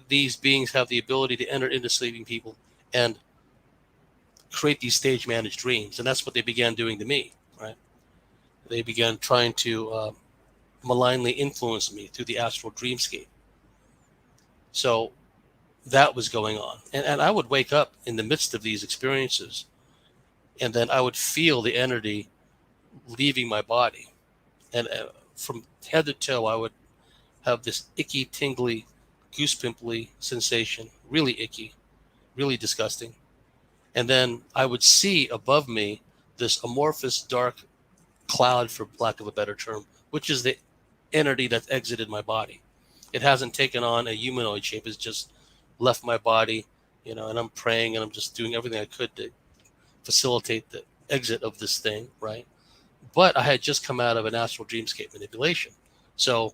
These beings have the ability to enter into sleeping people and create these stage managed dreams. And that's what they began doing to me, right? They began trying to malignly influence me through the astral dreamscape. So that was going on. And I would wake up in the midst of these experiences, and then I would feel the energy leaving my body. And from head to toe, I would have this icky, tingly, goose pimply sensation, really icky, really disgusting. And then I would see above me this amorphous, dark cloud, for lack of a better term, which is the entity that's exited my body. It hasn't taken on a humanoid shape. It's just left my body, and I'm praying and I'm just doing everything I could to facilitate the exit of this thing, right? But I had just come out of an astral dreamscape manipulation. So,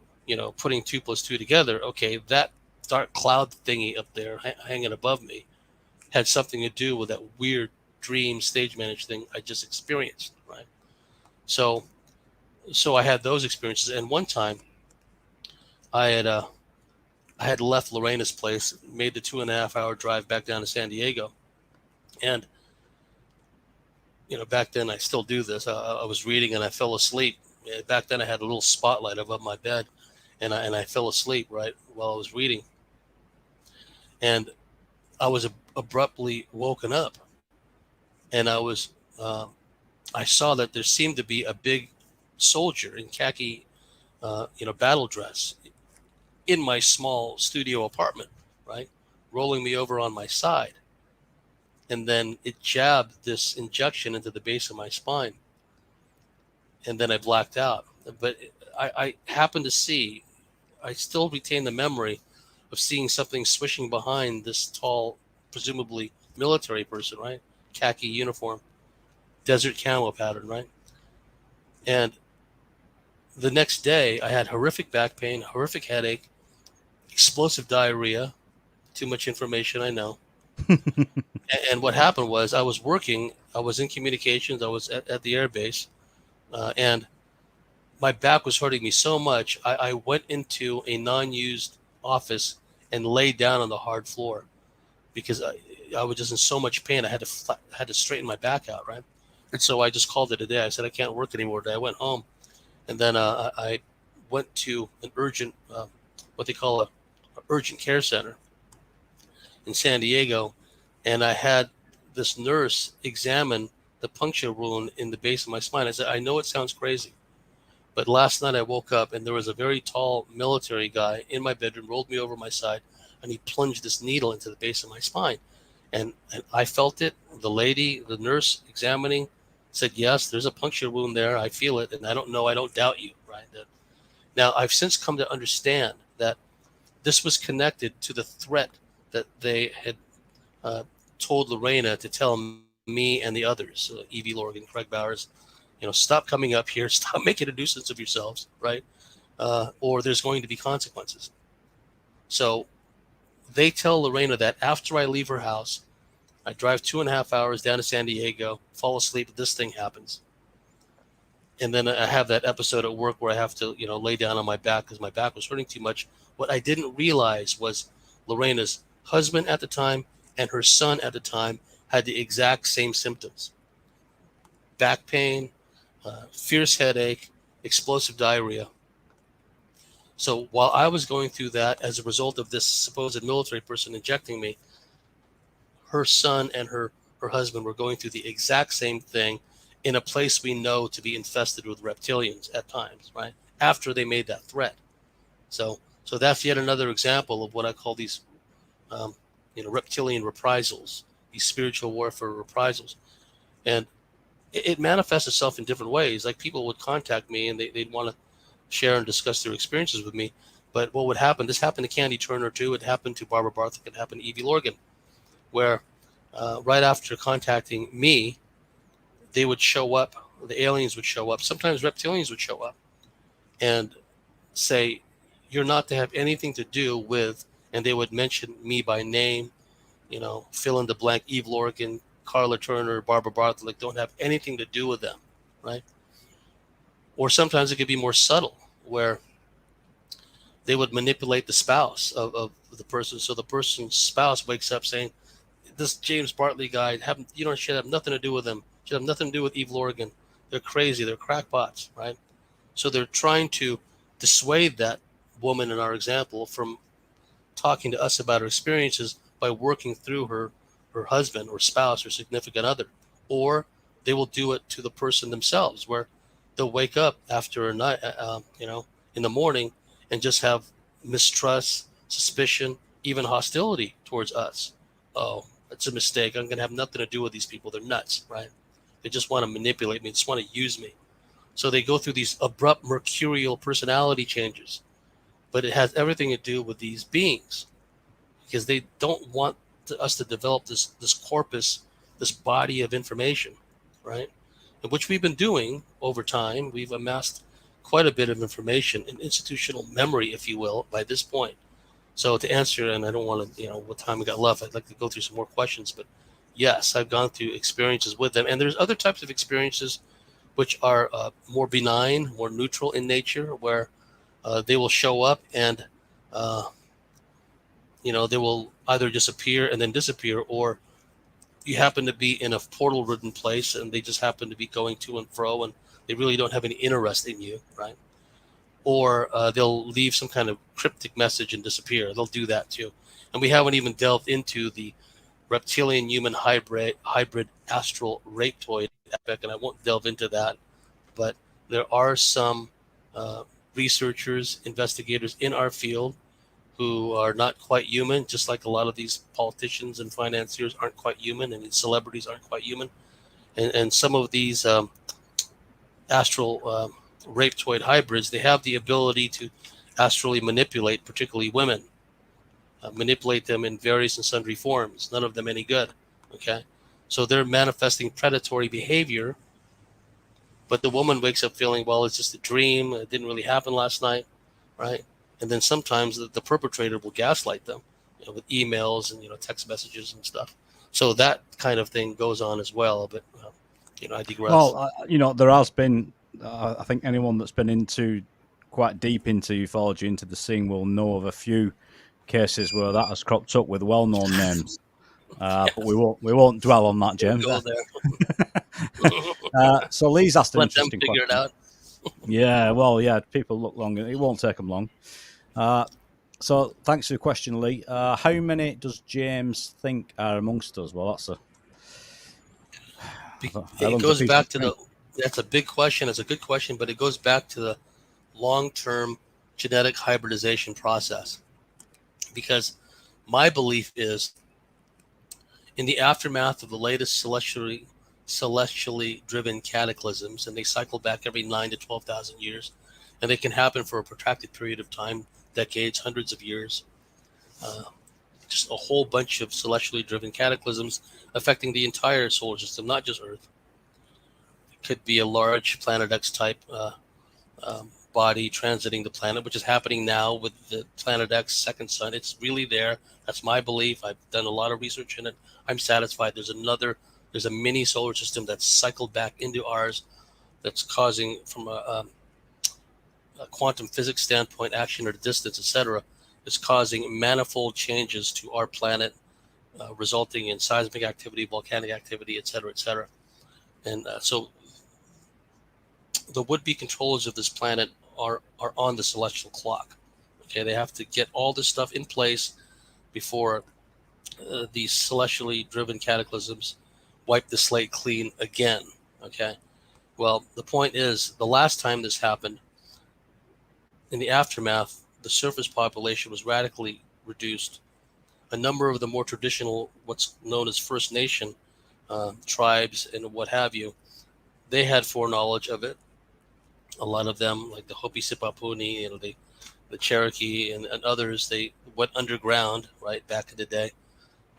putting 2 + 2 together, okay, that dark cloud thingy up there hanging above me had something to do with that weird dream stage managed thing I just experienced, right? So I had those experiences. And one time I had left Lorena's place, made the 2.5-hour drive back down to San Diego. And, back then I still do this. I was reading and I fell asleep. Back then I had a little spotlight above my bed, and I fell asleep right while I was reading. And I was abruptly woken up, and I saw that there seemed to be a big soldier in khaki, battle dress in my small studio apartment, right, rolling me over on my side. And then it jabbed this injection into the base of my spine. And then I blacked out. But I happened to see, I still retain the memory of seeing something swishing behind this tall, presumably military person, right? Khaki uniform, desert camo pattern, right? And the next day I had horrific back pain, horrific headache, explosive diarrhea. Too much information, I know. And what happened was I was working, I was in communications, I was at the airbase, and my back was hurting me so much, I went into a non-used office and laid down on the hard floor because I was just in so much pain. I had to straighten my back out, right? And so I just called it a day. I said I can't work anymore today. I went home, and then I went to an urgent, what they call a urgent care center in San Diego, and I had this nurse examine the puncture wound in the base of my spine. I said, I know it sounds crazy, but last night I woke up and there was a very tall military guy in my bedroom, rolled me over my side, and he plunged this needle into the base of my spine. And I felt it. The nurse examining said, yes, there's a puncture wound there. I feel it. And I don't doubt you, right? Now, I've since come to understand that this was connected to the threat that they had told Lorena to tell me and the others, Evie Lorgan, Craig Bowers, stop coming up here, stop making a nuisance of yourselves, right? Or there's going to be consequences. So they tell Lorena that after I leave her house, I drive 2.5 hours down to San Diego, fall asleep, this thing happens. And then I have that episode at work where I have to, lay down on my back because my back was hurting too much. What I didn't realize was Lorena's husband at the time and her son at the time had the exact same symptoms: back pain, fierce headache, explosive diarrhea. So while I was going through that as a result of this supposed military person injecting me, her son and her husband were going through the exact same thing in a place we know to be infested with reptilians at times, right? After they made that threat. So that's yet another example of what I call these, reptilian reprisals, these spiritual warfare reprisals. And it manifests itself in different ways. Like people would contact me and they'd want to share and discuss their experiences with me. But what would happen, this happened to Candy Turner too, it happened to Barbara Bartley, it happened to Evie Lorgan, where right after contacting me, they would show up, the aliens would show up, sometimes reptilians would show up and say, you're not to have anything to do with, and they would mention me by name, fill in the blank, Eve Lorgan, Carla Turner, Barbara Bartlett, don't have anything to do with them, right? Or sometimes it could be more subtle, where they would manipulate the spouse of the person. So the person's spouse wakes up saying, this James Bartley guy, should have nothing to do with him. Should have nothing to do with Eve Lorgan. They're crazy. They're crackpots, right? So they're trying to dissuade that woman in our example from talking to us about her experiences by working through her husband or spouse or significant other. Or they will do it to the person themselves, where they'll wake up after a night, in the morning and just have mistrust, suspicion, even hostility towards us. Oh, it's a mistake. I'm going to have nothing to do with these people. They're nuts, right? They just want to manipulate me. They just want to use me. So they go through these abrupt mercurial personality changes. But it has everything to do with these beings, because they don't want us to develop this corpus, this body of information, right? And which we've been doing over time. We've amassed quite a bit of information, an institutional memory, if you will, by this point. So to answer, and I don't want to, what time we got left, I'd like to go through some more questions, but yes, I've gone through experiences with them. And there's other types of experiences which are more benign, more neutral in nature, where they will show up and, they will either just appear and then disappear, or you happen to be in a portal-ridden place and they just happen to be going to and fro and they really don't have any interest in you, right? Or they'll leave some kind of cryptic message and disappear. They'll do that too. And we haven't even delved into the reptilian human hybrid astral raptoid epic, and I won't delve into that. But there are some researchers, investigators in our field who are not quite human, just like a lot of these politicians and financiers aren't quite human, and these celebrities aren't quite human. And some of these astral raptoid hybrids, they have the ability to astrally manipulate, particularly women, manipulate them in various and sundry forms, none of them any good, okay? So they're manifesting predatory behavior, but the woman wakes up feeling, well, it's just a dream, it didn't really happen last night, right? And then sometimes the perpetrator will gaslight them, with emails and, text messages and stuff. So that kind of thing goes on as well, but, I digress. Well, there has been I think anyone that's been quite deep into ufology, into the scene, will know of a few cases where that has cropped up with well-known names. But we won't dwell on that, James. Go there. So Lee's asked an Let them interesting figure question. it out. Yeah, well, yeah, people look long. It won't take them long. So thanks for your question, Lee. How many does James think are amongst us? Well, It goes back to that's a big question. It's a good question, but it goes back to the long-term genetic hybridization process. Because my belief is, in the aftermath of the latest celestially driven cataclysms, and they cycle back every 9 to 12,000 years, and they can happen for a protracted period of time, decades, hundreds of years. Just a whole bunch of celestially driven cataclysms affecting the entire solar system, not just Earth. It could be a large Planet X type body transiting the planet, which is happening now with the Planet X second sun. It's really there. That's my belief. I've done a lot of research in it. I'm satisfied. There's a mini solar system that's cycled back into ours, that's causing, from a quantum physics standpoint, action at a distance, etc., is causing manifold changes to our planet, resulting in seismic activity, volcanic activity, etc. And so the would-be controllers of this planet are on the celestial clock. Okay, they have to get all this stuff in place before these celestially driven cataclysms wipe the slate clean again. Okay, well, the point is, the last time this happened, in the aftermath, the surface population was radically reduced. A number of the more traditional, what's known as First Nation tribes and what have you, they had foreknowledge of it. A lot of them, like the Hopi Sipapuni, the Cherokee and others, they went underground, right, back in the day.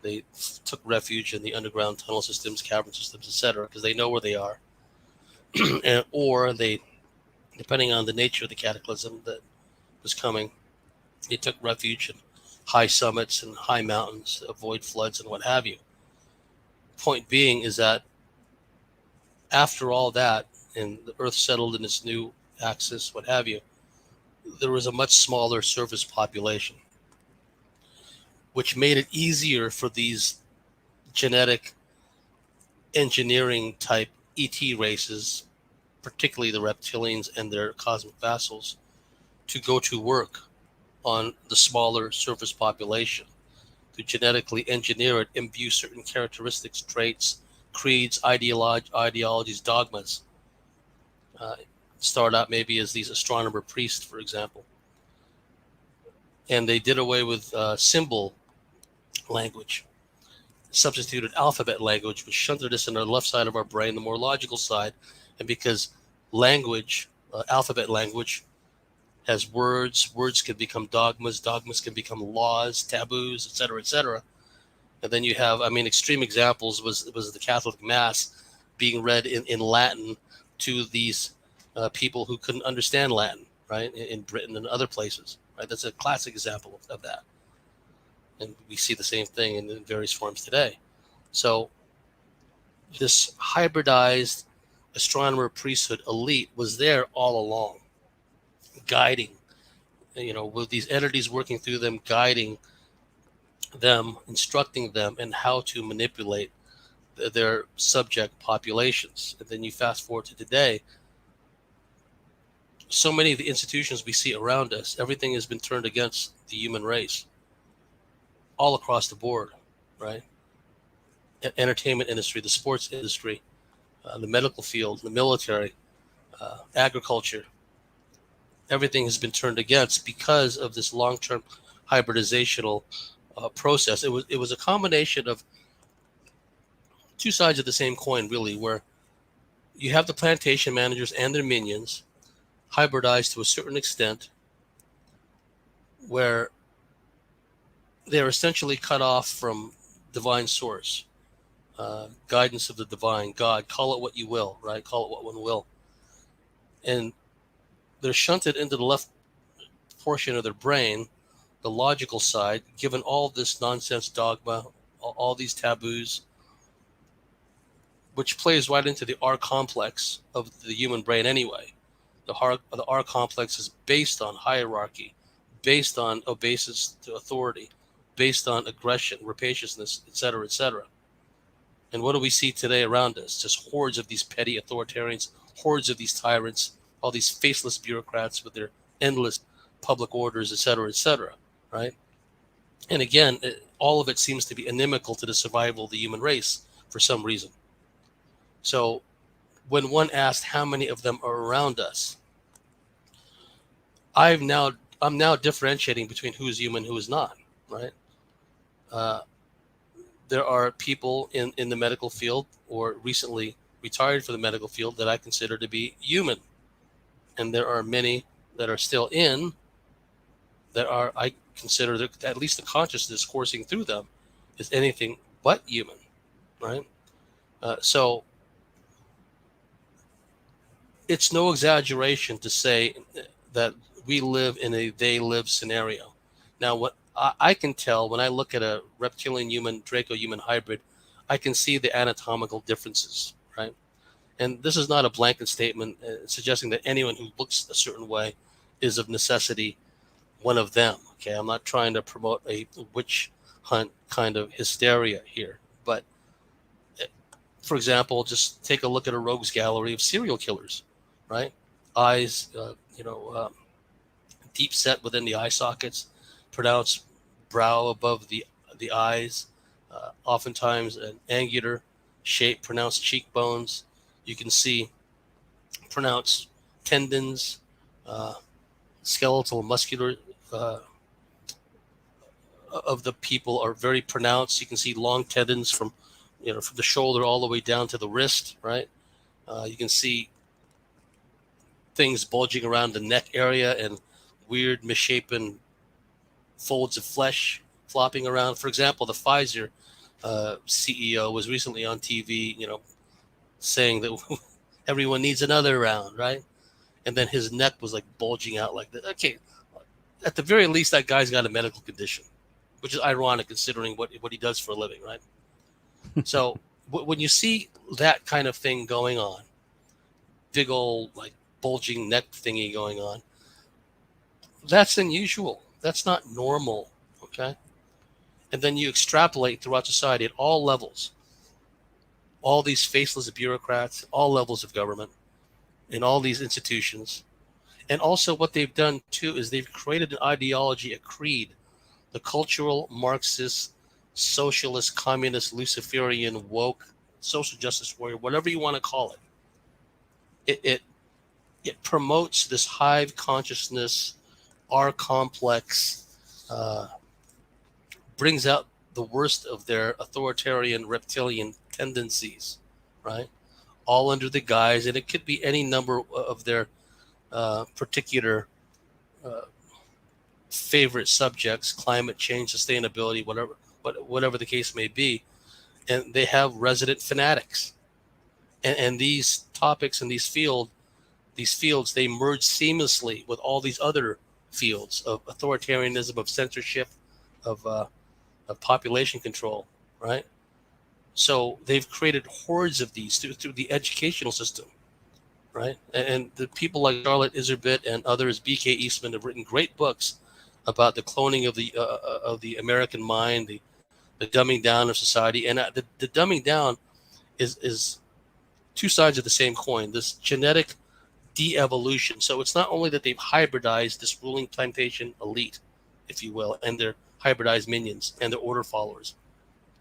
They took refuge in the underground tunnel systems, cavern systems, etc., because they know where they are. Or they, depending on the nature of the cataclysm that was coming, they took refuge in high summits and high mountains to avoid floods and what have you. Point being is that after all that, and the Earth settled in its new axis, what have you, there was a much smaller surface population, which made it easier for these genetic engineering type ET races, particularly the reptilians and their cosmic vassals, to go to work on the smaller surface population, to genetically engineer it, imbue certain characteristics, traits, creeds, ideologies, dogmas. Start out maybe as these astronomer priests, for example. And they did away with symbol language, substituted alphabet language, which shunted us in the left side of our brain, the more logical side. And because language, alphabet language, has words can become dogmas can become laws, taboos, etc. And then you have, extreme examples was the Catholic Mass being read in Latin to these people who couldn't understand Latin, right, in Britain and other places, right? That's a classic example of that. And we see the same thing in various forms today. So this hybridized astronomer priesthood elite was there all along, guiding, with these entities working through them, guiding them, instructing them in how to manipulate their subject populations. And then you fast forward to today, so many of the institutions we see around us, everything has been turned against the human race, all across the board, right? Entertainment industry, the sports industry, the medical field, the military, agriculture. Everything has been turned against because of this long-term hybridizational process. It was a combination of two sides of the same coin, really, where you have the plantation managers and their minions hybridized to a certain extent, where they're essentially cut off from divine source, guidance of the divine, God, call it what you will, right? Call it what one will. And they're shunted into the left portion of their brain, the logical side, given all this nonsense dogma, all these taboos, which plays right into the R complex of the human brain anyway. The R complex is based on hierarchy, based on obeisance to authority, based on aggression, rapaciousness, etc., etc. And what do we see today around us? Just hordes of these petty authoritarians, hordes of these tyrants, all these faceless bureaucrats with their endless public orders, etc., etc., right? And again, all of it seems to be inimical to the survival of the human race for some reason. So when one asked how many of them are around us, I'm now differentiating between who's human, who is not, right? There are people in the medical field or recently retired from the medical field that I consider to be human. And there are many that are still in that are, I consider that at least the consciousness coursing through them is anything but human, right? So it's no exaggeration to say that we live in a they live scenario. Now, what I can tell when I look at a reptilian human, Draco human hybrid, I can see the anatomical differences, right? And this is not a blanket statement suggesting that anyone who looks a certain way is of necessity one of them. Okay, I'm not trying to promote a witch hunt kind of hysteria here, but for example, just take a look at a rogues gallery of serial killers, right? Eyes, deep set within the eye sockets, pronounced brow above the eyes, oftentimes an angular shape, pronounced cheekbones. You can see pronounced tendons, skeletal muscular of the people are very pronounced. You can see long tendons from the shoulder all the way down to the wrist, right? You can see things bulging around the neck area and weird misshapen folds of flesh flopping around. For example, the Pfizer CEO was recently on TV, saying that everyone needs another round, right? And then his neck was like bulging out like that. Okay, at the very least, that guy's got a medical condition, which is ironic considering what he does for a living, right? So when you see that kind of thing going on, big old like bulging neck thingy going on, that's unusual. That's not normal, okay? And then you extrapolate throughout society at all levels, all these faceless bureaucrats, all levels of government, in all these institutions. And also what they've done too is they've created an ideology, a creed, the cultural Marxist, socialist, communist, Luciferian, woke, social justice warrior, whatever you want to call it. It promotes this hive consciousness, R complex, brings out the worst of their authoritarian reptilian tendencies, right? All under the guise, and it could be any number of their particular favorite subjects, climate change, sustainability, whatever the case may be. And they have resident fanatics. And these topics and these fields, they merge seamlessly with all these other fields of authoritarianism, of censorship, of population control, right? So they've created hordes of these through the educational system, right? And the people like Charlotte Iserbyt and others, B.K. Eastman, have written great books about the cloning of the American mind, the dumbing down of society, and the dumbing down is two sides of the same coin. This genetic de-evolution. So it's not only that they've hybridized this ruling plantation elite, if you will, and their hybridized minions and their order followers,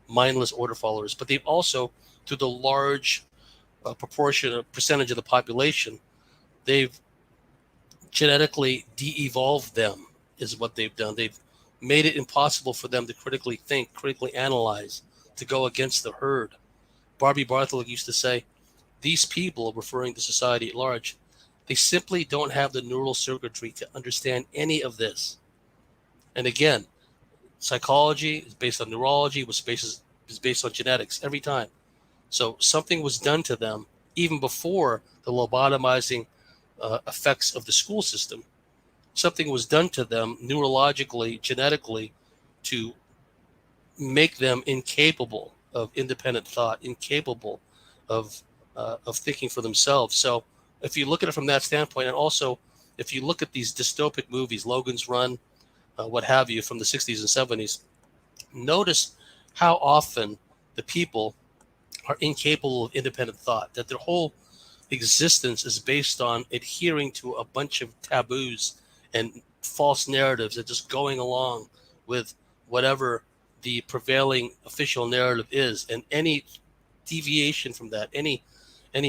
mindless order followers, but they've also, through the large percentage of the population, they've genetically de-evolved them, is what they've done. They've made it impossible for them to critically think, critically analyze, to go against the herd. Barbie Bartley used to say, these people, referring to society at large, they simply don't have the neural circuitry to understand any of this. And again, psychology is based on neurology, is based on genetics every time. So something was done to them even before the lobotomizing effects of the school system. Something was done to them neurologically, genetically, to make them incapable of independent thought, incapable of thinking for themselves. So if you look at it from that standpoint, and also if you look at these dystopic movies, Logan's Run, what have you, from the 60s and 70s, notice how often the people are incapable of independent thought, that their whole existence is based on adhering to a bunch of taboos and false narratives, and just going along with whatever the prevailing official narrative is. And any deviation from that, any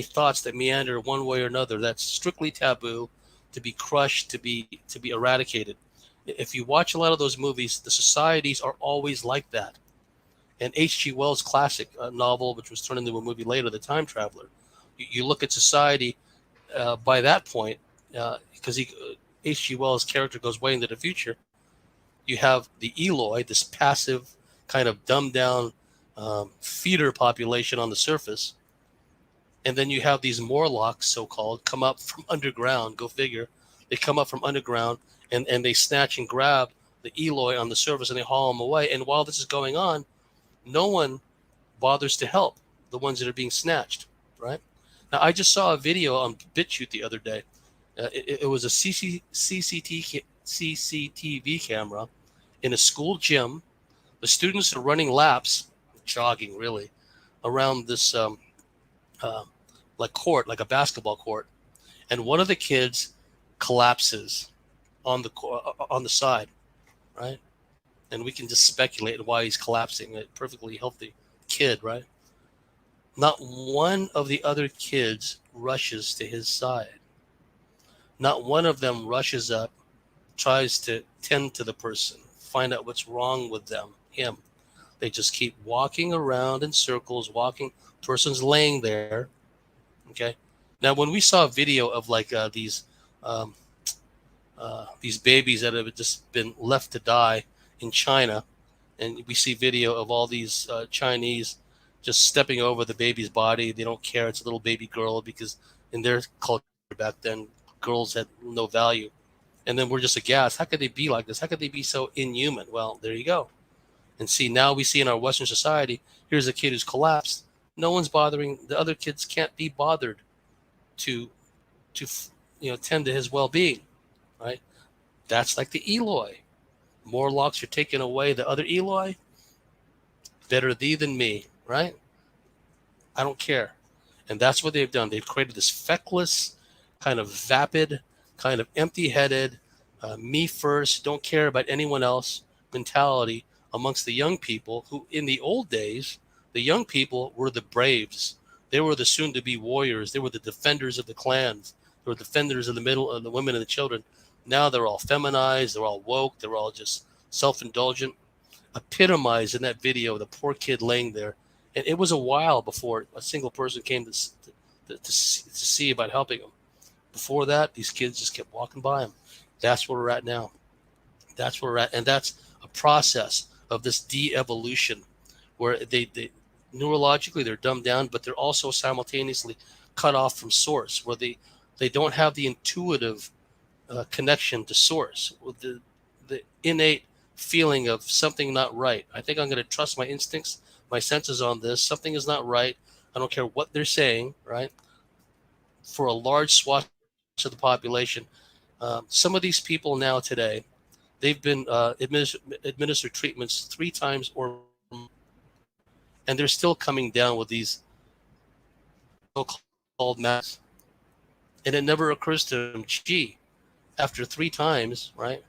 thoughts that meander one way or another, that's strictly taboo, to be crushed, to be eradicated. If you watch a lot of those movies, the societies are always like that. And H.G. Wells' classic novel, which was turned into a movie later, The Time Traveler, you look at society by that point, because H.G. Wells' character goes way into the future. You have the Eloi, this passive, kind of dumbed down feeder population on the surface. And then you have these Morlocks, so-called, come up from underground, go figure. They come up from underground, and they snatch and grab the Eloi on the surface, and they haul them away. And while this is going on, no one bothers to help the ones that are being snatched, right? Now, I just saw a video on BitChute the other day. It was a CCTV camera in a school gym. The students are running laps, jogging really, around this like court, like a basketball court, and one of the kids collapses on the side, right? And we can just speculate why he's collapsing. A perfectly healthy kid, right? Not one of the other kids rushes to his side. Not one of them rushes up, tries to tend to the person, find out what's wrong with him. They just keep walking around in circles, walking. Person's laying there. Okay. Now, when we saw a video of like these babies that have just been left to die in China, and we see video of all these Chinese just stepping over the baby's body. They don't care. It's a little baby girl, because in their culture back then, girls had no value. And then we're just aghast. How could they be like this? How could they be so inhuman? Well, there you go. And see, now we see in our Western society, here's a kid who's collapsed. No one's bothering. The other kids can't be bothered to tend to his well-being, right? That's like the Eloi. Morlocks are taking away the other Eloi. Better thee than me, right? I don't care. And that's what they've done. They've created this feckless, kind of vapid, kind of empty-headed, me first, don't care about anyone else mentality amongst the young people, who in the old days, the young people were the braves. They were the soon-to-be warriors. They were the defenders of the clans. They were defenders of the middle, of the women and the children. Now they're all feminized. They're all woke. They're all just self-indulgent. Epitomized in that video, the poor kid laying there. And it was a while before a single person came to see about helping him. Before that, these kids just kept walking by him. That's where we're at now. That's where we're at. And that's a process of this de-evolution, where they neurologically they're dumbed down, but they're also simultaneously cut off from source, where they don't have the intuitive connection to source, with the innate feeling of something not right. I think I'm going to trust my instincts, my senses on this. Something is not right. I don't care what they're saying, right? For a large swath of the population, some of these people now today, they've been administered treatments 3 times or more, and they're still coming down with these so-called masks. And it never occurs to them, gee, after 3 times, right,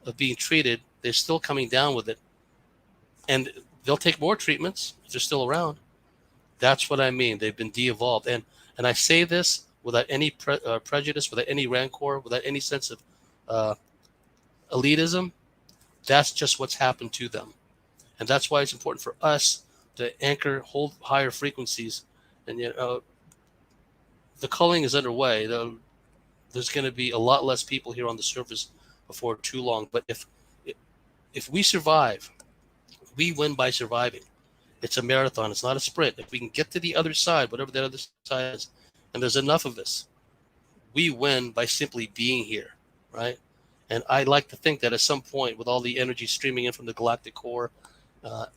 of being treated, they're still coming down with it. And they'll take more treatments if they're still around. That's what I mean. They've been de-evolved. And I say this without any prejudice, without any rancor, without any sense of elitism. That's just what's happened to them. And that's why it's important for us to hold higher frequencies. And the culling is underway. There's going to be a lot less people here on the surface before too long. But if we survive, we win by surviving. It's a marathon. It's not a sprint. If we can get to the other side, whatever that other side is, and there's enough of us, we win by simply being here, right? And I like to think that at some point, with all the energy streaming in from the galactic core,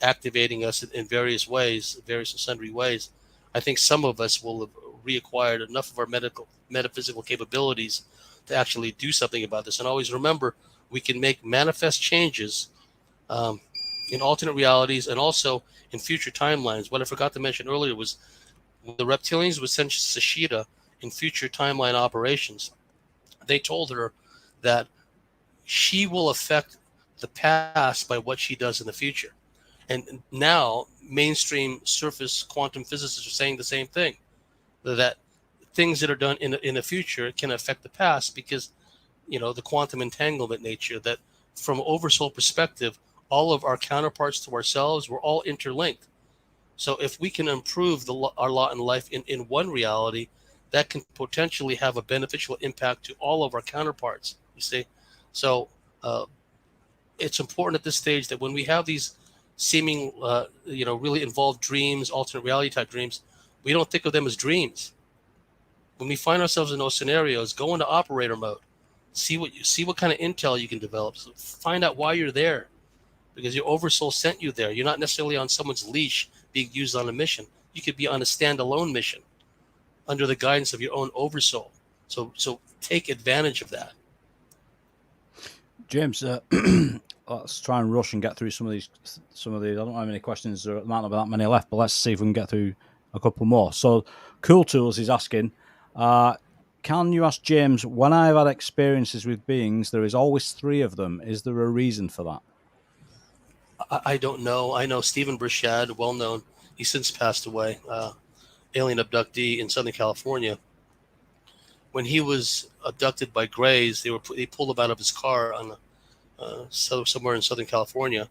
activating us in various ways, various and sundry ways, I think some of us will have reacquired enough of our metaphysical capabilities to actually do something about this. And always remember, we can make manifest changes in alternate realities and also in future timelines. What I forgot to mention earlier was when the reptilians would send Sashida in future timeline operations, they told her that she will affect the past by what she does in the future. And now mainstream surface quantum physicists are saying the same thing, that things that are done in the future can affect the past because, the quantum entanglement nature, that from oversoul perspective, all of our counterparts to ourselves, we're all interlinked. So if we can improve our lot in life in one reality, that can potentially have a beneficial impact to all of our counterparts, you see. So it's important at this stage that when we have these seeming, really involved dreams, alternate reality type dreams, we don't think of them as dreams. When we find ourselves in those scenarios, go into operator mode. See what kind of intel you can develop. So find out why you're there, because your oversoul sent you there. You're not necessarily on someone's leash being used on a mission. You could be on a standalone mission under the guidance of your own oversoul. So take advantage of that. James, let's try and rush and get through some of these. I don't have any questions. There might not be that many left, but let's see if we can get through a couple more. So, Cool Tools is asking, can you ask James, when I've had experiences with beings, there is always 3 of them. Is there a reason for that? I don't know. I know Stephen Brishad, well known. He's since passed away. Alien abductee in Southern California. When he was abducted by Greys, they pulled him out of his car on somewhere in Southern California.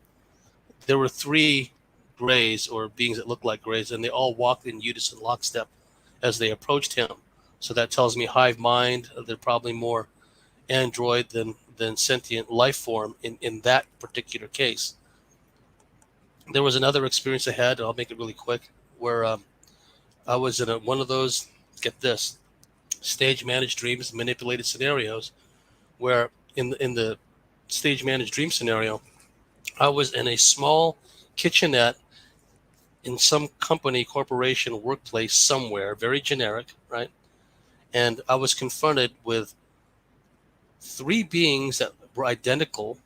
There were 3 Greys, or beings that looked like Greys, and they all walked in unison, lockstep, as they approached him. So that tells me hive mind. They're probably more android than sentient life form in that particular case. There was another experience I had, and I'll make it really quick, where I was in one of those, get this, stage managed dreams, manipulated scenarios, where in the stage managed dream scenario, I was in a small kitchenette in some company, corporation, workplace somewhere, very generic, right? And I was confronted with 3 beings that were identical.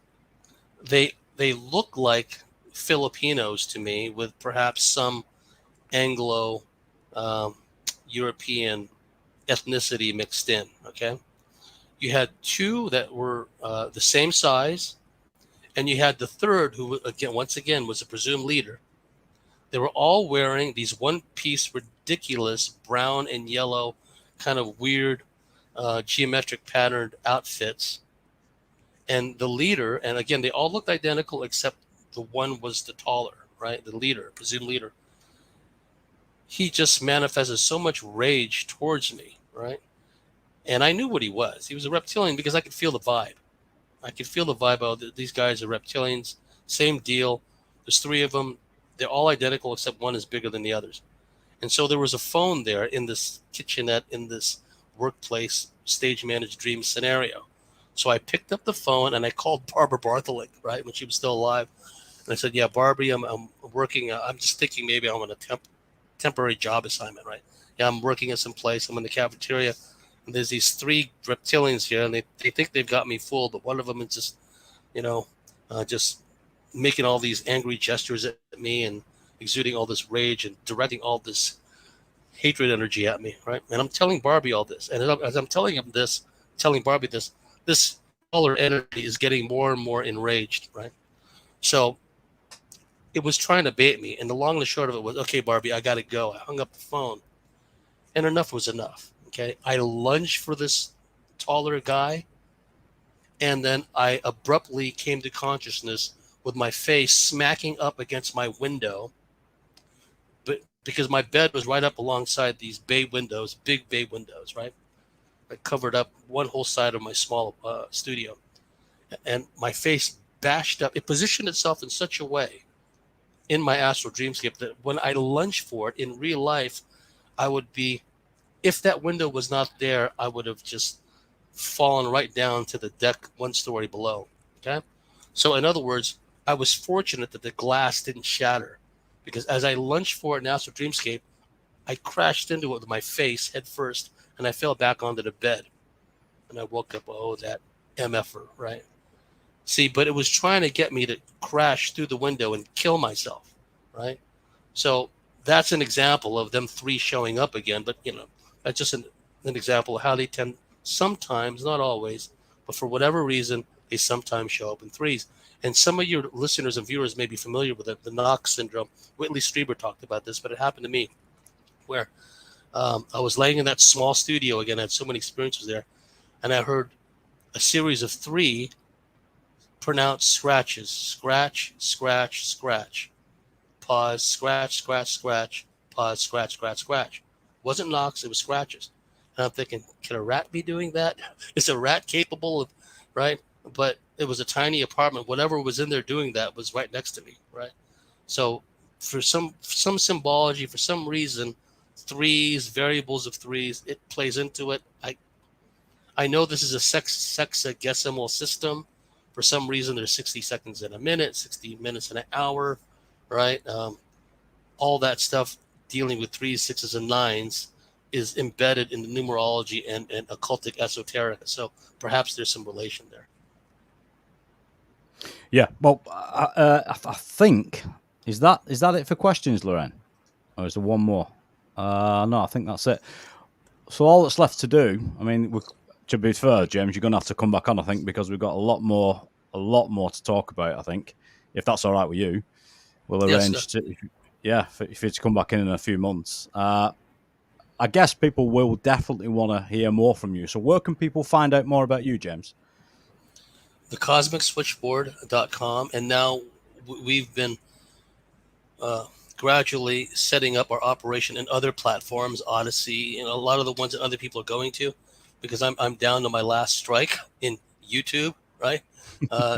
They look like Filipinos to me, with perhaps some Anglo European ethnicity mixed in. Okay, you had 2 that were the same size, and you had the third, who once again was a presumed leader. They were all wearing these one-piece, ridiculous brown and yellow, kind of weird geometric patterned outfits. And the leader, and again, they all looked identical except the one was the taller, right? The leader, presumed leader. He just manifested so much rage towards me, right? And I knew what he was. He was a reptilian because I could feel the vibe. I could feel the vibe of these guys are reptilians. Same deal. There's 3 of them. They're all identical except one is bigger than the others. And so there was a phone there in this kitchenette, in this workplace stage managed dream scenario. So I picked up the phone and I called Barbara Bartley, right, when she was still alive. And I said, yeah, Barbie, I'm working. I'm just thinking maybe I'm on a temporary job assignment, right? Yeah, I'm working at some place. I'm in the cafeteria. And there's these 3 reptilians here, and they think they've got me fooled, but one of them is just, just making all these angry gestures at me and exuding all this rage and directing all this hatred energy at me, right? And I'm telling Barbie all this. And as I'm telling Barbie this color energy is getting more and more enraged, right? So it was trying to bait me. And the long and the short of it was, okay, Barbie, I got to go. I hung up the phone. And enough was enough, okay? I lunged for this taller guy. And then I abruptly came to consciousness with my face smacking up against my window, but because my bed was right up alongside these bay windows, big bay windows, right? That covered up one whole side of my small studio. And my face bashed up. It positioned itself in such a way in my astral dreamscape that when I lunged for it in real life, I would be, if that window was not there, I would have just fallen right down to the deck 1 story below. Okay. So in other words, I was fortunate that the glass didn't shatter, because as I lunged for it in astral dreamscape, I crashed into it with my face head first, and I fell back onto the bed. And I woke up, oh, that MFer, right? See, but it was trying to get me to crash through the window and kill myself, right? So that's an example of them three showing up again. But, that's just an example of how they tend sometimes, not always, but for whatever reason, they sometimes show up in threes. And some of your listeners and viewers may be familiar with it, the Knox syndrome. Whitley Strieber talked about this, but it happened to me where I was laying in that small studio again. I had so many experiences there. And I heard a series of three pronounced scratches. Scratch, scratch, scratch. Pause, scratch, scratch, scratch. Pause, scratch, scratch, scratch. It wasn't knocks, it was scratches. And I'm thinking, can a rat be doing that? Is a rat capable of, right? But it was a tiny apartment. Whatever was in there doing that was right next to me, right? So for some symbology, for some reason, threes, variables of threes, it plays into it. I know this is a sexagesimal system. For some reason, there's 60 seconds in a minute, 60 minutes in an hour, right? All that stuff dealing with threes, sixes, and nines is embedded in the numerology and occultic esoterica. So perhaps there's some relation there. Yeah. Well, I think is that it for questions, Lorraine, or is there one more? No, I think that's it. So all that's left to do, I mean, to be fair, James, you're going to have to come back on, I think, because we've got a lot more to talk about. I think, if that's all right with you, we'll arrange for you to come back in a few months. I guess people will definitely want to hear more from you. So where can people find out more about you, James? thecosmicswitchboard.com, and now we've been gradually setting up our operation in other platforms, Odyssey, and a lot of the ones that other people are going to, because I'm down to my last strike in YouTube, right?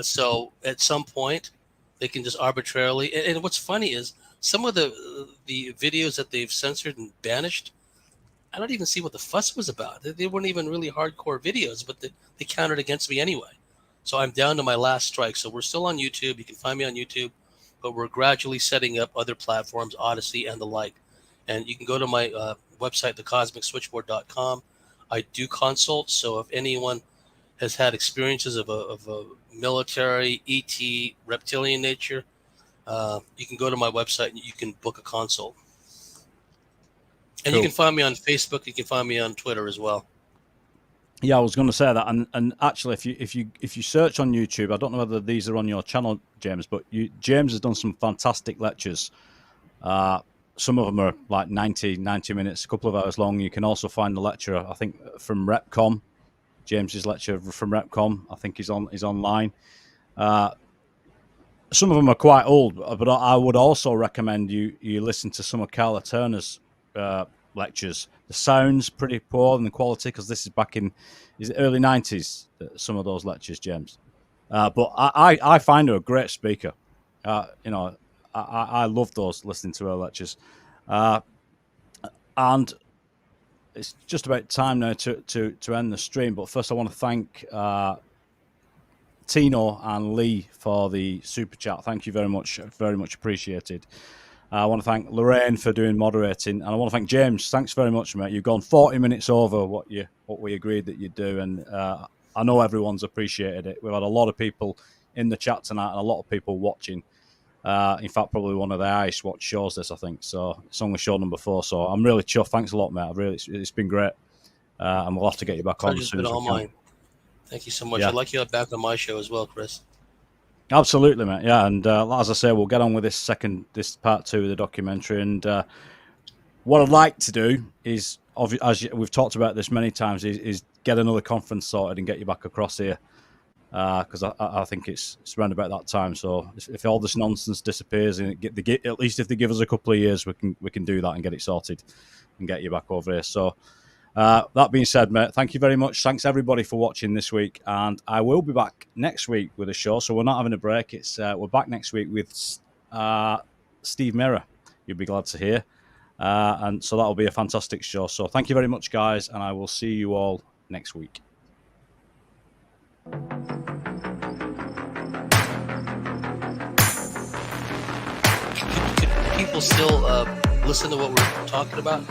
So at some point they can just arbitrarily, and what's funny is some of the videos that they've censored and banished, I don't even see what the fuss was about. They weren't even really hardcore videos, but they counted against me anyway. So I'm down to my last strike. So we're still on YouTube. You can find me on YouTube, but we're gradually setting up other platforms, Odyssey and the like. And you can go to my website, thecosmicswitchboard.com. I do consults. So if anyone has had experiences of a military, ET, reptilian nature, you can go to my website and you can book a consult. And cool. You can find me on Facebook. You can find me on Twitter as well. Yeah, I was going to say that, and actually, if you search on YouTube, I don't know whether these are on your channel, James, but James has done some fantastic lectures. Some of them are like 90 minutes, a couple of hours long. You can also find the lecture, I think, from Repcom. James's lecture from Repcom, I think, is online. Some of them are quite old, but I would also recommend you listen to some of Carla Turner's lectures. The sound's pretty poor in the quality because this is back in the early 90s, some of those lectures, James. But I find her a great speaker. I love those, listening to her lectures. And it's just about time now to end the stream. But first I want to thank Tino and Lee for the super chat. Thank you very much appreciated. I want to thank Lorraine for doing moderating, and I want to thank James. Thanks very much, mate. You've gone 40 minutes over what we agreed that you'd do, and I know everyone's appreciated it. We've had a lot of people in the chat tonight and a lot of people watching. In fact, probably one of the highest watch shows this, I think. So it's only show number 4. So I'm really chuffed. Thanks a lot, mate. It's been great, and we'll have to get you back on as soon as we can. Thank you so much. Yeah. I'd like you back on my show as well, Chris. Absolutely, mate. Yeah, and as I say, we'll get on with this part 2 of the documentary. And what I'd like to do is, as we've talked about this many times, is get another conference sorted and get you back across here, because I think it's around about that time. So if all this nonsense disappears, and at least if they give us a couple of years, we can do that and get it sorted and get you back over here. So. That being said, mate, thank you very much. Thanks everybody for watching this week, and I will be back next week with a show. So we're not having a break. It's we're back next week with Steve Mirror. You'll be glad to hear, and so that'll be a fantastic show. So thank you very much, guys, and I will see you all next week. People still listen to what we're talking about,